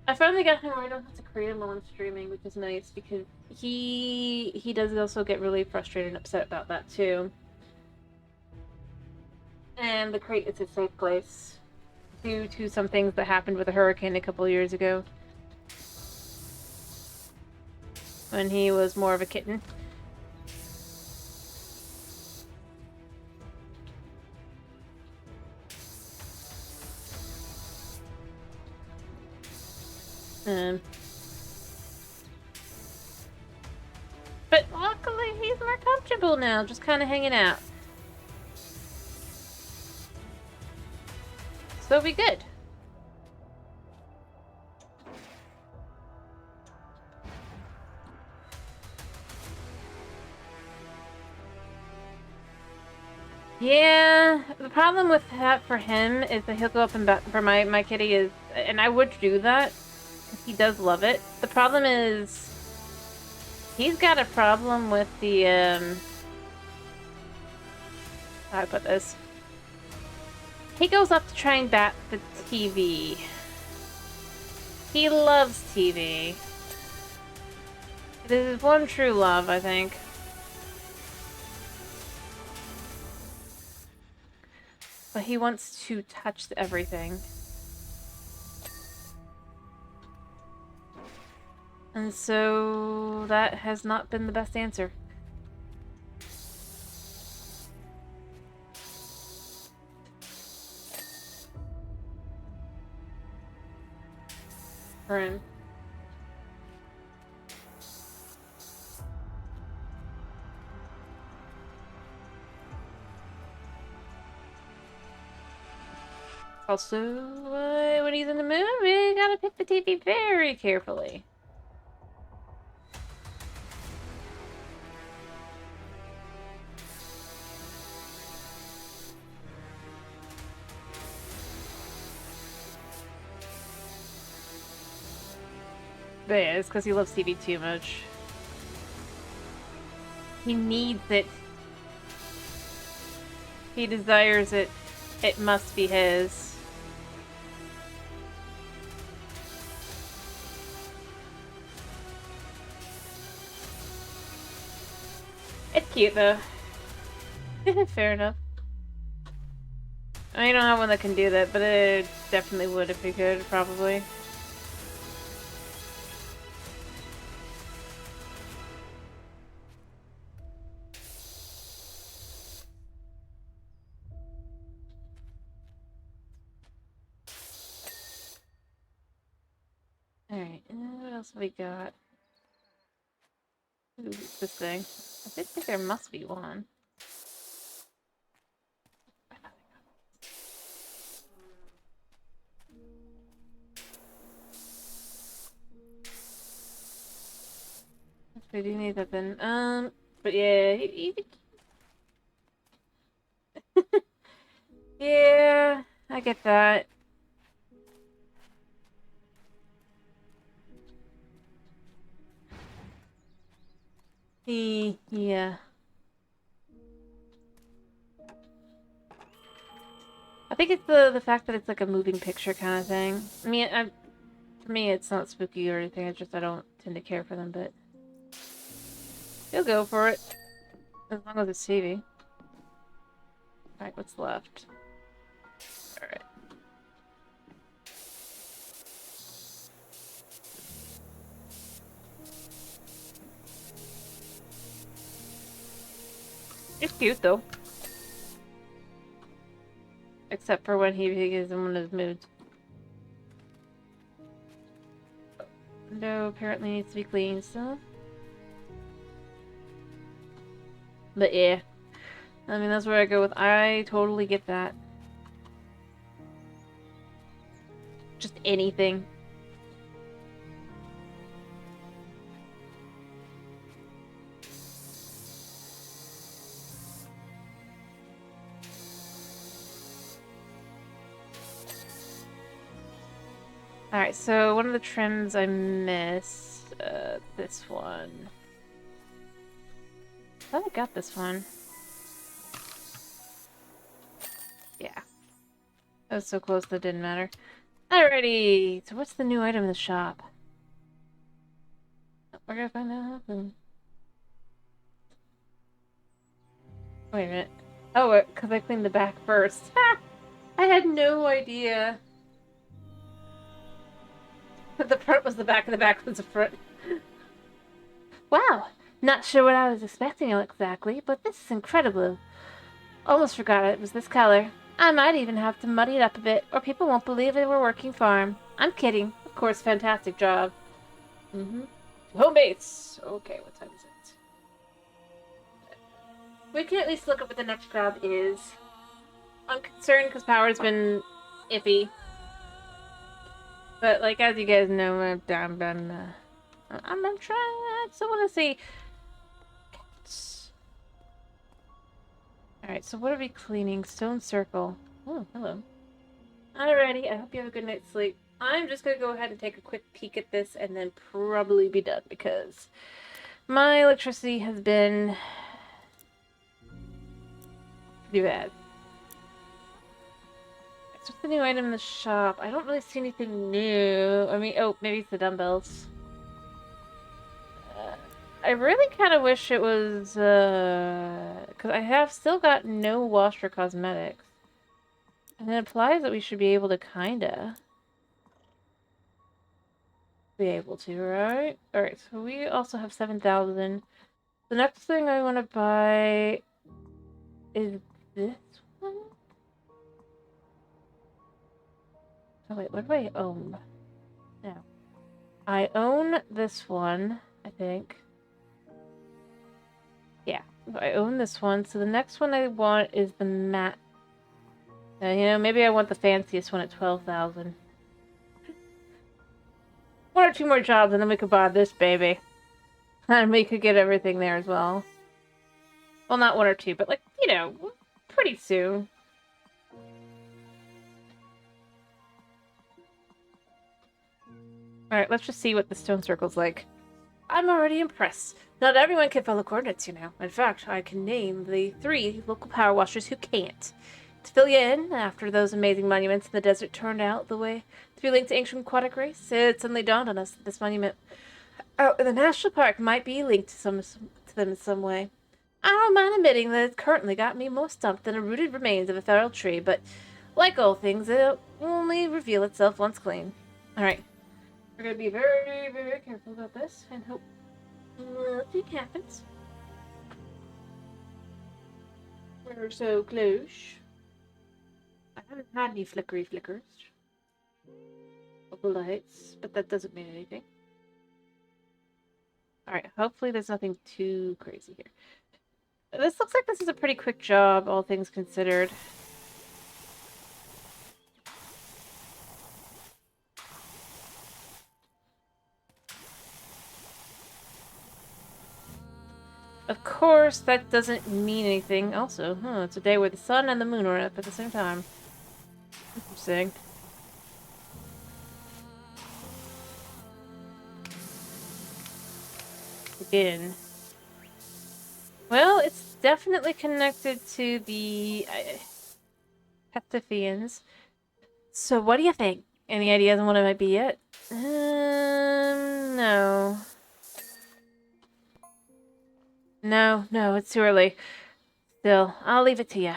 I finally got him where I don't have to create him while I'm streaming, which is nice, because he does also get really frustrated and upset about that, too. And the crate is a safe place, due to some things that happened with a hurricane a couple years ago. When he was more of a kitten. But luckily he's more comfortable now, just kind of hanging out. So be good. Yeah, the problem with that for him is that he'll go up and back for my kitty is, and I would do that because he does love it. The problem is he's got a problem with the how do I put this? He goes up to try and bat the TV. He loves TV. It is his one true love, I think. But he wants to touch everything. And so that has not been the best answer. For him. Also, when he's in the mood, we gotta pick the TV very carefully. But yeah, it's because he loves TV too much. He needs it. He desires it. It must be his. It's cute, though. Fair enough. I don't have one that can do that, but it definitely would if we could, probably. Alright, what else have we got? Ooh, this thing. I did think there must be one. We do need that then. But yeah, yeah, I get that. Yeah. I think it's the fact that it's like a moving picture kind of thing. I mean, for me, it's not spooky or anything. It's just I don't tend to care for them, but he'll go for it as long as it's TV. Alright, what's left? Alright. It's cute though. Except for when he is in one of his moods. window apparently needs to be cleaned still. But yeah. I mean, that's where I go with. I totally get that. Just anything. Alright, so one of the trims I missed, this one. I thought I got this one. Yeah. That was so close that didn't matter. Alrighty, so what's the new item in the shop? We're gonna find out. Wait a minute. Oh, because I cleaned the back first. Ha! I had no idea. The front was the back and the back was the front. Wow! Not sure what I was expecting exactly, but this is incredible. Almost forgot it was this color. I might even have to muddy it up a bit, or people won't believe it were working farm. I'm kidding. Of course, fantastic job. Home base! Okay, what time is it? We can at least look up what the next job is. I'm concerned because power's been iffy. But, like, as you guys know, I'm trying. I still want to see. Alright, so what are we cleaning? Stone circle. Oh, hello. Alrighty, I hope you have a good night's sleep. I'm just gonna go ahead and take a quick peek at this and then probably be done because my electricity has been pretty bad. So what's the new item in the shop? I don't really see anything new. I mean, oh, maybe it's the dumbbells. I really kind of wish it was, because I have still got no wash for cosmetics. And it implies that we should be able to kinda be able to, right? Alright, so we also have 7,000. The next thing I want to buy is this one? Oh wait, what do I own? No. I own this one, I think. Yeah, I own this one. So the next one I want is the matte. You know, maybe I want the fanciest one at 12,000. One or two more jobs and then we could buy this baby. And we could get everything there as well. Well, not one or two, but like, you know, pretty soon. Alright, let's just see what the stone circle's like. I'm already impressed. Not everyone can follow coordinates, you know. In fact, I can name the 3 local power washers who can't. To fill you in, after those amazing monuments in the desert turned out the way to be linked to ancient aquatic race, it suddenly dawned on us that this monument out in the national park might be linked to them in some way. I don't mind admitting that it's currently got me more stumped than the rooted remains of a feral tree, but like all things, it'll only reveal itself once clean. Alright. We're going to be very, very careful about this and hope nothing happens. We're so close. I haven't had any flickers of the lights, but that doesn't mean anything. Alright, hopefully there's nothing too crazy here. This looks like this is a pretty quick job, all things considered. Of course, that doesn't mean anything. Also, it's a day where the sun and the moon are up at the same time. Interesting. Again. Well, it's definitely connected to the Pethifians. So, what do you think? Any ideas on what it might be yet? No. No, it's too early. Still, I'll leave it to you.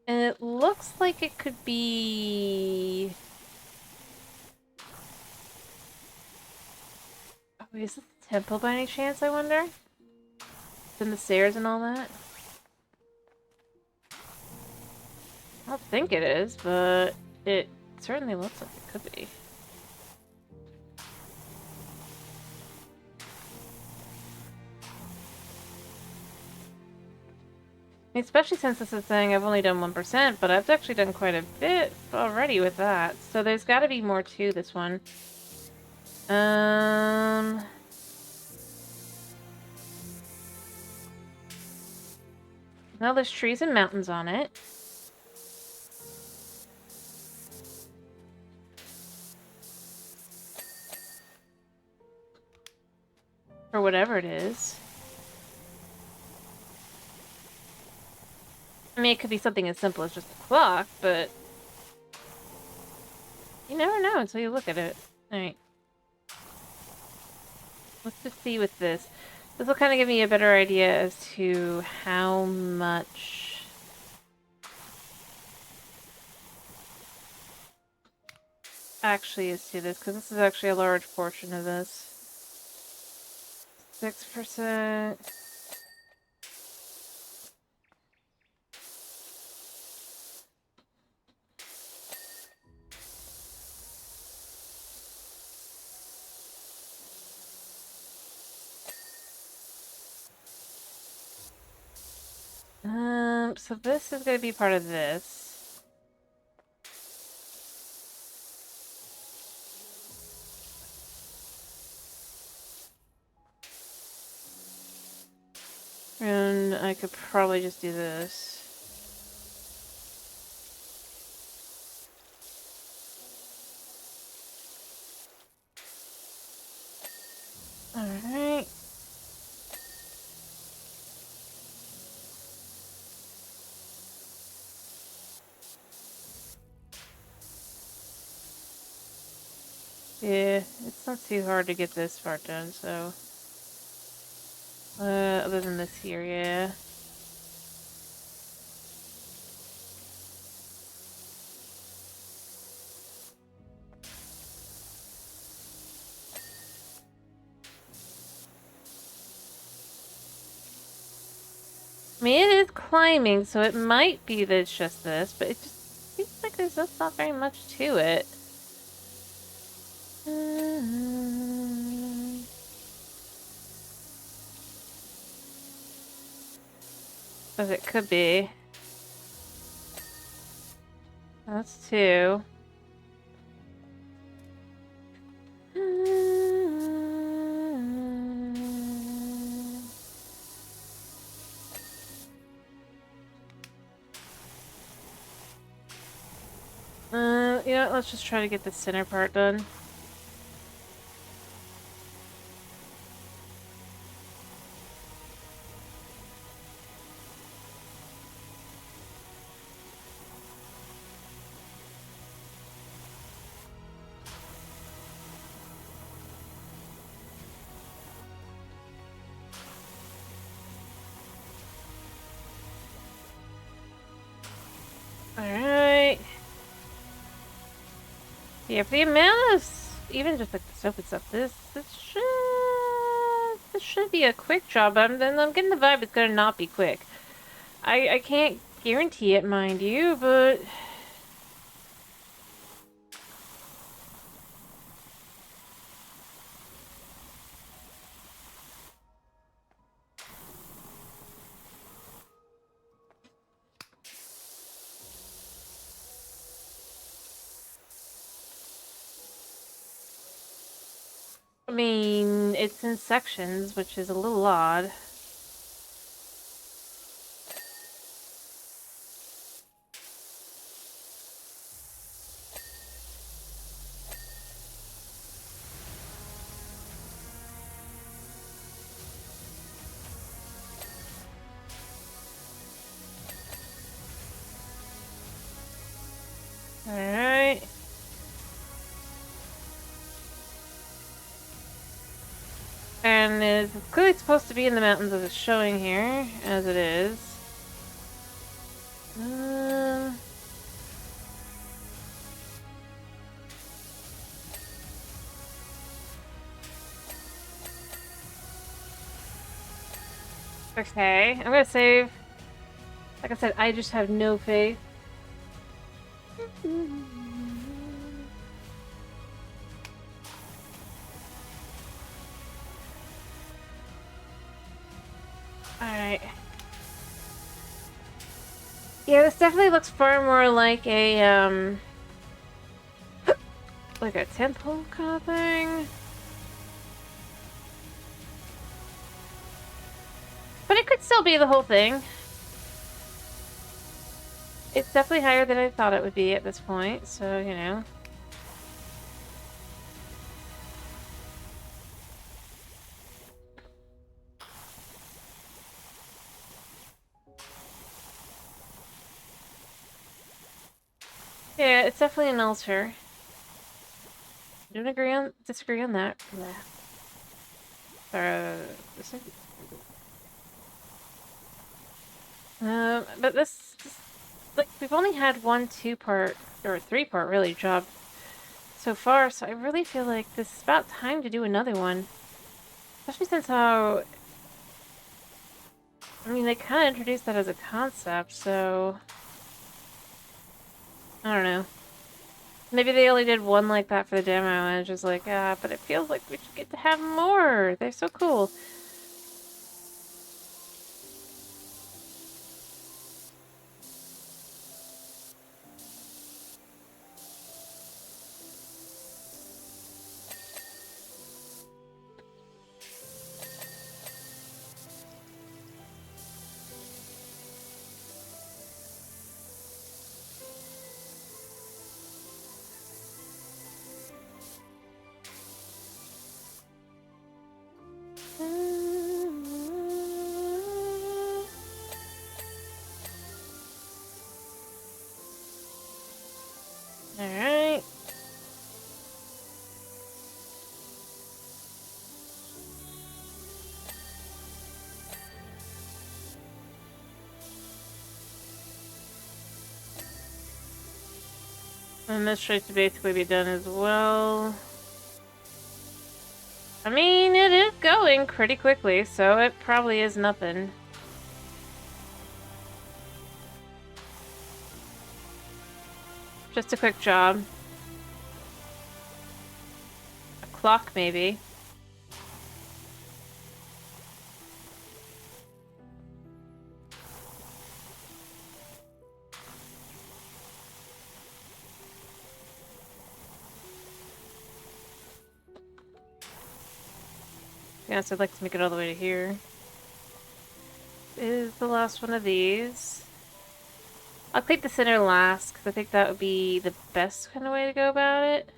And it looks like it could be... Oh, is this a temple by any chance, I wonder? It's in the stairs and all that? I don't think it is, but it certainly looks like it could be. I mean, especially since this is saying I've only done 1%, but I've actually done quite a bit already with that. So there's got to be more to this one. Now there's trees and mountains on it. Or whatever it is. I mean, it could be something as simple as just a clock, but you never know until you look at it. Alright. Let's just see with this. This will kind of give me a better idea as to how much actually is to this, because this is actually a large portion of this. 6%. So this is going to be part of this. And I could probably just do this. Alright. Yeah, it's not too hard to get this part done, so... other than this here, yeah. I mean, it is climbing, so it might be that it's just this, but it just seems like there's just not very much to it. As it could be. That's 2. You know what, let's just try to get the center part done. Alright. Yeah, for the amount of, even just like the soap and stuff, this should be a quick job. I'm getting the vibe it's gonna not be quick. I can't guarantee it, mind you, but... I mean, it's in sections, which is a little odd. Alright. And it's clearly supposed to be in the mountains as it's showing here, as it is. Okay, I'm gonna save. Like I said, I just have no faith. Alright. Yeah, this definitely looks far more like a, like a temple kind of thing. But it could still be the whole thing. It's definitely higher than I thought it would be at this point, so, you know. Yeah, it's definitely an altar. Don't disagree on that. This is, but this, like, we've only had one 2-part, or 3-part really, job so far, so I really feel like this is about time to do another one. Especially since how, I mean, they kind of introduced that as a concept, so I don't know. Maybe they only did one like that for the demo, and it's just like, ah, but it feels like we should get to have more. They're so cool. Alright. And this should basically be done as well. I mean, it is going pretty quickly, so it probably is nothing. Just a quick job. A clock, maybe. Yes, I'd like to make it all the way to here. Is the last one of these. I'll keep the center last, because I think that would be the best kind of way to go about it.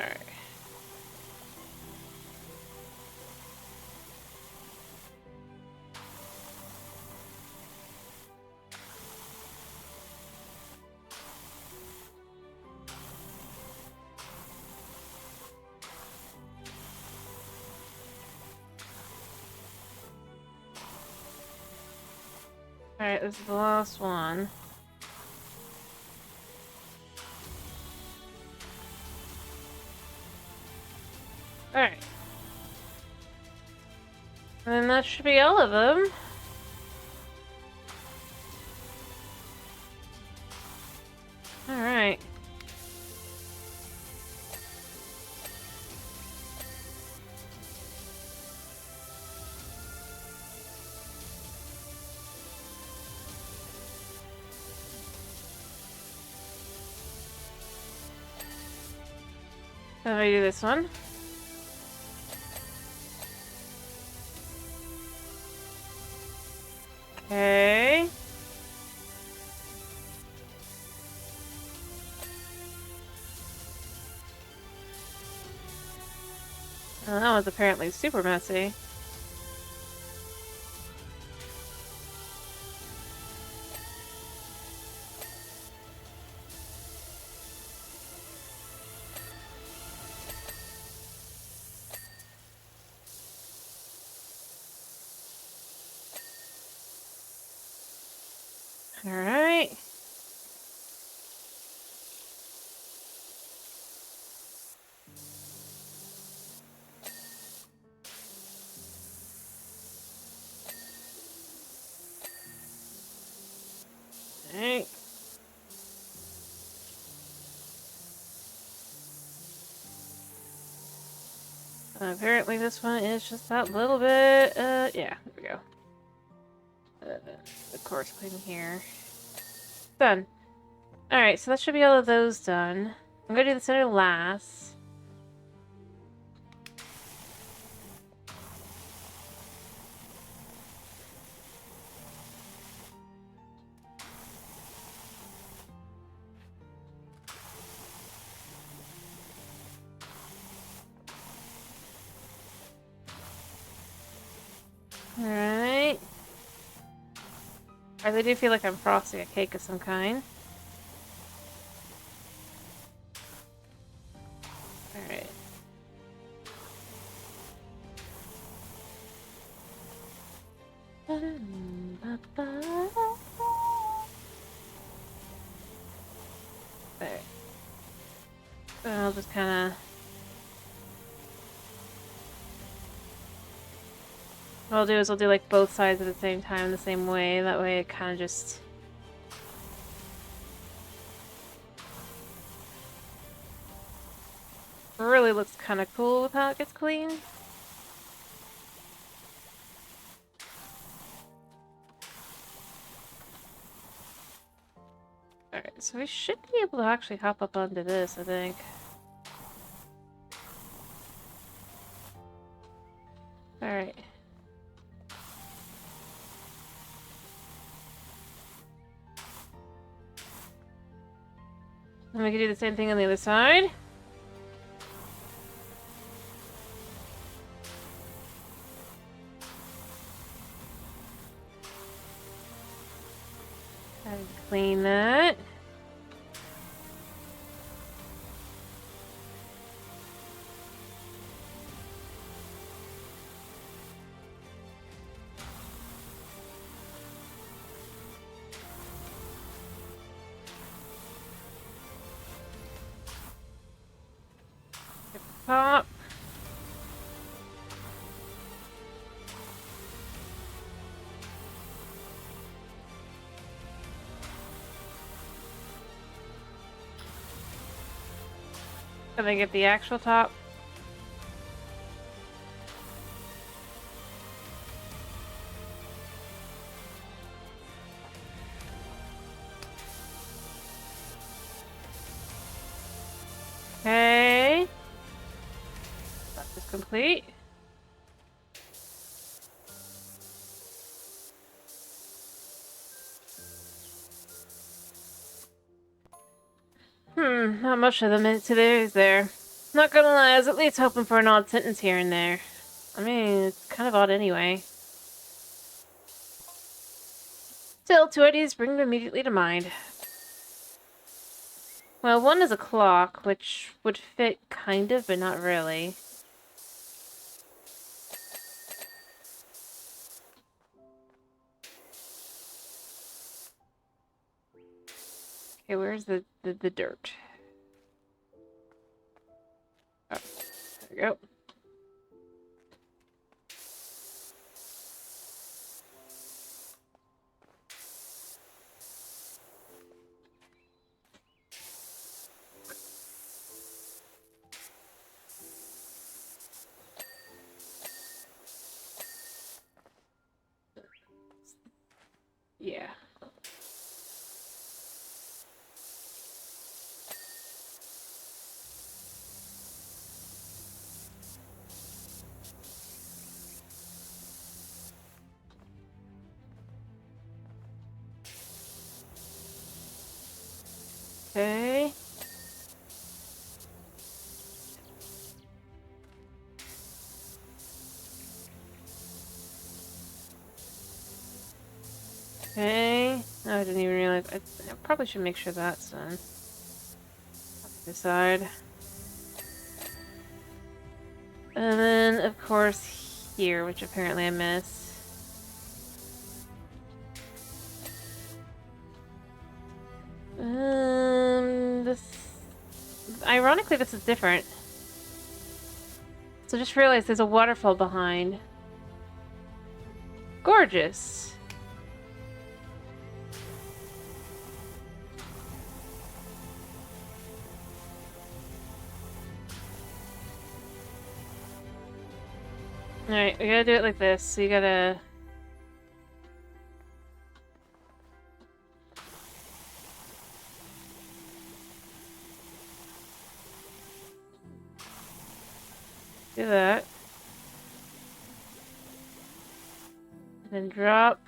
Alright. Alright, this is the last one. Alright. And then that should be all of them. Alright. How do I do this one? Okay. Well, that was apparently super messy. Alright. Alright. Apparently this one is just that little bit, yeah, there we go. Of course, clean here. Done. Alright, so that should be all of those done. I'm gonna do the center last. Alright. I really do feel like I'm frosting a cake of some kind. Alright. There. So I'll just kind of... What I'll do is I'll do like both sides at the same time the same way. That way it kind of just... really looks kind of cool with how it gets clean. Alright, so we should be able to actually hop up onto this, I think. Alright. And we can do the same thing on the other side. And clean that. Pop. Can I get the actual top? Okay. That is complete. Not much of them today is there. Not gonna lie, I was at least hoping for an odd sentence here and there. I mean, it's kind of odd anyway. Still, two ideas bring them immediately to mind. Well, one is a clock, which would fit kind of, but not really. Okay, where's the dirt? Oh, there we go. Yeah. Okay. Okay. No, I didn't even realize. I probably should make sure that's done. This side. And then, of course, here, which apparently I missed. This... Ironically, this is different. So just realized there's a waterfall behind. Gorgeous. Alright, we gotta do it like this. So you gotta... do that. And then drop.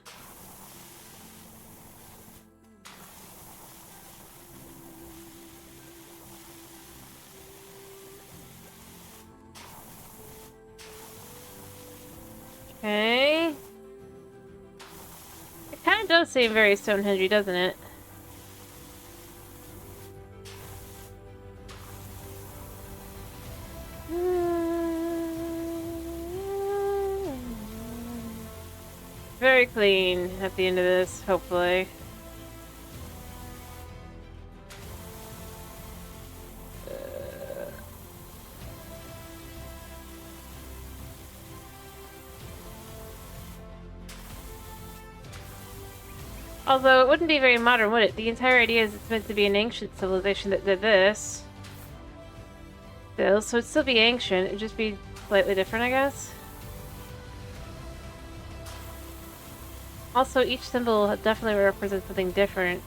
Okay. It kind of does seem very Stonehenge-y, doesn't it? Very clean at the end of this, hopefully. Although it wouldn't be very modern, would it? The entire idea is it's meant to be an ancient civilization that did this. Still, so it'd still be ancient, it'd just be slightly different, I guess. Also, each symbol definitely represents something different.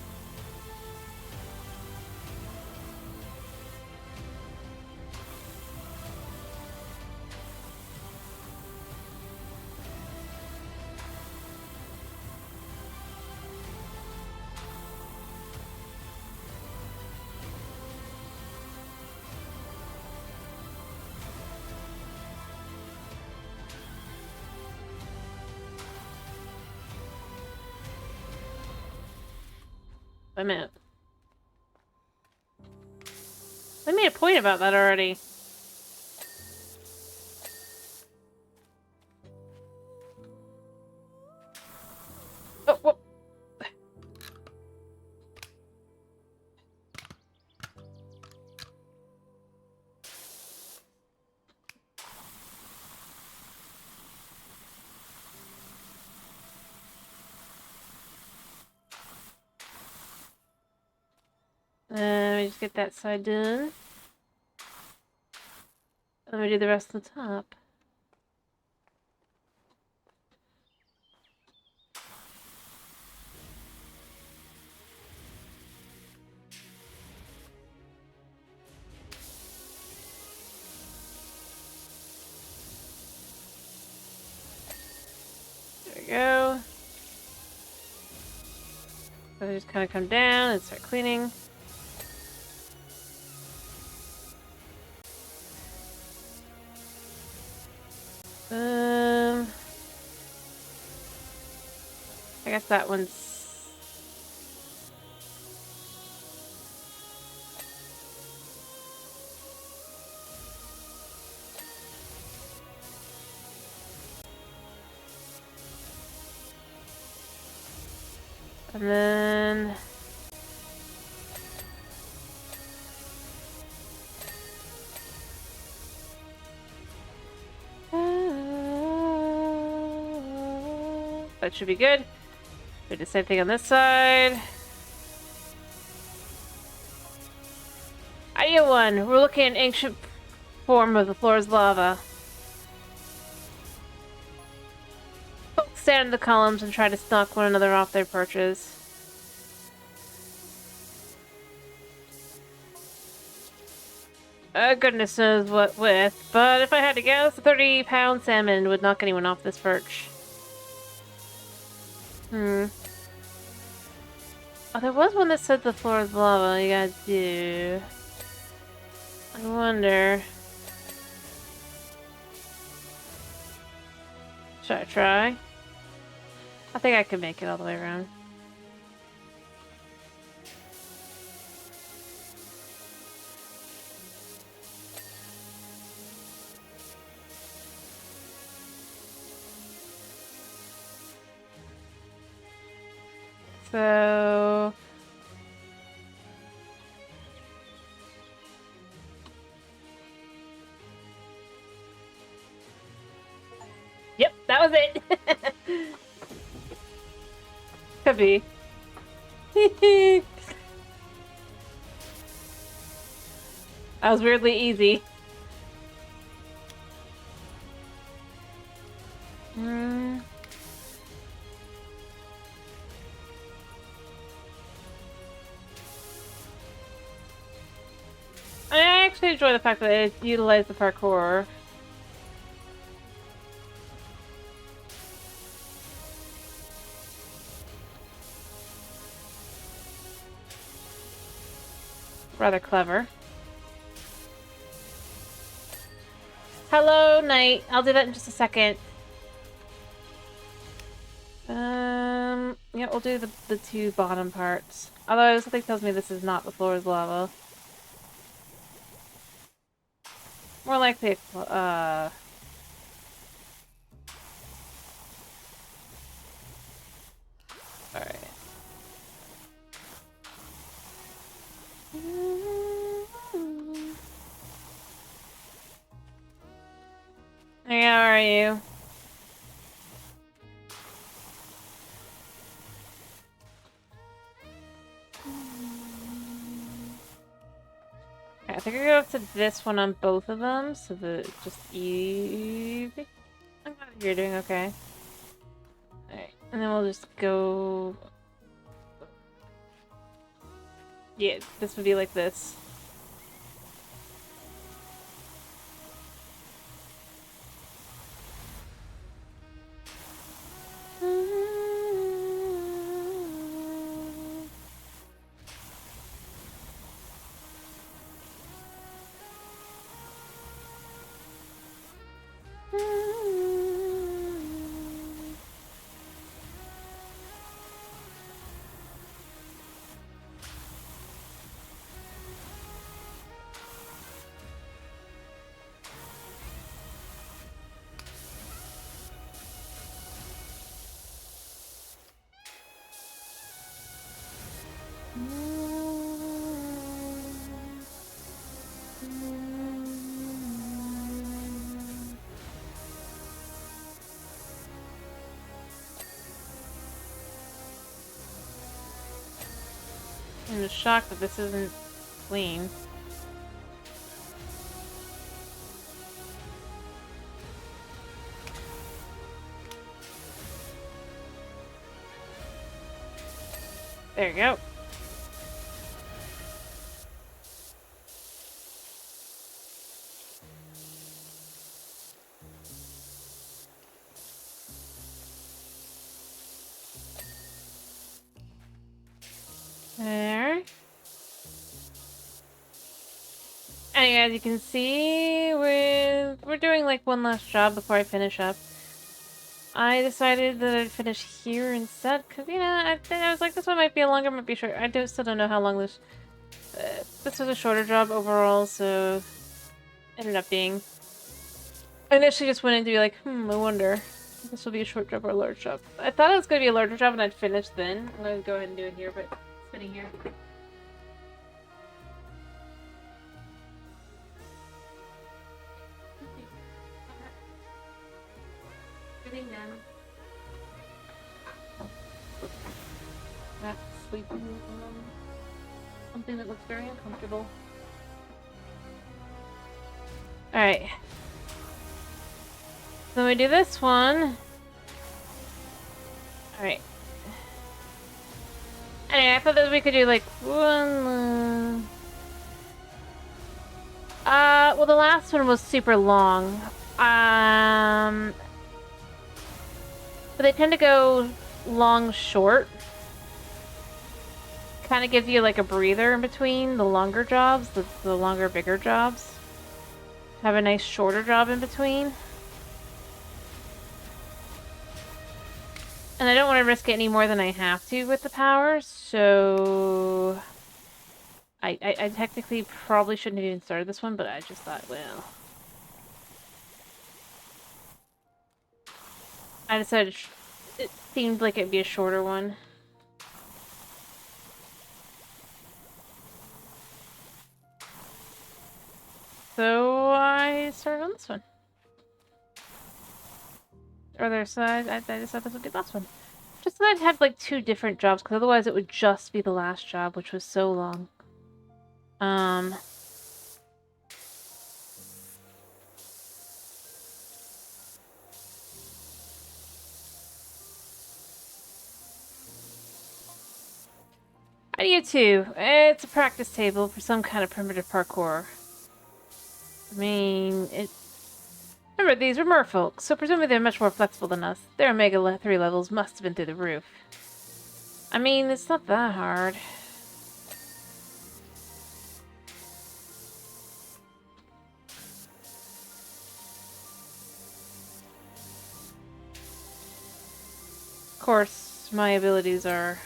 I meant. I made a point about that already. Oh, whoop. Let me just get that side done. Let me do the rest of the top. There we go. So I just kind of come down and start cleaning. I guess that one's... and then... that should be good. Do the same thing on this side. Idea 1. We're looking at an ancient form of the floor's lava. Folks stand in the columns and try to knock one another off their perches. Goodness knows what with, but if I had to guess, a 30-pound salmon would knock anyone off this perch. Oh, there was one that said the floor is lava. You gotta do... I wonder... Should I try? I think I could make it all the way around. So... Yep, that was it! Could be. That was weirdly easy. actually enjoy the fact that it utilized the parkour. Rather clever. Hello, Knight. I'll do that in just a second. Yeah, we'll do the two bottom parts. Although something tells me this is not the floor's lava. More likely, alright. Hey, how are you? I think I go up to this one on both of them, so that it's just easy. I'm glad you're doing okay. Alright, and then we'll just go... Yeah, this would be like this. I'm just shocked that this isn't clean. There you go. There. Anyway, as you can see, we're doing like one last job before I finish up. I decided that I'd finish here instead, because, you know, I was like, this one might be a longer, might be short. Still don't know how long this... this was a shorter job overall, so... Ended up being... I initially just went in to be like, I wonder if this will be a short job or a large job. I thought it was going to be a larger job and I'd finish then. I'm going to go ahead and do it here, but it's spinning here. Sitting down. That's sleeping on something that looks very uncomfortable. Alright. So we do this one. Alright. Anyway, I thought that we could do like one... well, the last one was super long. But they tend to go long, short. Kind of gives you like a breather in between the longer jobs, the longer, bigger jobs. Have a nice shorter job in between. And I don't want to risk it any more than I have to with the power, so... I technically probably shouldn't have even started this one, but I just thought, well... I decided it seemed like it'd be a shorter one. So I started on this one. Or their side, I decided this would be the last one. Just so I'd have like two different jobs, because otherwise it would just be the last job, which was so long. How do you two? It's a practice table for some kind of primitive parkour. I mean, remember, these were merfolk, so presumably they're much more flexible than us. Their Omega-3 levels must have been through the roof. I mean, it's not that hard. Of course, my abilities are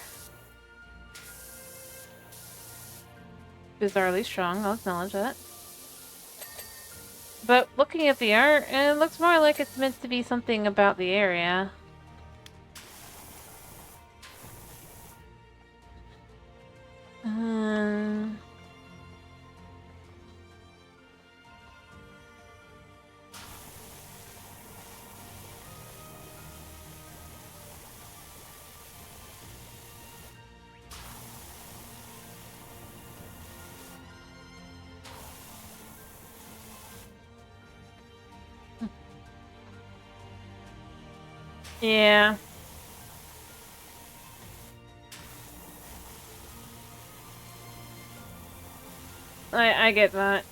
bizarrely strong, I'll acknowledge that. But looking at the art, it looks more like it's meant to be something about the area. Um... Yeah. I get that.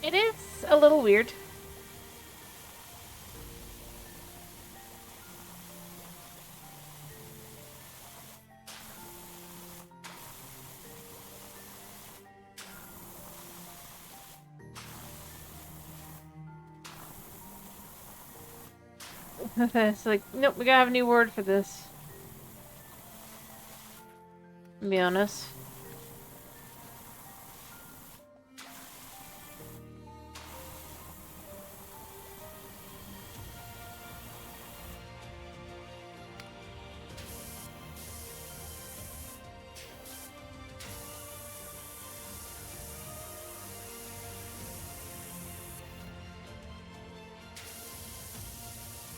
It is a little weird. It's like, nope, we gotta have a new word for this. To be honest.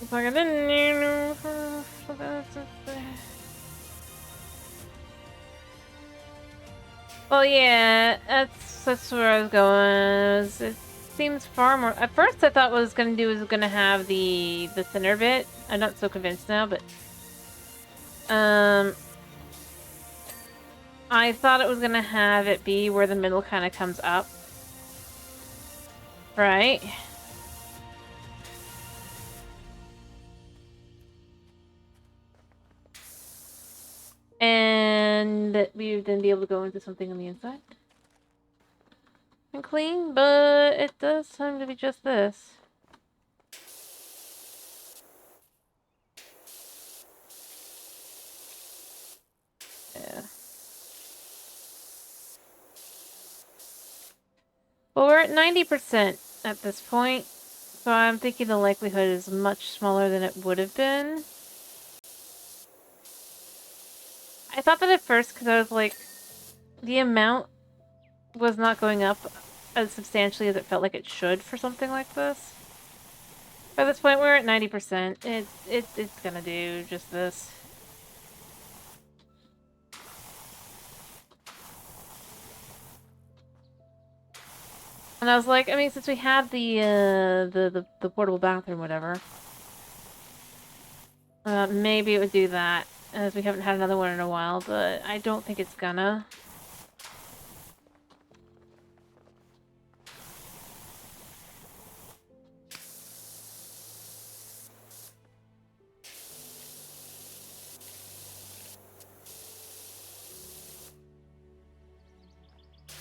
It's like I didn't know. Well, yeah, that's where I was going. It seems far more. At first, I thought what it was gonna have the thinner bit. I'm not so convinced now, but I thought it was gonna have it be where the middle kind of comes up, right? And we would then be able to go into something on the inside and clean, but it does seem to be just this. Yeah. Well, we're at 90% at this point, so I'm thinking the likelihood is much smaller than it would have been. I thought that at first because I was like, the amount was not going up as substantially as it felt like it should for something like this. By this point, we're at 90%. It's gonna do just this. And I was like, I mean, since we had the portable bathroom, whatever, maybe it would do that, as we haven't had another one in a while, but I don't think it's gonna.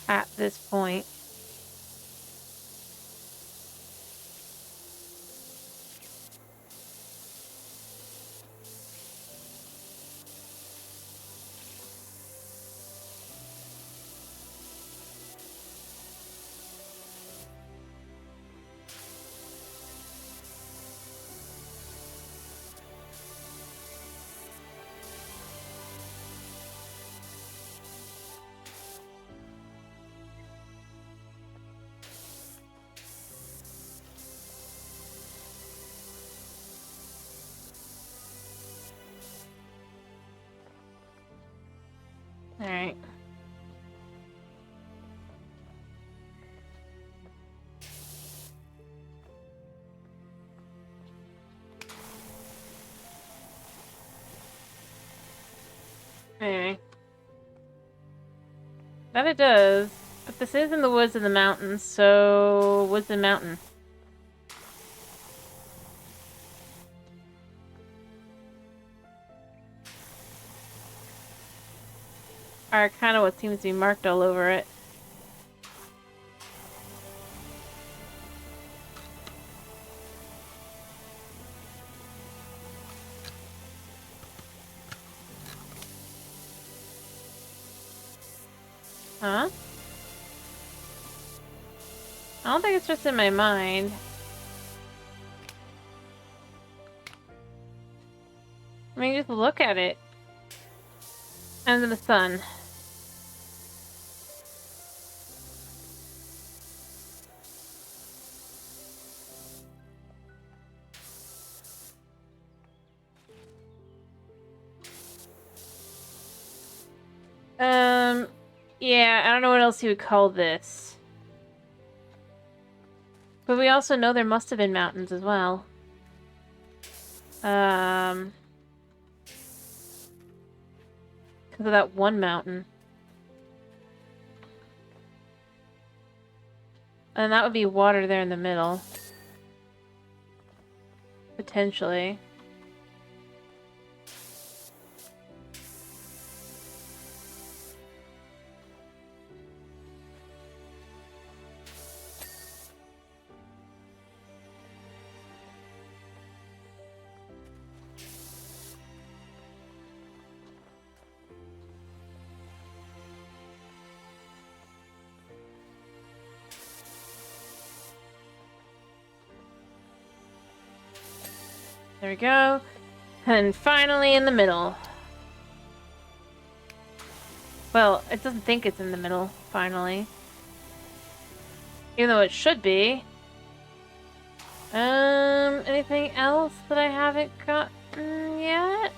At this point. Alright. Anyway. That it does. But this is in the woods and the mountains, so woods and mountain. Are kind of what seems to be marked all over it. Huh? I don't think it's just in my mind. I mean, just look at it. Under the sun. Yeah, I don't know what else you would call this. But we also know there must have been mountains as well. Because of that one mountain. And that would be water there in the middle. Potentially. There we go. And finally in the middle. Well, it doesn't think it's in the middle, finally. Even though it should be. Anything else that I haven't gotten yet?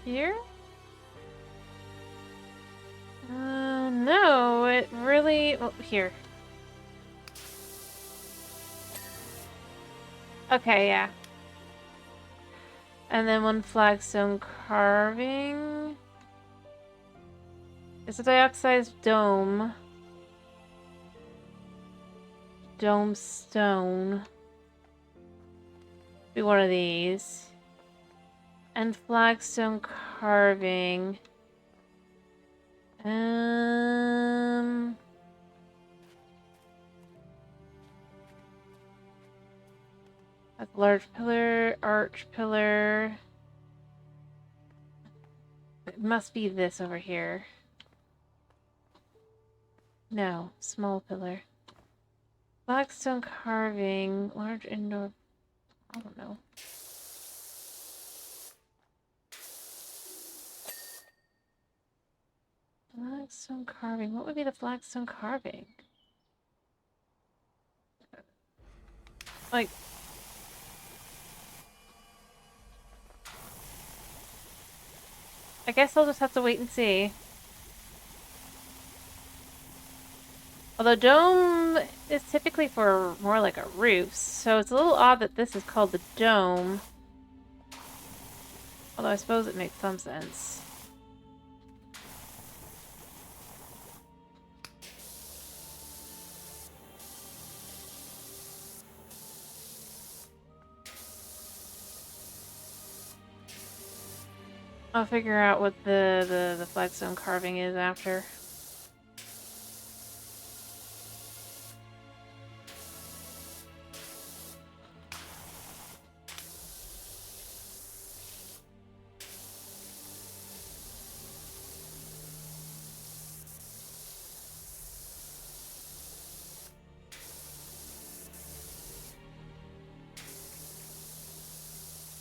Here? No, it really... Well, here. Okay, yeah. And then one flagstone carving. It's a dioxide dome. Dome stone. Be one of these. And flagstone carving. That's large pillar, arch pillar. It must be this over here. No, small pillar. Flagstone carving, large indoor. I don't know. Flagstone carving. What would be the flagstone carving? Like. I guess I'll just have to wait and see. Although dome is typically for more like a roof, so it's a little odd that this is called the dome. Although I suppose it makes some sense. I'll figure out what the flagstone carving is after.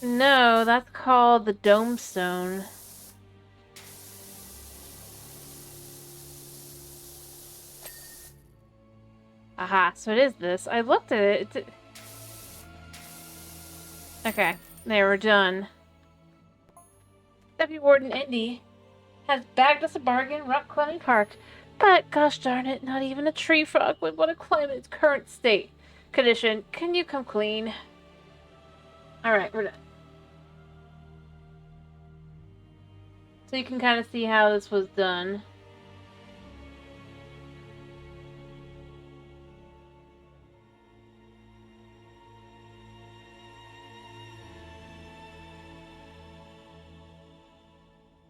No, that's called the dome stone. Aha, so it is this. I looked at it. Okay, there, we're done. Deputy Warden Indy has bagged us a bargain, rock climbing park. But, gosh darn it, not even a tree frog would want to climb in its current state. Condition, can you come clean? Alright, we're done. So you can kind of see how this was done.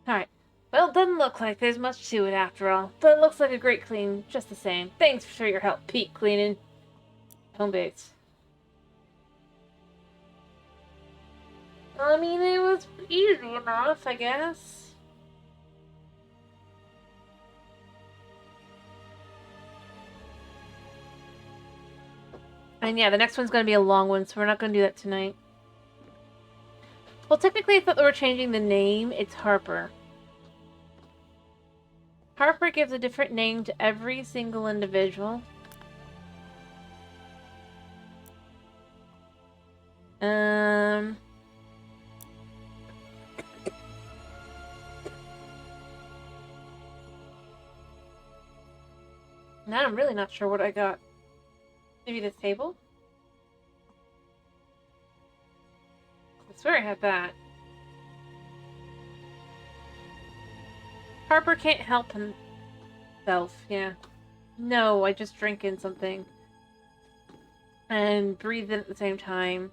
Alright. Well, it doesn't look like there's much to it after all, but it looks like a great clean just the same. Thanks for your help, Pete, cleaning. Home base. I mean, it was easy enough, I guess. And yeah, the next one's going to be a long one, so we're not going to do that tonight. Well, technically, I thought they were changing the name. It's Harper. Harper gives a different name to every single individual. Now I'm really not sure what I got. Maybe this table? I swear I had that. Harper can't help himself, yeah. No, I just drink in something. And breathe in at the same time.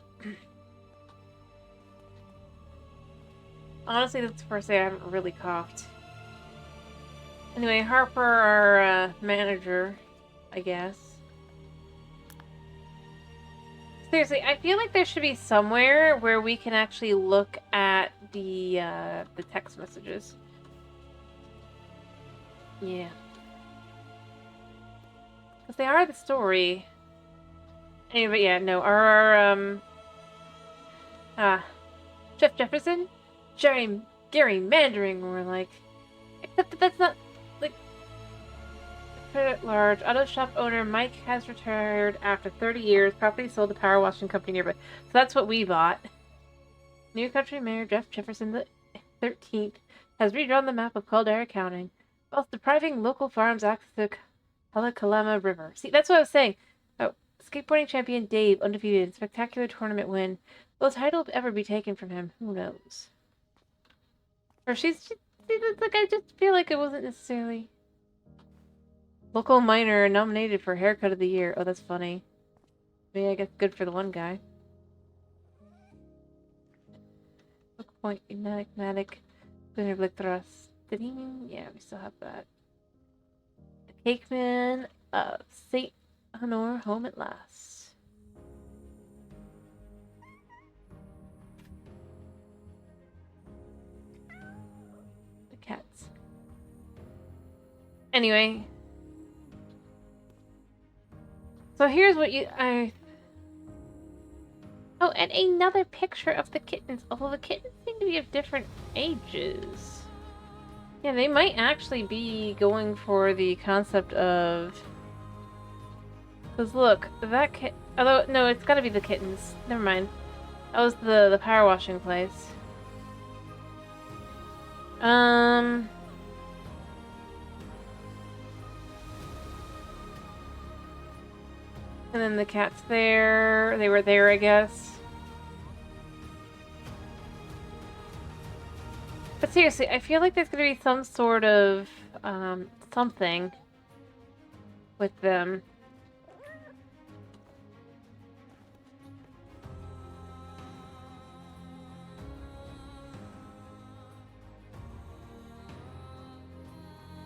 Honestly, that's the first day I haven't really coughed. Anyway, Harper, our manager, I guess. Seriously, I feel like there should be somewhere where we can actually look at the text messages. Yeah. Because they are the story. Anyway, yeah, no, Jeff Jefferson? Gerrymandering, more like. Except that that's not, like, at large. Auto shop owner Mike has retired after 30 years. Property sold to power washing company nearby. So that's what we bought. New country mayor Jeff Jefferson the 13th has redrawn the map of Caldera County, whilst depriving local farms access to Halakalama River. See, that's what I was saying. Oh, skateboarding champion Dave, undefeated, spectacular tournament win. Will the title ever be taken from him? Who knows? Or it's like, I just feel like it wasn't necessarily. Local miner nominated for haircut of the year. Oh, that's funny. Maybe I guess good for the one guy. Hook point, enigmatic, Glitter Blick Thrust. Yeah, we still have that. The Cakeman of St. Honor, home at last. The cats. Anyway. So here's what Oh, and another picture of the kittens. Although the kittens seem to be of different ages. Yeah, they might actually be going for the concept of... Because look, that kit... Although, no, it's gotta be the kittens. Never mind. That was the power washing place. And then the cat's there. They were there, I guess. But seriously, I feel like there's gonna be some sort of, something with them.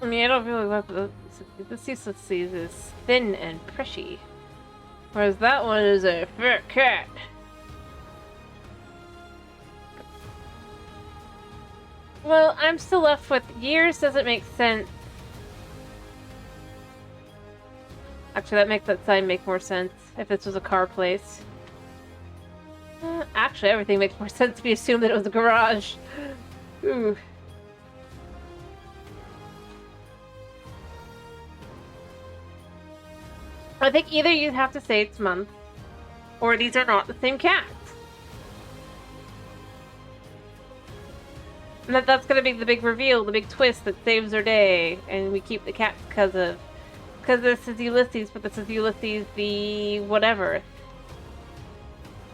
I mean, I don't really like this Ulysses is thin and preshy. Whereas that one is a fat cat. Well, I'm still left with years doesn't make sense. Actually, that makes that sign make more sense if this was a car place. Actually, everything makes more sense if you assume that it was a garage. Ooh. I think either you have to say it's month, or these are not the same cats. And that's gonna be the big reveal, the big twist that saves our day, and we keep the cats because this is Ulysses, but this is Ulysses the whatever.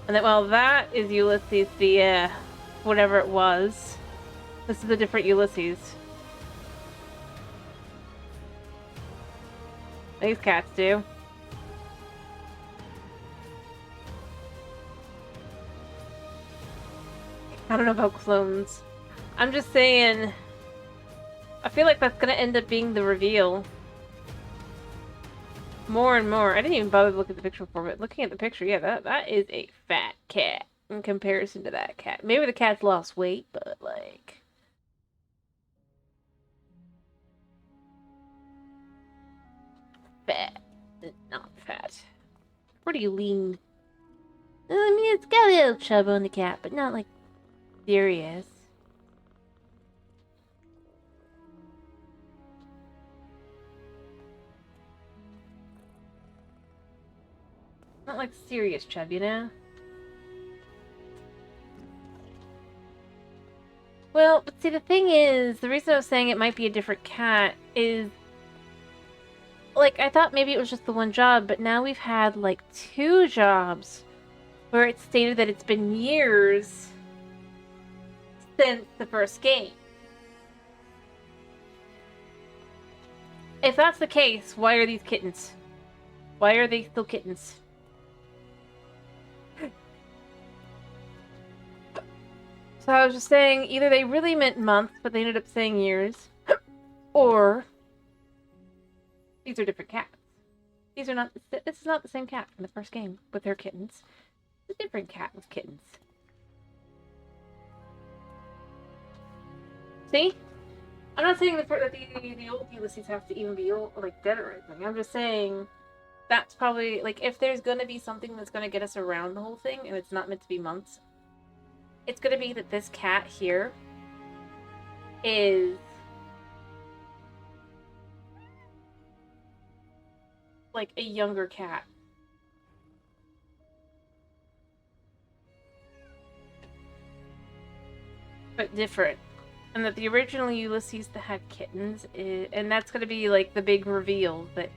And that, well, that is Ulysses the whatever it was. This is a different Ulysses. These cats do. I don't know about clones. I'm just saying, I feel like that's gonna end up being the reveal. More and more. I didn't even bother to look at the picture before, but looking at the picture, yeah, that is a fat cat in comparison to that cat. Maybe the cat's lost weight, but like... fat. Not fat. Pretty lean. I mean, it's got a little chub on the cat, but not like serious. Not like serious chub, you know? Well, but see, the thing is, the reason I was saying it might be a different cat is... like, I thought maybe it was just the one job, but now we've had, like, 2 jobs where it's stated that it's been years since the first game. If that's the case, why are these kittens? Why are they still kittens? So I was just saying, either they really meant months, but they ended up saying years, or these are different cats. These are not. This is not the same cat from the first game with her kittens. It's a different cat with kittens. See? I'm not saying that the old Ulysses have to even be old, like dead or anything. I'm just saying that's probably like if there's gonna be something that's gonna get us around the whole thing, and it's not meant to be months. It's gonna be that this cat here is like a younger cat. But different. And that the original Ulysses that had kittens is, and that's gonna be like the big reveal that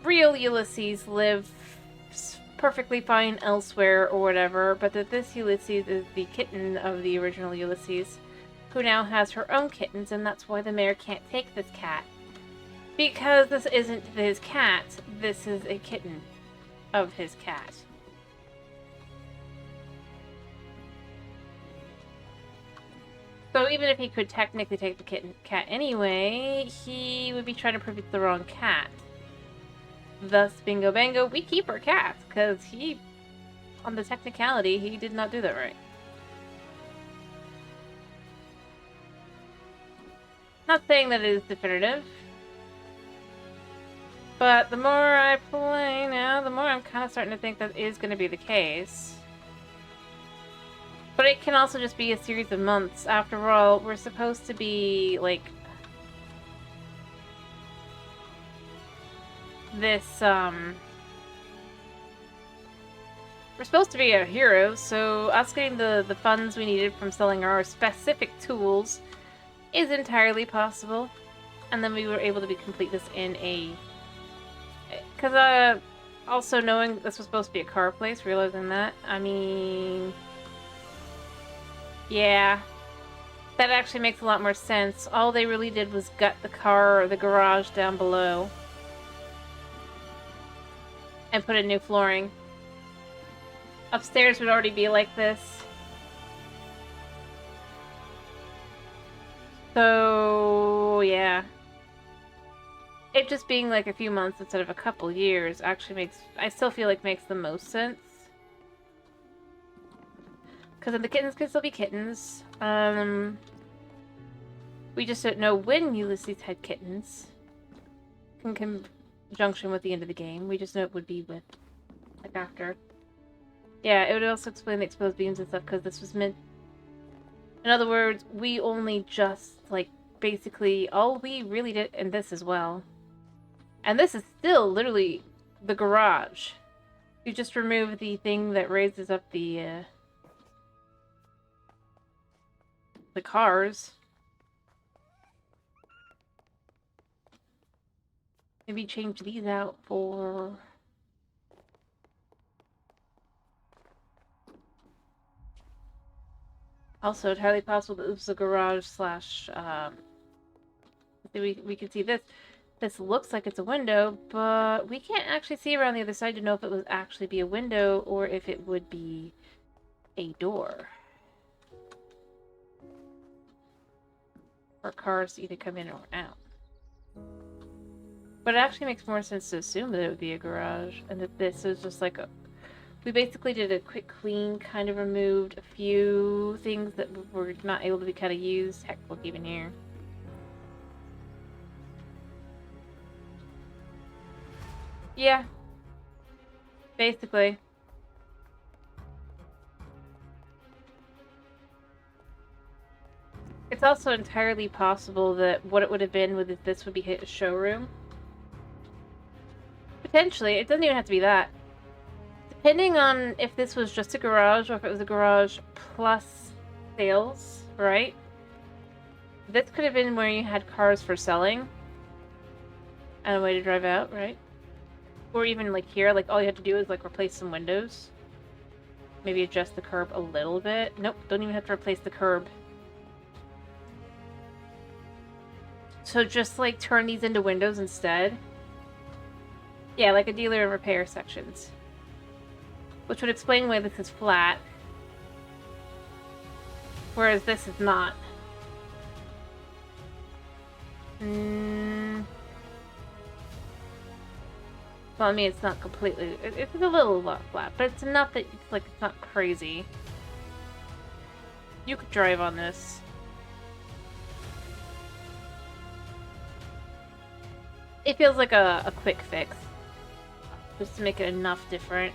real Ulysses live perfectly fine elsewhere or whatever, but that this Ulysses is the kitten of the original Ulysses, who now has her own kittens, and that's why the mayor can't take this cat. Because this isn't his cat, this is a kitten of his cat. So even if he could technically take the cat anyway, he would be trying to prove it's the wrong cat. Thus, bingo bango, we keep our cats, because he, on the technicality, he did not do that right. Not saying that it is definitive, but the more I play now, the more I'm kind of starting to think that is going to be the case. But it can also just be a series of months. After all, we're supposed to be, like, this, we're supposed to be our heroes, so us getting the funds we needed from selling our specific tools is entirely possible. And then we were able to complete this in a... because, also knowing this was supposed to be a car place, realizing that, I mean... yeah. That actually makes a lot more sense. All they really did was gut the car or the garage down below. And put in new flooring. Upstairs would already be like this. So, yeah. It just being like a few months instead of a couple years actually makes... I still feel like makes the most sense. Because then the kittens can still be kittens. We just don't know when Ulysses had kittens. In conjunction with the end of the game. We just know it would be with... like after. Yeah, it would also explain the exposed beams and stuff, because this was meant... in other words, we only just, like, basically... all we really did... and this as well. And this is still literally the garage. You just remove the thing that raises up the cars. Maybe change these out for... Also, entirely possible that it was a garage slash, we can see this. This looks like it's a window, but we can't actually see around the other side to know if it would actually be a window or if it would be a door. For cars to either come in or out. But it actually makes more sense to assume that it would be a garage, and that this is just like a... We basically did a quick clean, kind of removed a few things that were not able to be kind of used. Heck, look even here. Yeah. Basically. It's also entirely possible that what it would have been with this would be a showroom. Potentially. It doesn't even have to be that. Depending on if this was just a garage or if it was a garage plus sales, right? This could have been where you had cars for selling and a way to drive out, right? Or even like here, like all you have to do is like replace some windows. Maybe adjust the curb a little bit. Nope, don't even have to replace the curb. So just like turn these into windows instead. Yeah, like a dealer and repair sections. Which would explain why this is flat. Whereas this is not. Well, I mean, it's not completely... It's a little flat, but it's enough that it's like, it's not crazy. You could drive on this. It feels like a quick fix. Just to make it enough different.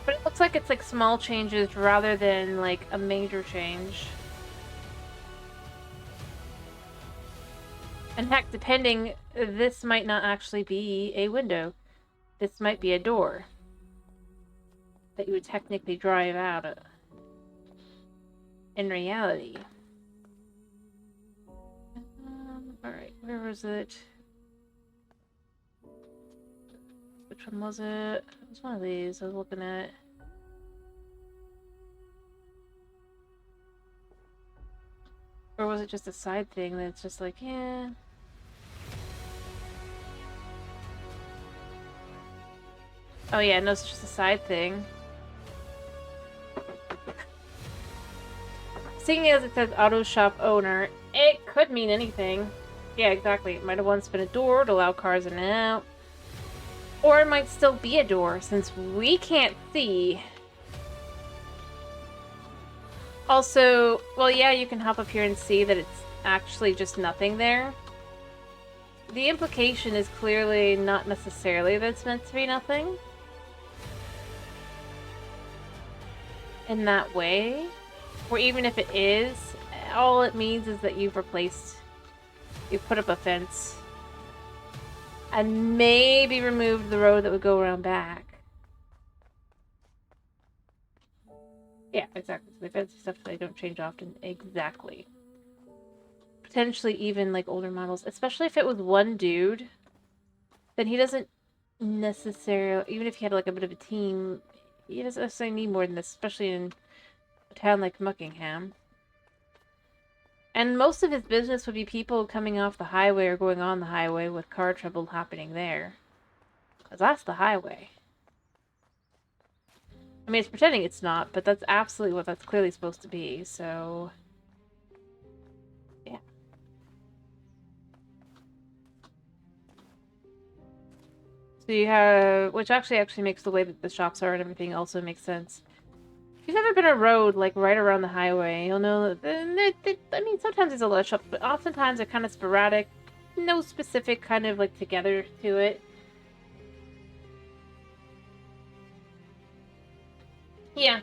But it looks like it's like small changes rather than like a major change. In fact, depending, this might not actually be a window. This might be a door that you would technically drive out of. In reality. Alright, where was it? Which one was it? It was one of these I was looking at. Or was it just a side thing that's just like, yeah... Oh yeah, no, it's just a side thing. Seeing as it says auto shop owner, it could mean anything. Yeah, exactly. It might have once been a door to allow cars in and out. Or it might still be a door, since we can't see. Also, well, yeah, you can hop up here and see that it's actually just nothing there. The implication is clearly not necessarily that it's meant to be nothing. In that way. Or even if it is, all it means is that you've put up a fence. And maybe removed the road that would go around back. Yeah, exactly. So the fancy stuff they don't change often. Exactly. Potentially even like older models. Especially if it was one dude. Then he doesn't necessarily... Even if he had like a bit of a team, he doesn't necessarily need more than this. Especially in a town like Muckingham. And most of his business would be people coming off the highway or going on the highway with car trouble happening there. Because that's the highway. I mean, it's pretending it's not, but that's absolutely what that's clearly supposed to be, so... Yeah. So you have... Which actually makes the way that the shops are and everything also makes sense. If you've ever been a road, like, right around the highway, you'll know that... I mean, sometimes there's a lot of shops, but oftentimes they're kind of sporadic. No specific kind of, like, together to it. Yeah.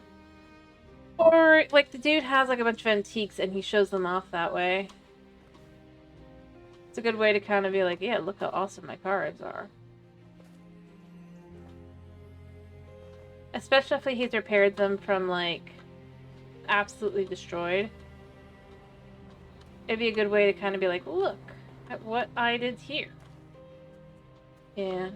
Or, like, the dude has, like, a bunch of antiques and he shows them off that way. It's a good way to kind of be like, yeah, look how awesome my cars are. Especially if he's repaired them from, like, absolutely destroyed. It'd be a good way to kind of be like, look at what I did here. Yeah.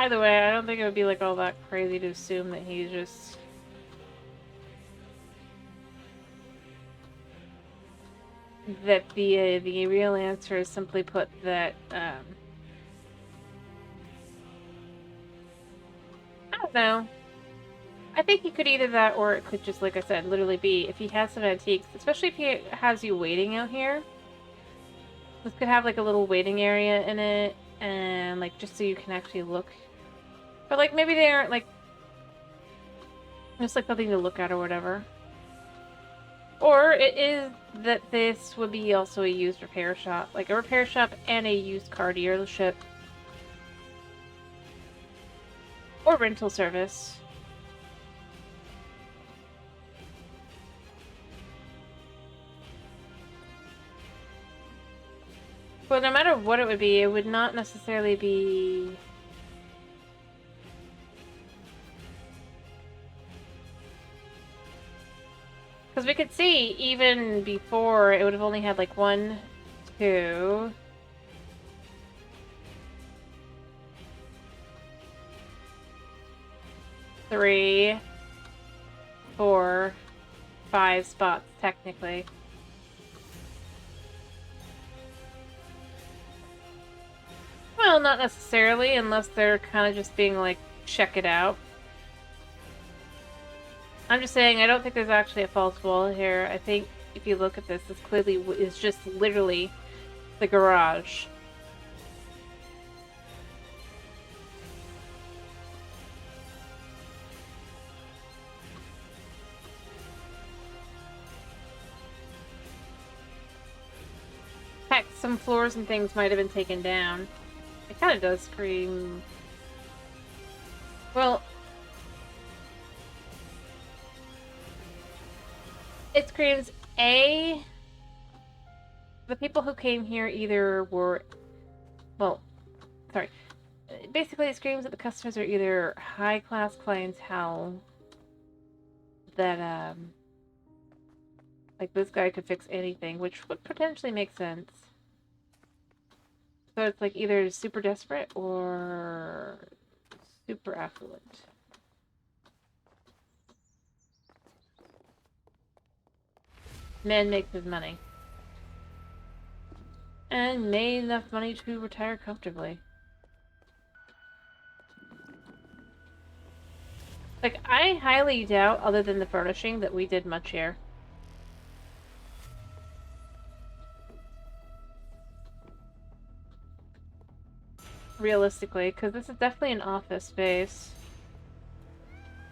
Either way, I don't think it would be like all that crazy to assume that he's just... that the real answer is simply put that, I don't know. I think he could either that, or it could just, like I said, literally be, if he has some antiques, especially if he has you waiting out here, this could have, like, a little waiting area in it, and, like, just so you can actually look. But, like, maybe they aren't, like, just, like, something to look at or whatever. Or it is that this would be also a used repair shop. Like, a repair shop and a used car dealership. Or rental service. But no matter what it would be, it would not necessarily be... Because we could see, even before, it would have only had like 1, 2... 3, 4, 5 spots, technically. Well, not necessarily, unless they're kind of just being like, check it out. I'm just saying, I don't think there's actually a false wall here. I think if you look at this, this clearly is just literally the garage. Heck, some floors and things might have been taken down. It kind of does scream... Well... It screams, A... The people who came here either were... Well, sorry. Basically, it screams that the customers are either high-class clientele that, like, this guy could fix anything, which would potentially make sense. So it's, like, either super desperate or super affluent. Man makes his money. And made enough money to retire comfortably. Like, I highly doubt, other than the furnishing, that we did much here. Realistically, because this is definitely an office space.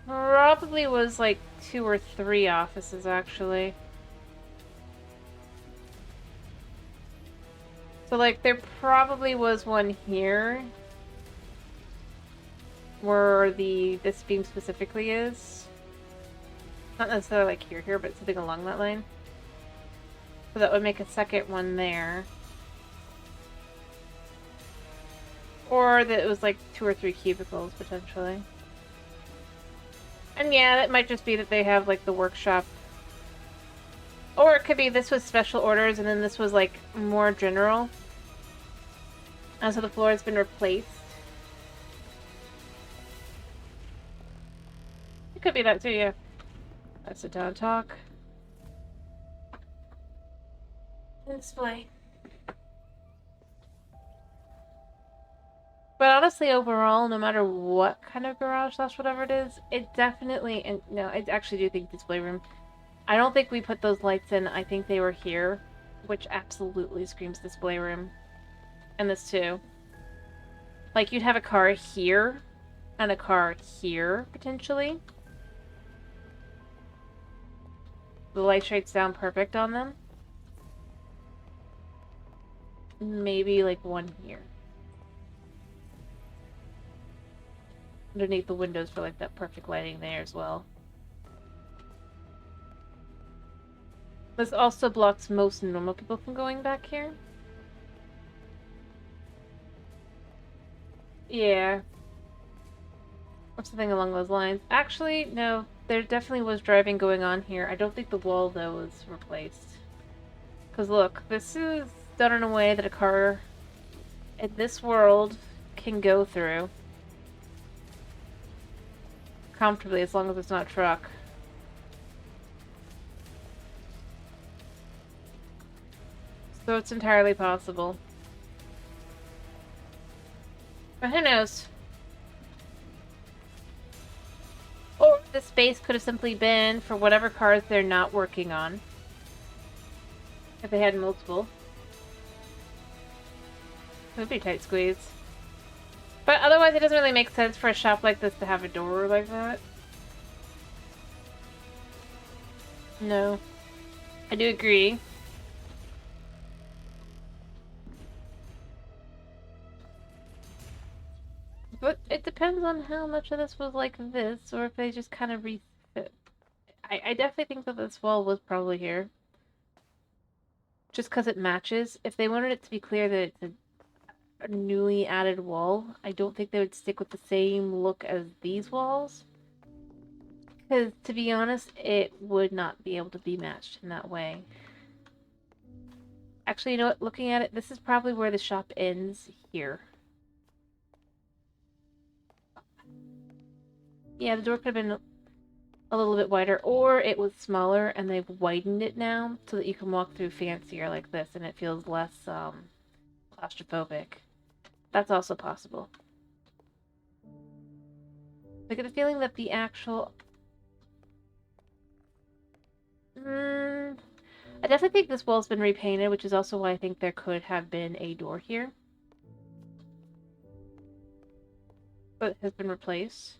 Probably was like 2 or 3 offices, actually. So, like, there probably was one here. Where this beam specifically is. Not necessarily like here, but something along that line. So that would make a second one there. Or that it was like 2 or 3 cubicles, potentially. And yeah, that might just be that they have like the workshop. Or it could be this was special orders and then this was like more general. And so the floor has been replaced. It could be that too, yeah. Let's sit down and talk. Display. But honestly, overall, no matter what kind of garage slash whatever it is, it definitely, and no, I actually do think display room. I don't think we put those lights in. I think they were here, which absolutely screams display room. And this too. Like, you'd have a car here, and a car here, potentially. The light shades down perfect on them. Maybe, like, one here. Underneath the windows for, like, that perfect lighting there as well. This also blocks most normal people from going back here. Yeah. Or something along those lines. Actually, no. There definitely was driving going on here. I don't think the wall, though, was replaced. Because look, this is done in a way that a car in this world can go through. comfortably as long as it's not a truck. So it's entirely possible. But who knows? Or the space could have simply been for whatever cars they're not working on. If they had multiple. It would be a tight squeeze. But otherwise it doesn't really make sense for a shop like this to have a door like that. No. I do agree. But it depends on how much of this was like this, or if they just kind of refit. I definitely think that this wall was probably here. Just because it matches. If they wanted it to be clear that it's a newly added wall, I don't think they would stick with the same look as these walls. Because, to be honest, it would not be able to be matched in that way. Actually, you know what? Looking at it, this is probably where the shop ends here. Yeah, the door could have been a little bit wider, or it was smaller and they've widened it now so that you can walk through fancier like this and it feels less claustrophobic. That's also possible. I get the feeling that the actual... I definitely think this wall's been repainted, which is also why I think there could have been a door here. But it has been replaced.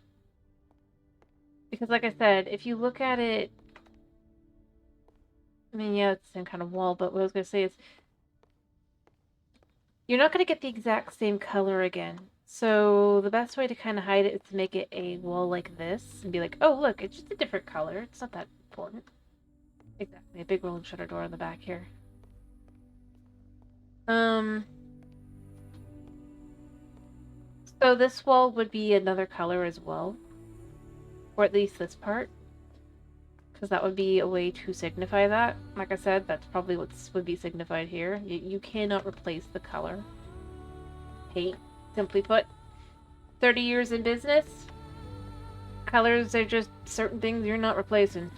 Because like I said, if you look at it... I mean, yeah, it's the same kind of wall, but what I was going to say is... You're not going to get the exact same color again. So the best way to kind of hide it is to make it a wall like this. And be like, oh, look, it's just a different color. It's not that important. Exactly, a big rolling shutter door on the back here. So this wall would be another color as well. Or at least this part. Because that would be a way to signify that. Like I said, that's probably what would be signified here. You cannot replace the color. Paint, simply put. 30 years in business. Colors are just certain things you're not replacing.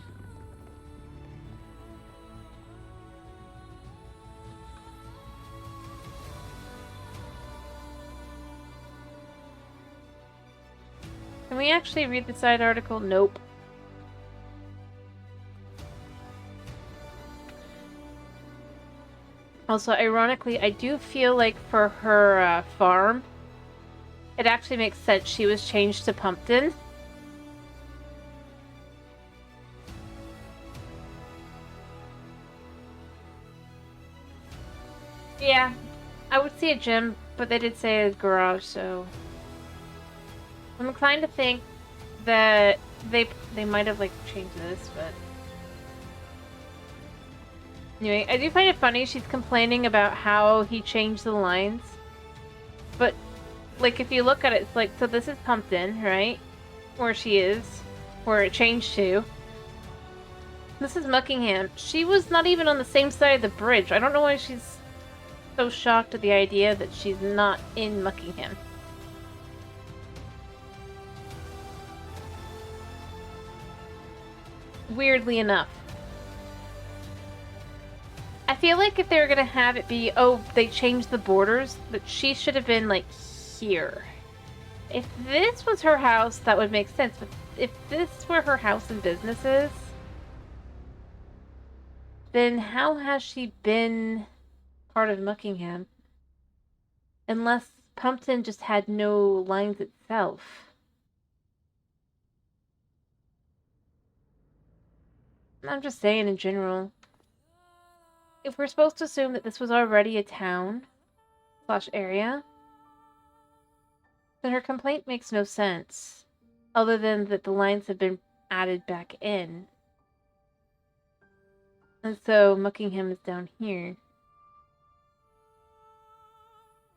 Can we actually read the side article? Nope. Also, ironically, I do feel like for her farm, it actually makes sense she was changed to Pumpkin. Yeah, I would see a gym, but they did say a garage, so... I'm inclined to think that they might have, like, changed this, but... Anyway, I do find it funny she's complaining about how he changed the lines. But, like, if you look at it, it's like, so this is Pumpkin, right? Where she is. Where it changed to. This is Muckingham. She was not even on the same side of the bridge. I don't know why she's so shocked at the idea that she's not in Muckingham. Weirdly enough. I feel like if they were gonna have it be, oh, they changed the borders, that she should have been, like, here. If this was her house, that would make sense, but if this were her house and business is, then how has she been part of Muckingham? Unless Pumpkin just had no lines itself. I'm just saying in general. If we're supposed to assume that this was already a town / area, then her complaint makes no sense. Other than that the lines have been added back in. And so Muckingham is down here.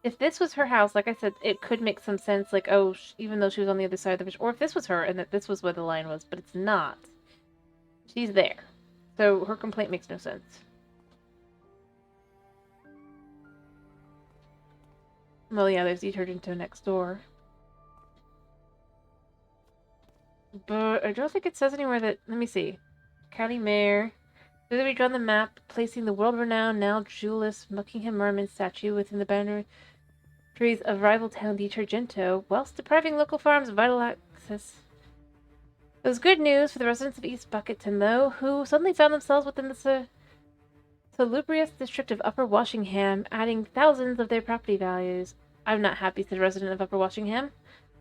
If this was her house, like I said, it could make some sense, like, oh, even though she was on the other side of the bridge, or if this was her and that this was where the line was, but it's not. She's there. So her complaint makes no sense. Well, yeah, there's detergent next door. But I don't think it says anywhere that... Let me see. County Mayor. Further redrawn the map, placing the world-renowned, now jewelless Buckingham Merman statue within the boundaries of rival town di Targento, whilst depriving local farms of vital access. It was good news for the residents of East Bucketon, though, who suddenly found themselves within the salubrious district of Upper Washingham, adding thousands of their property values. I'm not happy, said a resident of Upper Washingham.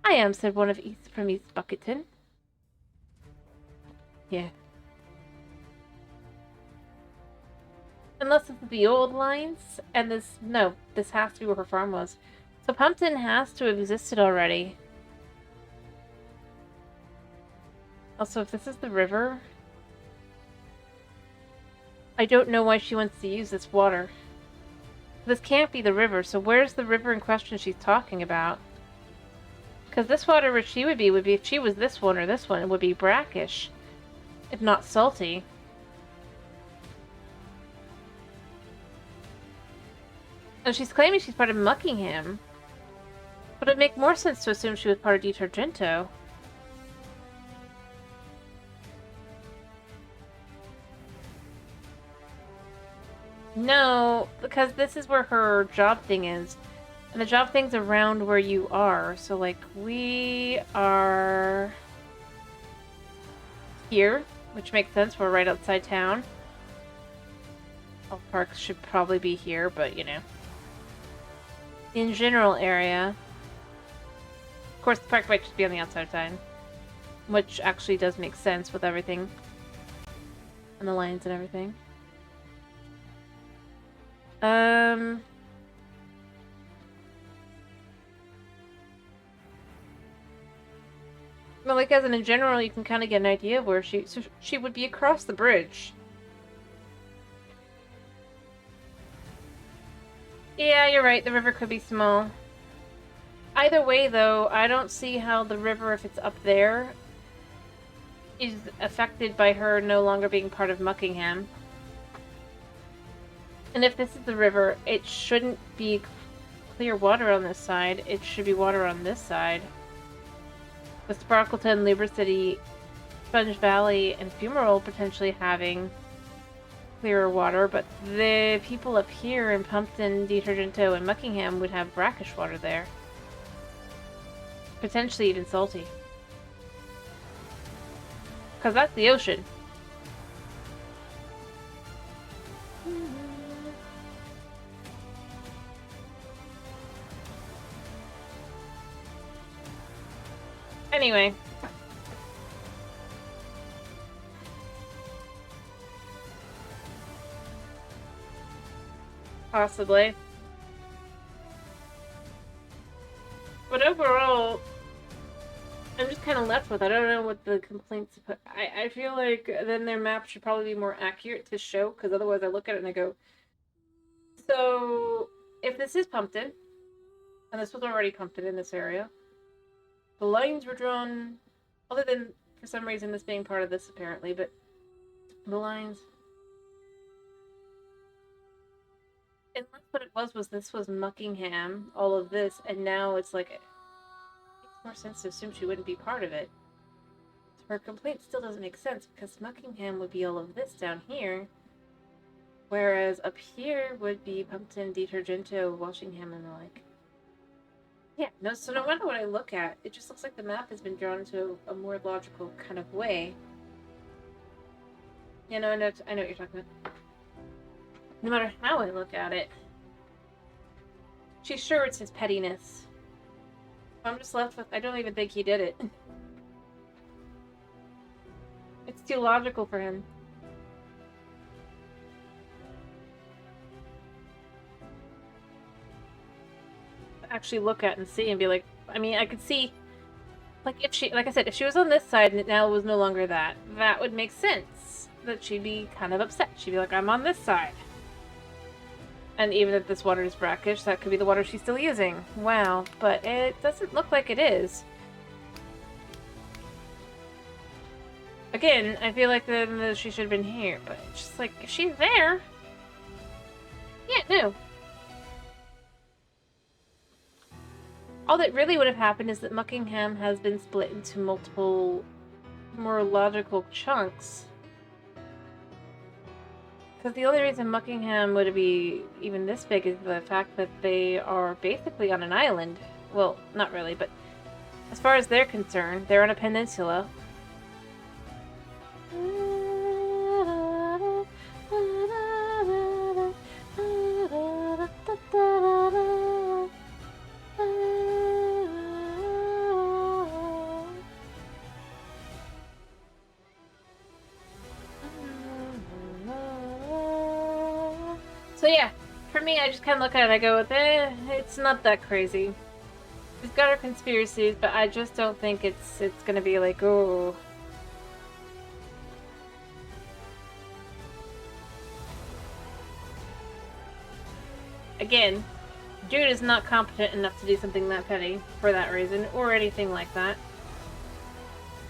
I am, said one from East Bucketon. Yeah. Unless it's the old lines, and this has to be where her farm was. So Pumpkin has to have existed already. Also, if this is the river, I don't know why she wants to use this water. This can't be the river, so where's the river in question she's talking about? Because this water where she would be if she was this one or this one, it would be brackish, if not salty. And she's claiming she's part of Muckingham. But it'd make more sense to assume she was part of Di Targento. No, because this is where her job thing is. And the job thing's around where you are. So, like, we are here, which makes sense. We're right outside town. All parks should probably be here, but, you know. In general area. Of course, the park might just be on the outside side. Which actually does make sense with everything. And the lines and everything. Well, like, as in general, you can kind of get an idea of where she would be across the bridge. Yeah, you're right. The river could be small. Either way, though, I don't see how the river, if it's up there, is affected by her no longer being part of Muckingham. And if this is the river, it shouldn't be clear water on this side. It should be water on this side. With Sparkleton, Libra City, Sponge Valley, and Fumarole potentially having clearer water, but the people up here in Pumpkin, Di Targento, and Muckingham would have brackish water there. Potentially even salty. Because that's the ocean. Anyway. Possibly. But overall, I'm just kind of left with, I don't know what the complaints... I feel like then their map should probably be more accurate to show, because otherwise I look at it and I go, so if this is Pumpkin, and this was already Pumpkin in this area, the lines were drawn, other than for some reason this being part of this apparently, but the lines... Unless what it was this was Muckingham, all of this, and now it's like... It makes more sense to assume she wouldn't be part of it. So her complaint still doesn't make sense, because Muckingham would be all of this down here, whereas up here would be Pumpkin, Di Targento, Washingham, and the like. Yeah, no, so no matter what I look at, it just looks like the map has been drawn into a more logical kind of way. Yeah, no, I know what you're talking about. No matter how I look at it. She's sure it's his pettiness. I'm just left with, I don't even think he did it. It's too logical for him. Actually look at and see and be like, I mean, I could see, like, if she, like I said, if she was on this side and now it was no longer that would make sense. That she'd be kind of upset. She'd be like, I'm on this side. And even if this water is brackish, that could be the water she's still using. Wow, but it doesn't look like it is. Again, I feel like then she should have been here, but it's just like, if she's there... Yeah, no. All that really would have happened is that Muckingham has been split into multiple more logical chunks. Because the only reason Muckingham would be even this big is the fact that they are basically on an island. Well, not really, but as far as they're concerned, they're on a peninsula. So yeah, for me, I just kind of look at it and I go, it's not that crazy. We've got our conspiracies, but I just don't think it's gonna be like, oh. Again, dude is not competent enough to do something that petty for that reason, or anything like that.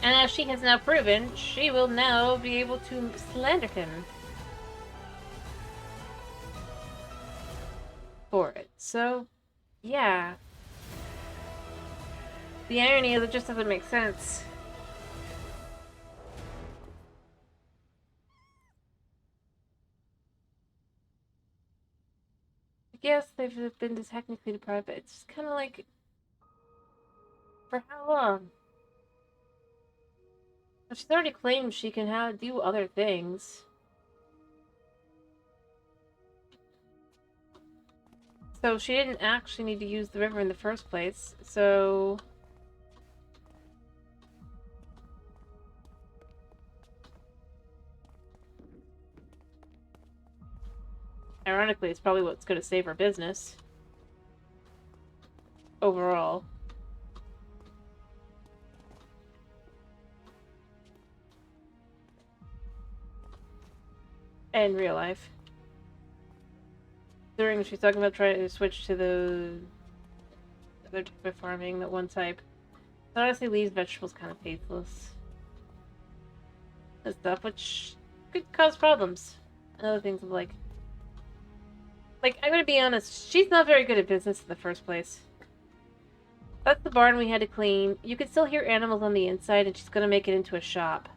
And as she has now proven, she will now be able to slander him for it. So, yeah. The irony is it just doesn't make sense. Yes, they've been technically deprived, but it's just kind of like, for how long? She's already claimed she can do other things. So she didn't actually need to use the river in the first place, so... Ironically, it's probably what's going to save her business. Overall. And real life. During she's talking about trying to switch to the other type of farming, that one type. It honestly leaves vegetables kind of faithless. And stuff, which could cause problems. And other things of like, I'm gonna be honest, she's not very good at business in the first place. That's the barn we had to clean. You could still hear animals on the inside, and she's gonna make it into a shop.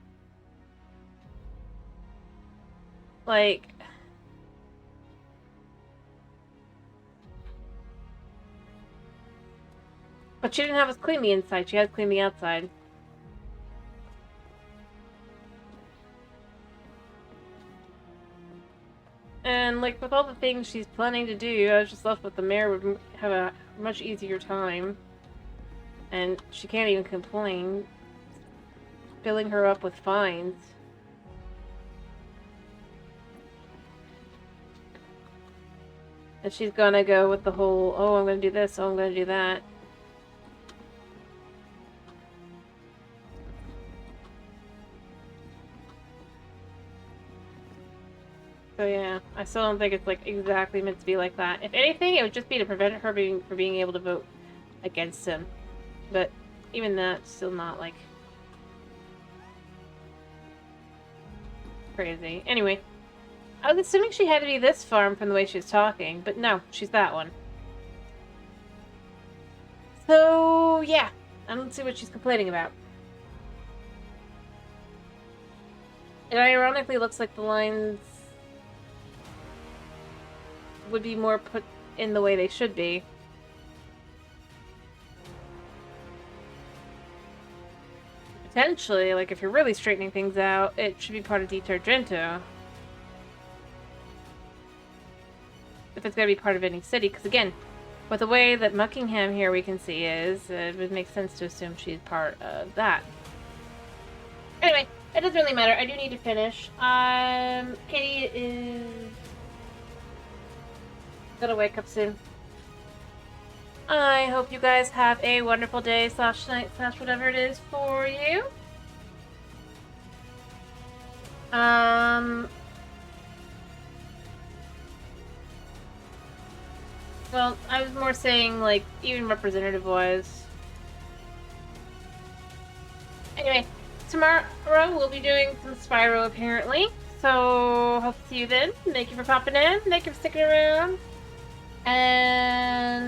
Like... But she didn't have us clean the inside, she had to clean the outside. And, like, with all the things she's planning to do, I was just left with the mayor would have a much easier time. And she can't even complain. Filling her up with fines. And she's gonna go with the whole, oh, I'm gonna do this, oh, I'm gonna do that. So yeah, I still don't think it's like exactly meant to be like that. If anything, it would just be to prevent her from being able to vote against him. But even that's still not like crazy. Anyway, I was assuming she had to be this farm from the way she was talking, but no, she's that one. So yeah, I don't see what she's complaining about. It ironically looks like the lines would be more put in the way they should be. Potentially, like if you're really straightening things out, it should be part of Di Targento. If it's gonna be part of any city, because again, with the way that Muckingham here we can see is, it would make sense to assume she's part of that. Anyway, it doesn't really matter. I do need to finish. Katie is gonna wake up soon. I hope you guys have a wonderful day / night / whatever it is for you. Well, I was more saying, like, even representative-wise. Anyway, tomorrow we'll be doing some Spyro, apparently. So, hope to see you then. Thank you for popping in. Thank you for sticking around. And